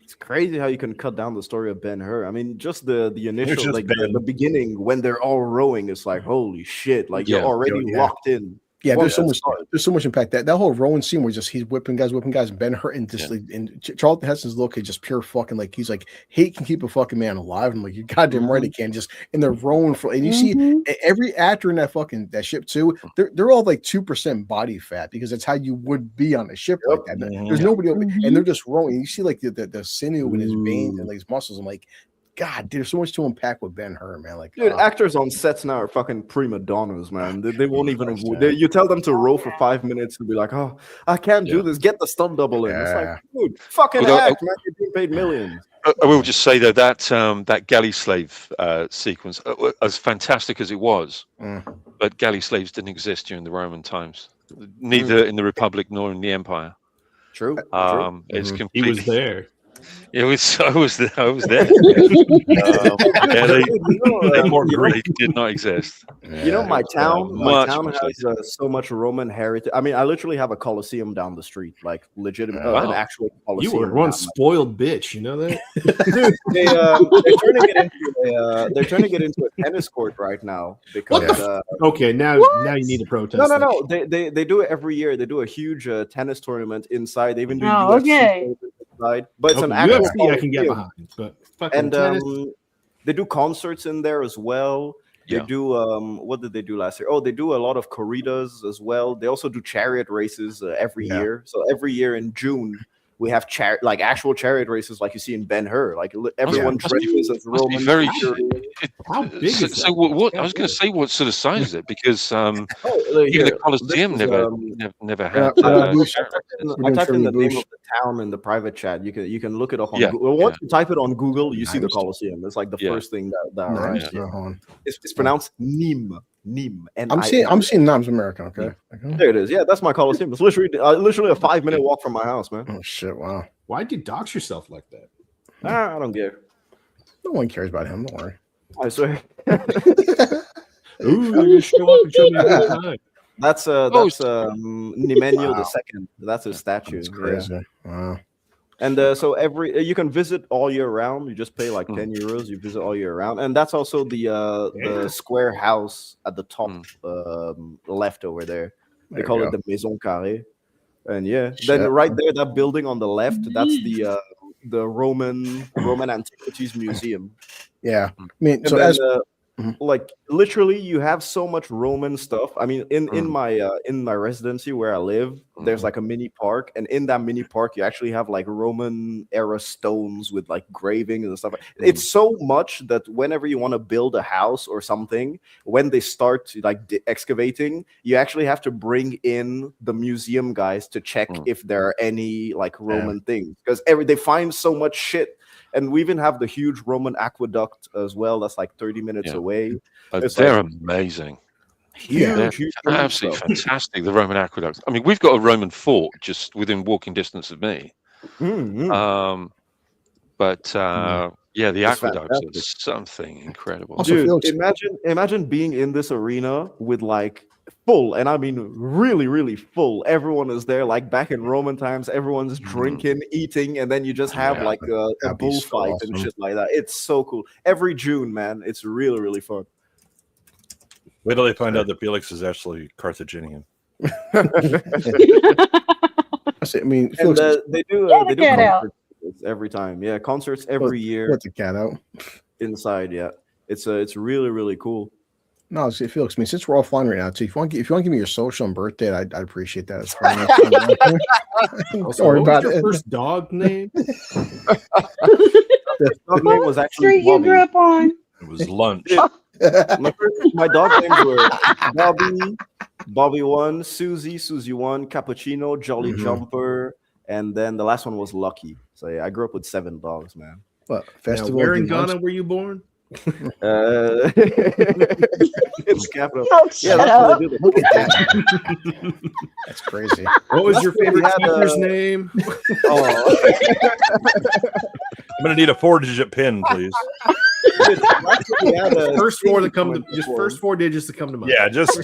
It's crazy how you can cut down the story of Ben-Hur. I mean, just the initial, like the beginning when they're all rowing, it's like holy shit! Like you're already locked in. Yeah, there's so much impact. That whole Rowan scene where just he's whipping guys, and Ben Hur and just and Charlton Heston's look is just pure fucking like he's like hate can keep a fucking man alive. I'm like, you're goddamn right it can. Just and they're rowing for and you see every actor in that ship too, they're all like 2% body fat because that's how you would be on a ship like that. There's nobody over, and they're just rowing. You see like the sinew in his veins and like his muscles. I'm like, God, there's so much to unpack with Ben Hur, man. Like, dude, actors on sets now are fucking prima donnas, man. They won't even. You tell them to roll for 5 minutes and be like, "Oh, I can't do this. Get the stunt double in." It's like, dude, fucking act, man. You're being paid millions. I will just say though that galley slave sequence, as fantastic as it was, but galley slaves didn't exist during the Roman times, neither in the Republic nor in the Empire. True. It's completely. He was there. I was there. More Greek did not exist. You know, my town has so much Roman heritage. I mean, I literally have a Colosseum down the street, like legitimate, an actual Colosseum. You were one spoiled bitch, you know that? Dude, they're turning it into a tennis court right now because. Okay, now you need to protest. No. They do it every year. They do a huge tennis tournament inside. They even do okay. Inside, but it's an actual UFC I can get behind. But and they do concerts in there as well. They do what did they do last year? Oh, they do a lot of corridas as well. They also do chariot races every year. So every year in June we have actual chariot races like you see in Ben Hur. Like everyone dresses as Roman. How big is that? So what I was going to say, what sort of size is it? Because even the Colosseum never had. I typed in the name of the town in the private chat. You can look it up on Google. Once you type it on Google, you see the Colosseum. It's like the first thing that it's pronounced Nîmes. Nîmes. I'm seeing Nam's American. Okay, there it is. Yeah, that's my Colosseum. It's literally a 5-minute walk from my house, man. Oh shit! Wow. Why'd you dox yourself like that? I don't care. No one cares about him. Don't worry. I swear. Ooh, you show up and show me a good time. That's Nimenio II. That's his statue. That's crazy. Wow. And so you can visit all year round. You just pay like 10 euros. You visit all year round, and that's also the square house at the top left over there. They call it the Maison Carrée. And then right there, that building on the left, that's the Roman Antiquities Museum. Yeah, I mean, so like literally you have so much Roman stuff. I mean, in my residency where I live, there's like a mini park, and in that mini park you actually have like Roman era stones with like gravings and stuff. It's so much that whenever you want to build a house or something, when they start like excavating, you actually have to bring in the museum guys to check if there are any like Roman things, because they find so much shit. And we even have the huge Roman aqueduct as well. That's like 30 minutes away. They're amazing. Huge, absolutely fantastic. The Roman aqueducts. I mean, we've got a Roman fort just within walking distance of me. The aqueducts is something incredible. Dude, imagine being in this arena with like full, and I mean really, really full. Everyone is there, like back in Roman times. Everyone's drinking, eating, and then you just have like a bullfight and shit like that. It's so cool. Every June, man, it's really, really fun. Wait till they find out that Felix is actually Carthaginian. I mean, and, they do concerts every time. Yeah, concerts every year. Let the cat out inside. Yeah, it's really, really cool. No, Felix. I mean, since we're offline right now, too, if you want to give me your social and birthday, I'd appreciate that. Don't worry about it. First dog name. The dog name was actually street you grew up on. It was lunch. My dog names were Bobby 1, Susie 1, Cappuccino, Jolly Jumper, and then the last one was Lucky. So yeah, I grew up with 7 dogs, man. What festival? Where in Ghana were you born? It's capital. Oh, shut up. Look at that. That's crazy. What was your favorite speaker's name? I'm gonna need a 4-digit pin, please. First 4 that come to first 4 digits to come to mind. Yeah, just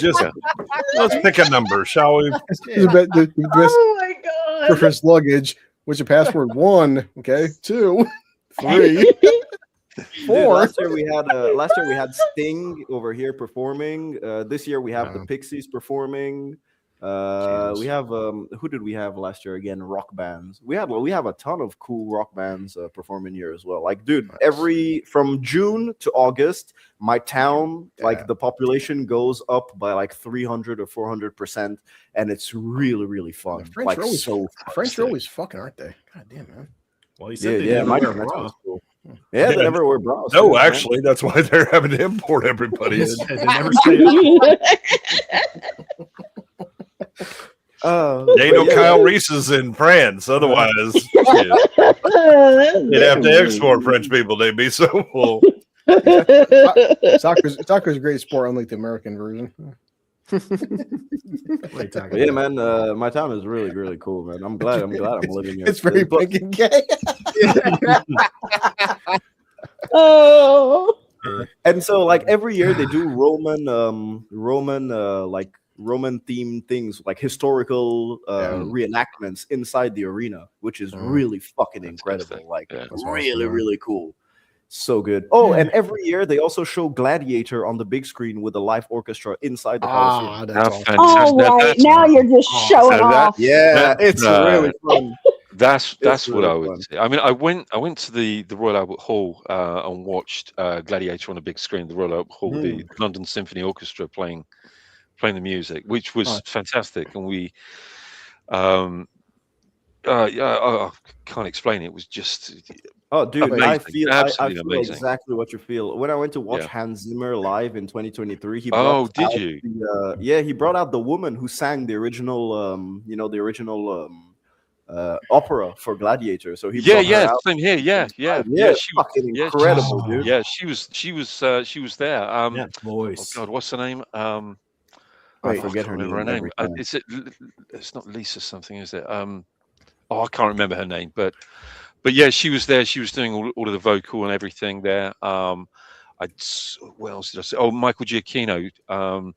let's pick a number, shall we? The best Oh my god. preference luggage. What's your password? 1. Okay. 2. 3. 4. Dude, last year we had Sting over here performing. This year we have the Pixies performing. We have who did we have last year again? Rock bands. We have a ton of cool rock bands performing here as well. Like, dude, from June to August, my town, like the population goes up by like 300 or 400%, and it's really, really fun. The French like are always, so French are always fucking, aren't they? God damn, man. Well, you said they never my wear that's bras. cool. Yeah, they never wear bras. No, too, actually, that's why they're having to import everybody. They never stay They know Kyle Reese is in France. Otherwise, they'd have to export French people. They'd be so full. Soccer's a great sport, unlike the American version. Yeah, man. My town is really, really cool, man. I'm glad I'm living here. It's very But- pink and gay. Oh. And so, like every year, they do Roman themed things, like historical reenactments inside the arena, which is really fucking incredible. Like, really, really cool. So good. Oh, and every year they also show Gladiator on the big screen with a live orchestra inside the Coliseum. All right, now you're just showing off. Yeah, it's really fun. That's It's what really I would fun. say. I mean, I went to the Royal Albert Hall and watched Gladiator on a big screen. The Royal Albert Hall, the London Symphony Orchestra playing the music, which was fantastic. And we, I can't explain it. It was just. Oh, dude, amazing. I feel Absolutely amazing. exactly what you feel. When I went to watch Hans Zimmer live in 2023, he Oh, brought did out you? he brought out the woman who sang the original, opera for Gladiator. So he brought her out. Same here. Yeah, She fucking incredible, dude. Yeah, she was there. voice. Oh God, what's her name? I forget her remember name. her name. every time. It's not Lisa something, is it? I can't remember her name, but yeah, she was there. She was doing all of the vocal and everything there. What else did I say? Oh, Michael Giacchino. Oh,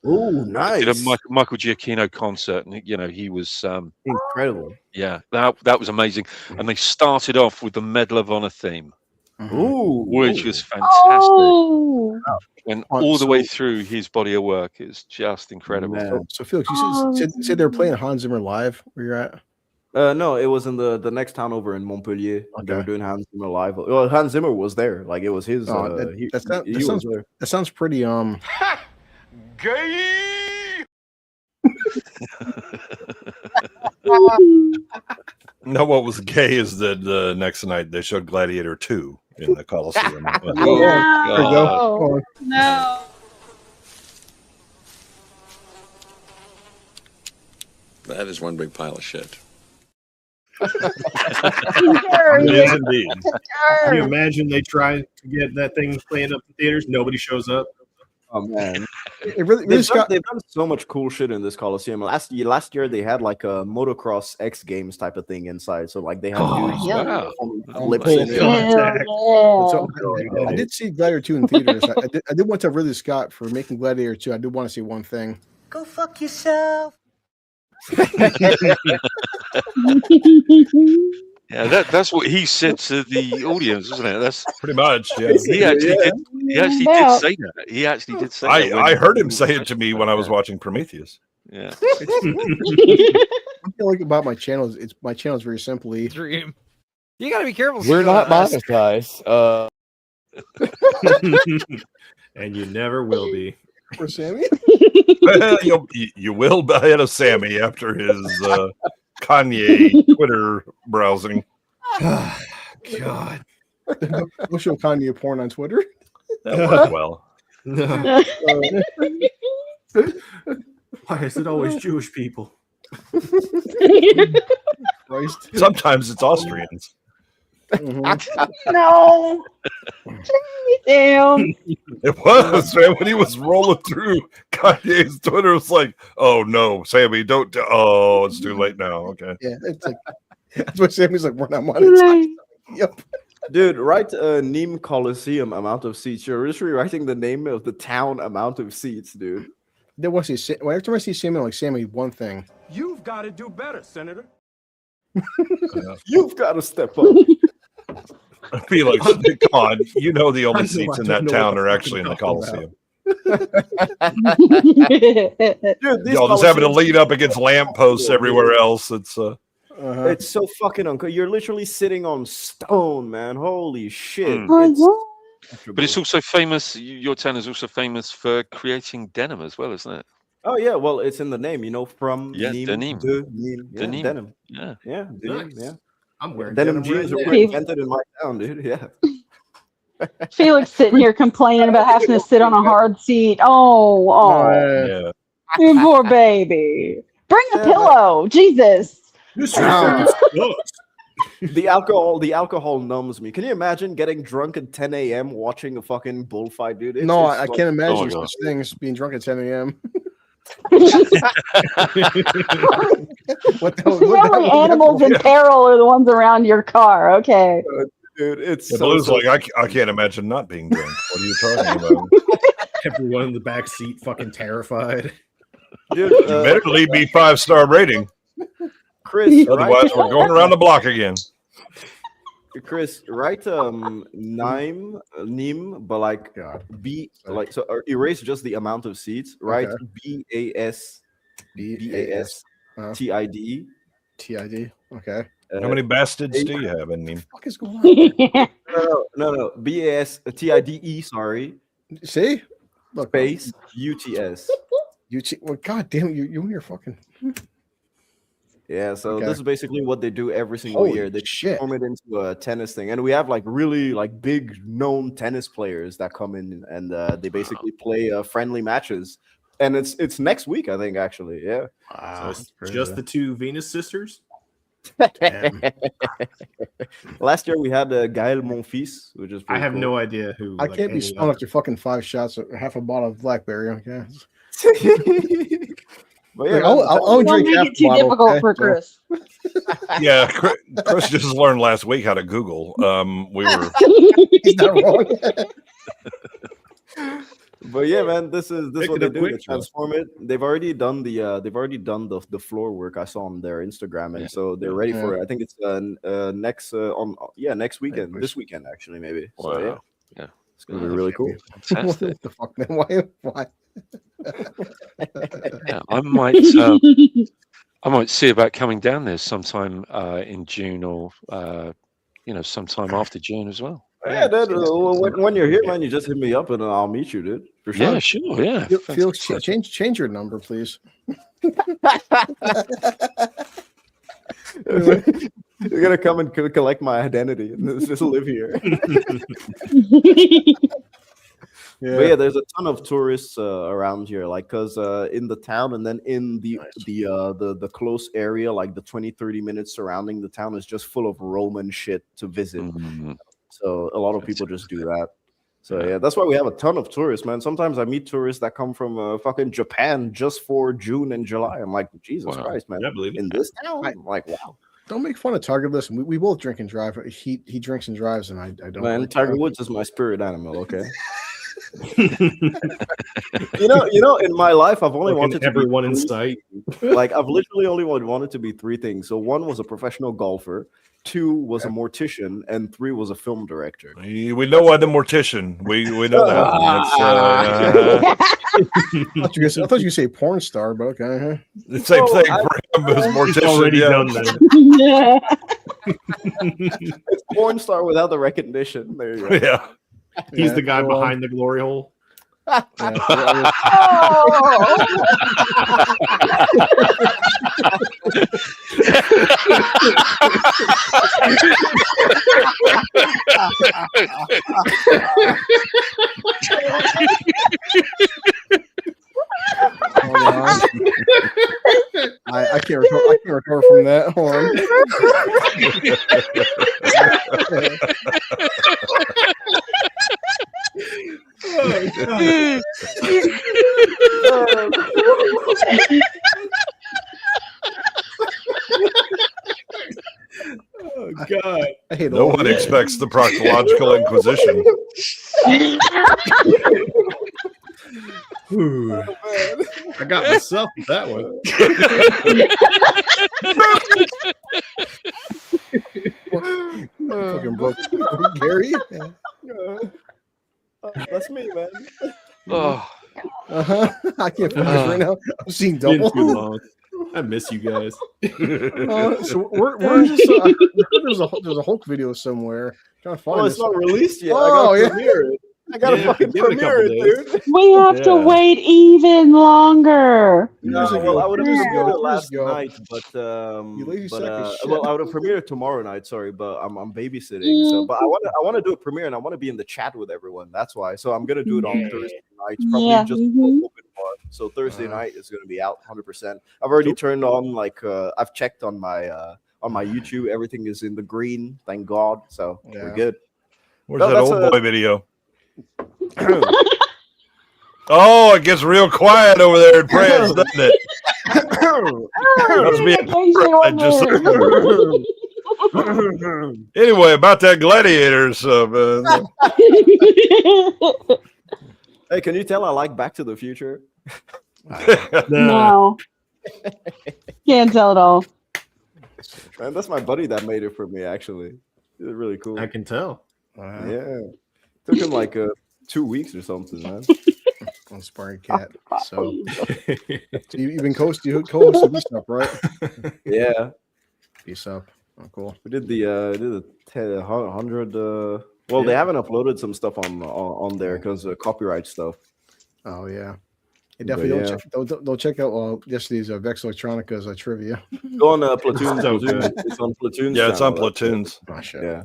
nice. Did a Michael Giacchino concert, and he was incredible. Yeah, that was amazing. And they started off with the Medal of Honor theme, which was fantastic. Oh. And all the way through his body of work is just incredible. So Felix, you said they were playing Hans Zimmer live where you're at? No, it was in the next town over in Montpellier. They were doing Hans Zimmer live. Well, Hans Zimmer was there. Like, it was his. That sounds pretty Gay. No, what was gay is that the next night they showed Gladiator 2 in the Coliseum. There you go. No. That is one big pile of shit. It is indeed. Can you imagine they try to get that thing playing up in theaters? Nobody shows up. Oh man, it really they've done so much cool shit in this Coliseum. Last year they had like a motocross X Games type of thing inside. So like they had lip sync. I did see Gladiator 2 in theaters. I did want to have Ridley Scott for making Gladiator 2. I did want to see one thing. Go fuck yourself. Yeah, that's what he said to the audience, isn't it? That's pretty much. Yeah. He actually did say that. He actually did say that. I heard him say it to me when I was watching Prometheus. Yeah. What I like about my channel is my channel is very simply Dream. You gotta be careful. We're not monetized. And you never will be. For Sammy? Well, you will buy it of Sammy after his Kanye Twitter browsing. God. We'll show Kanye porn on Twitter. That worked well. Why is it always Jewish people? Christ. Sometimes it's Austrians. No. Damn. It was, man, when he was rolling through Kanye's Twitter, it was like, oh no, Sammy, don't. Oh, it's too late now. Okay. Yeah, it's like that's what Sammy's like. We're not monetized. Yep. Dude, write Nîmes Coliseum amount of seats. You're just rewriting the name of the town amount of seats, dude. Then every time I see Sammy, I'm like, Sammy, one thing. You've got to do better, Senator. You've got to step up. Felix, come on. You know the only seats in that town are actually in the Coliseum. Dude, Y'all just having to lean up against lampposts everywhere else. It's so fucking uncomfortable. You're literally sitting on stone, man. Holy shit! But it's also famous. Your town is also famous for creating denim as well, isn't it? Oh yeah, well, it's in the name, from denim. Denim. Denim. Yeah. Yeah, denim, Nice. yeah. I'm wearing Denim denim jeans right were now. invented in my town, dude. Yeah. Felix sitting here complaining about having to sit on a hard seat. Oh, Yeah. you poor baby. Bring a pillow, Jesus. This fucking sucks. The alcohol numbs me. Can you imagine getting drunk at 10 a.m. watching a fucking bullfight, dude? No, I like- can't imagine such things being drunk at 10 a.m. What the The only animals in peril are the ones around your car. Okay. Dude, it's The Blue's like, I can't imagine not being drunk. What are you talking about? Everyone in the back seat fucking terrified. Dude, You better leave me 5-star rating. Chris, Otherwise, we're going around the block again. Chris, write Nim, but like so erase just the amount of seats. Write BAS TID. TID. Okay. How many bastards do you have in me? What the fuck is going on? No. BAS TIDE. Sorry. See? Look, Space UTS. Well, God damn it, you and your fucking. Yeah, so Okay. this is basically what they do every single Holy year. They shit. form it into a tennis thing, and we have like really like big known tennis players that come in and they basically play friendly matches. And it's next week, I think. Actually, yeah. So it's just the two Venus sisters. Last year we had Gaël Monfils, which is I have cool. no idea who. I can't be spun after fucking 5 shots or half a bottle of blackberry. Okay. But yeah, I'll drink Don't make half it too bottle, difficult okay? for So- Chris. Yeah, Chris just learned last week how to Google. We were. He's not wrong. But yeah, man, this is Pick what it they up do. They quick, transform it. They've already done the floor work. I saw on their Instagram, and so they're ready for it. I think it's next next weekend, this weekend actually maybe. So yeah, it's gonna be really cool. What the fuck, man? Why? Yeah, I might see about coming down there sometime in June or sometime after June as well. Yeah, when you're here, man, you just hit me up and I'll meet you, dude. For sure. Yeah, sure. Yeah. Felix, change your number, please. You're gonna come and collect my identity and just live here. But yeah, there's a ton of tourists around here, like because in the town and then in the close area, like the 20-30 minutes surrounding the town is just full of Roman shit to visit. Mm-hmm. So a lot of people just do that. So yeah, that's why we have a ton of tourists, man. Sometimes I meet tourists that come from fucking Japan just for June and July. I'm like, Jesus Christ, man! I believe in this town, I'm like, wow. Don't make fun of Tiger. Listen, we both drink and drive. He drinks and drives, and I don't. Man, like Tiger that. Woods is my spirit animal. Okay. you know, in my life, I've only wanted to everyone be in sight. Like I've literally only wanted to be 3 things. So 1 was a professional golfer, 2 was a mortician, and 3 was a film director. We know why the mortician. We know that. I thought you were going to say porn star, but okay. Huh? The same thing for him as mortician. already yeah. done that. It's porn star without the recognition. There you go. Yeah. He's the guy behind the glory hole. Hold on. I can't recover from that. Hold on. Oh God! I hate No all one of it. expects the proctological inquisition. Ooh. I got myself with that one. Fucking broke. Gary. That's me, man. Oh, I can't focus right now. I'm seeing double. Been too long. I miss you guys. So where's this? I heard there's a Hulk video somewhere. Trying to find Well, this. it's not released yet. I Oh, gotta yeah. premiere it. I gotta fucking give it a couple premiere it, days. dude. We have to wait even longer. Years Well, I ago, would have years premiered ago, it years last ago. night, but You lazy sack of shit. well, I would have premiered it tomorrow night. Sorry, but I'm babysitting. So, but I want to do a premiere and I want to be in the chat with everyone. That's why. So I'm gonna do it on Thursday night, probably Yeah, just mhm. open bar. So Thursday night is gonna be out 100%. I've already turned on I've checked on my YouTube. Everything is in the green. Thank God. So we're good. Where's that old boy video? Oh, it gets real quiet over there in France, doesn't it? Must be anyway, about that gladiator stuff. Hey, can you tell I like Back to the Future? No. Can't tell at all. Man, that's my buddy that made it for me. Actually, it's really cool. I can tell. Yeah, took him like 2 weeks or something, man. On Sparring Cat. So you've been co-hosting Peace Up, right? Yeah, Peace Up. Oh, cool. we did the 100. Well, they haven't uploaded some stuff on there because of copyright stuff. Oh yeah. Hey, definitely yeah. don't check out yesterday's Vex Electronica's trivia. Go on Platoon. So Platoon. good. It's on Platoon's Yeah, it's on channel. Platoons. Oh shit. Yeah,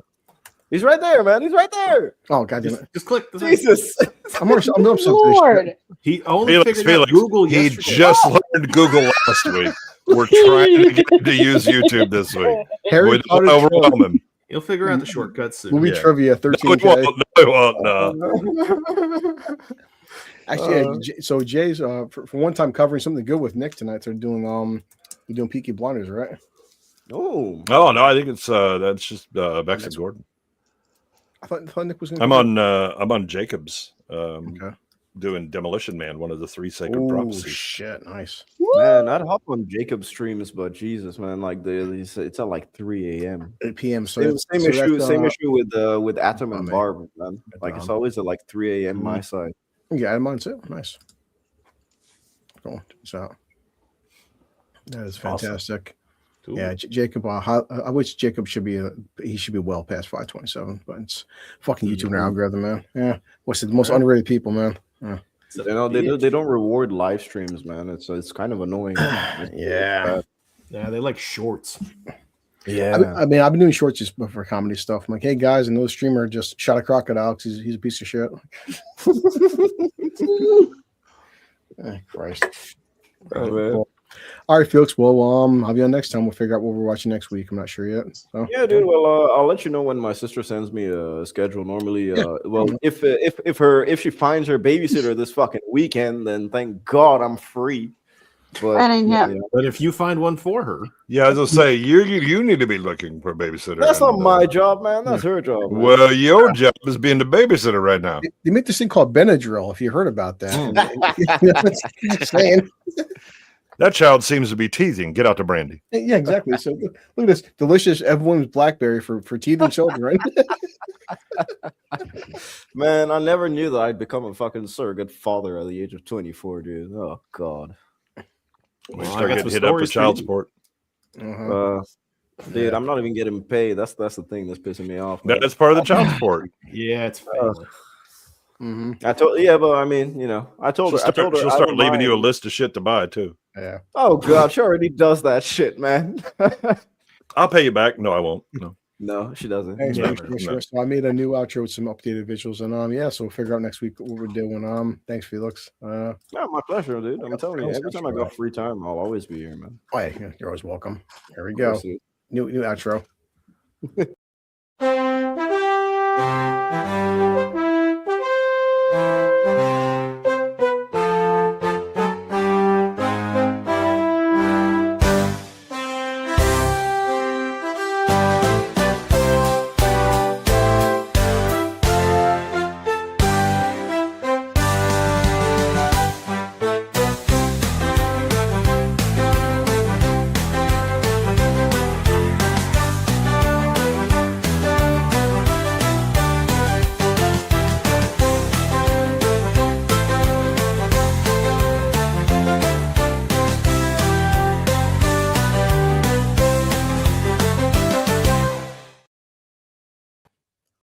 he's right there, man. He's right there. Oh god damn it. Just click the Jesus. I'm upset with this shit. Lord. He only figured out Felix, Google he yesterday. just learned Google last week. We're trying to get him to use YouTube this week. Harry We don't Potter overwhelm him. He'll figure out the shortcuts soon. Movie Yeah. trivia No, 13K. we won't. No, we won't. No. Actually, so Jay's for one time covering something good with Nick tonight. They're doing Peaky Blinders, right? Oh, Oh no, I think it's that's just Vex and Gordon. I thought Nick was going. I'm on Jacobs. Okay. Doing Demolition Man, one of the three sacred Oh prophecies. shit! Nice. man, I'd hop on Jacob's streams, but Jesus, man, like it's at like 3 a.m. 8 p.m. So Same issue with Atom and man. Barb, man. Like it's always at like 3 a.m. my side. Yeah, mine too. Nice. Cool. So that is fantastic. Cool. Yeah, Jacob. I wish Jacob should be well past 527, but it's fucking YouTube and algorithm, man. Yeah, what's the most underrated people, man? Yeah. They don't reward live streams, man. It's kind of annoying. Yeah. Yeah, they like shorts. Yeah. I mean, I've been doing shorts just for comedy stuff. I'm like, hey guys, and those streamer just shot a crocodile because he's a piece of shit. Christ. Cool. All right, Felix. Well, I'll be on next time. We'll figure out what we're watching next week. I'm not sure yet. So. Yeah, dude. Well, I'll let you know when my sister sends me a schedule. Normally, well, if she finds her babysitter this fucking weekend, then thank God I'm free. But but if you find one for her, yeah, as I say, you need to be looking for a babysitter. That's not my job, man. That's her job. Man. Well, your job is being the babysitter right now. They make this thing called Benadryl. If you heard about that, just saying. That child seems to be teething. Get out the brandy. Yeah, exactly. So look at this delicious everyone's blackberry for teething children. Man, I never knew that I'd become a fucking surrogate father at the age of 24, dude. Oh God. We start getting hit up for child support. Dude, I'm not even getting paid. That's the thing that's pissing me off. Man. That's part of the child support. Yeah, it's family. I told, but I mean, I told her. She'll start leaving you a list of shit to buy too. Yeah. Oh God, she already does that shit, man. I'll pay you back. No, I won't. No, she doesn't. Thanks, Yeah, sure. So I made a new outro with some updated visuals, and so we'll figure out next week what we're doing. Thanks, Felix. No, my pleasure, dude. I'm telling you, every time I got free time, I'll always be here, man. Oh, yeah, you're always welcome. Here we go. New outro.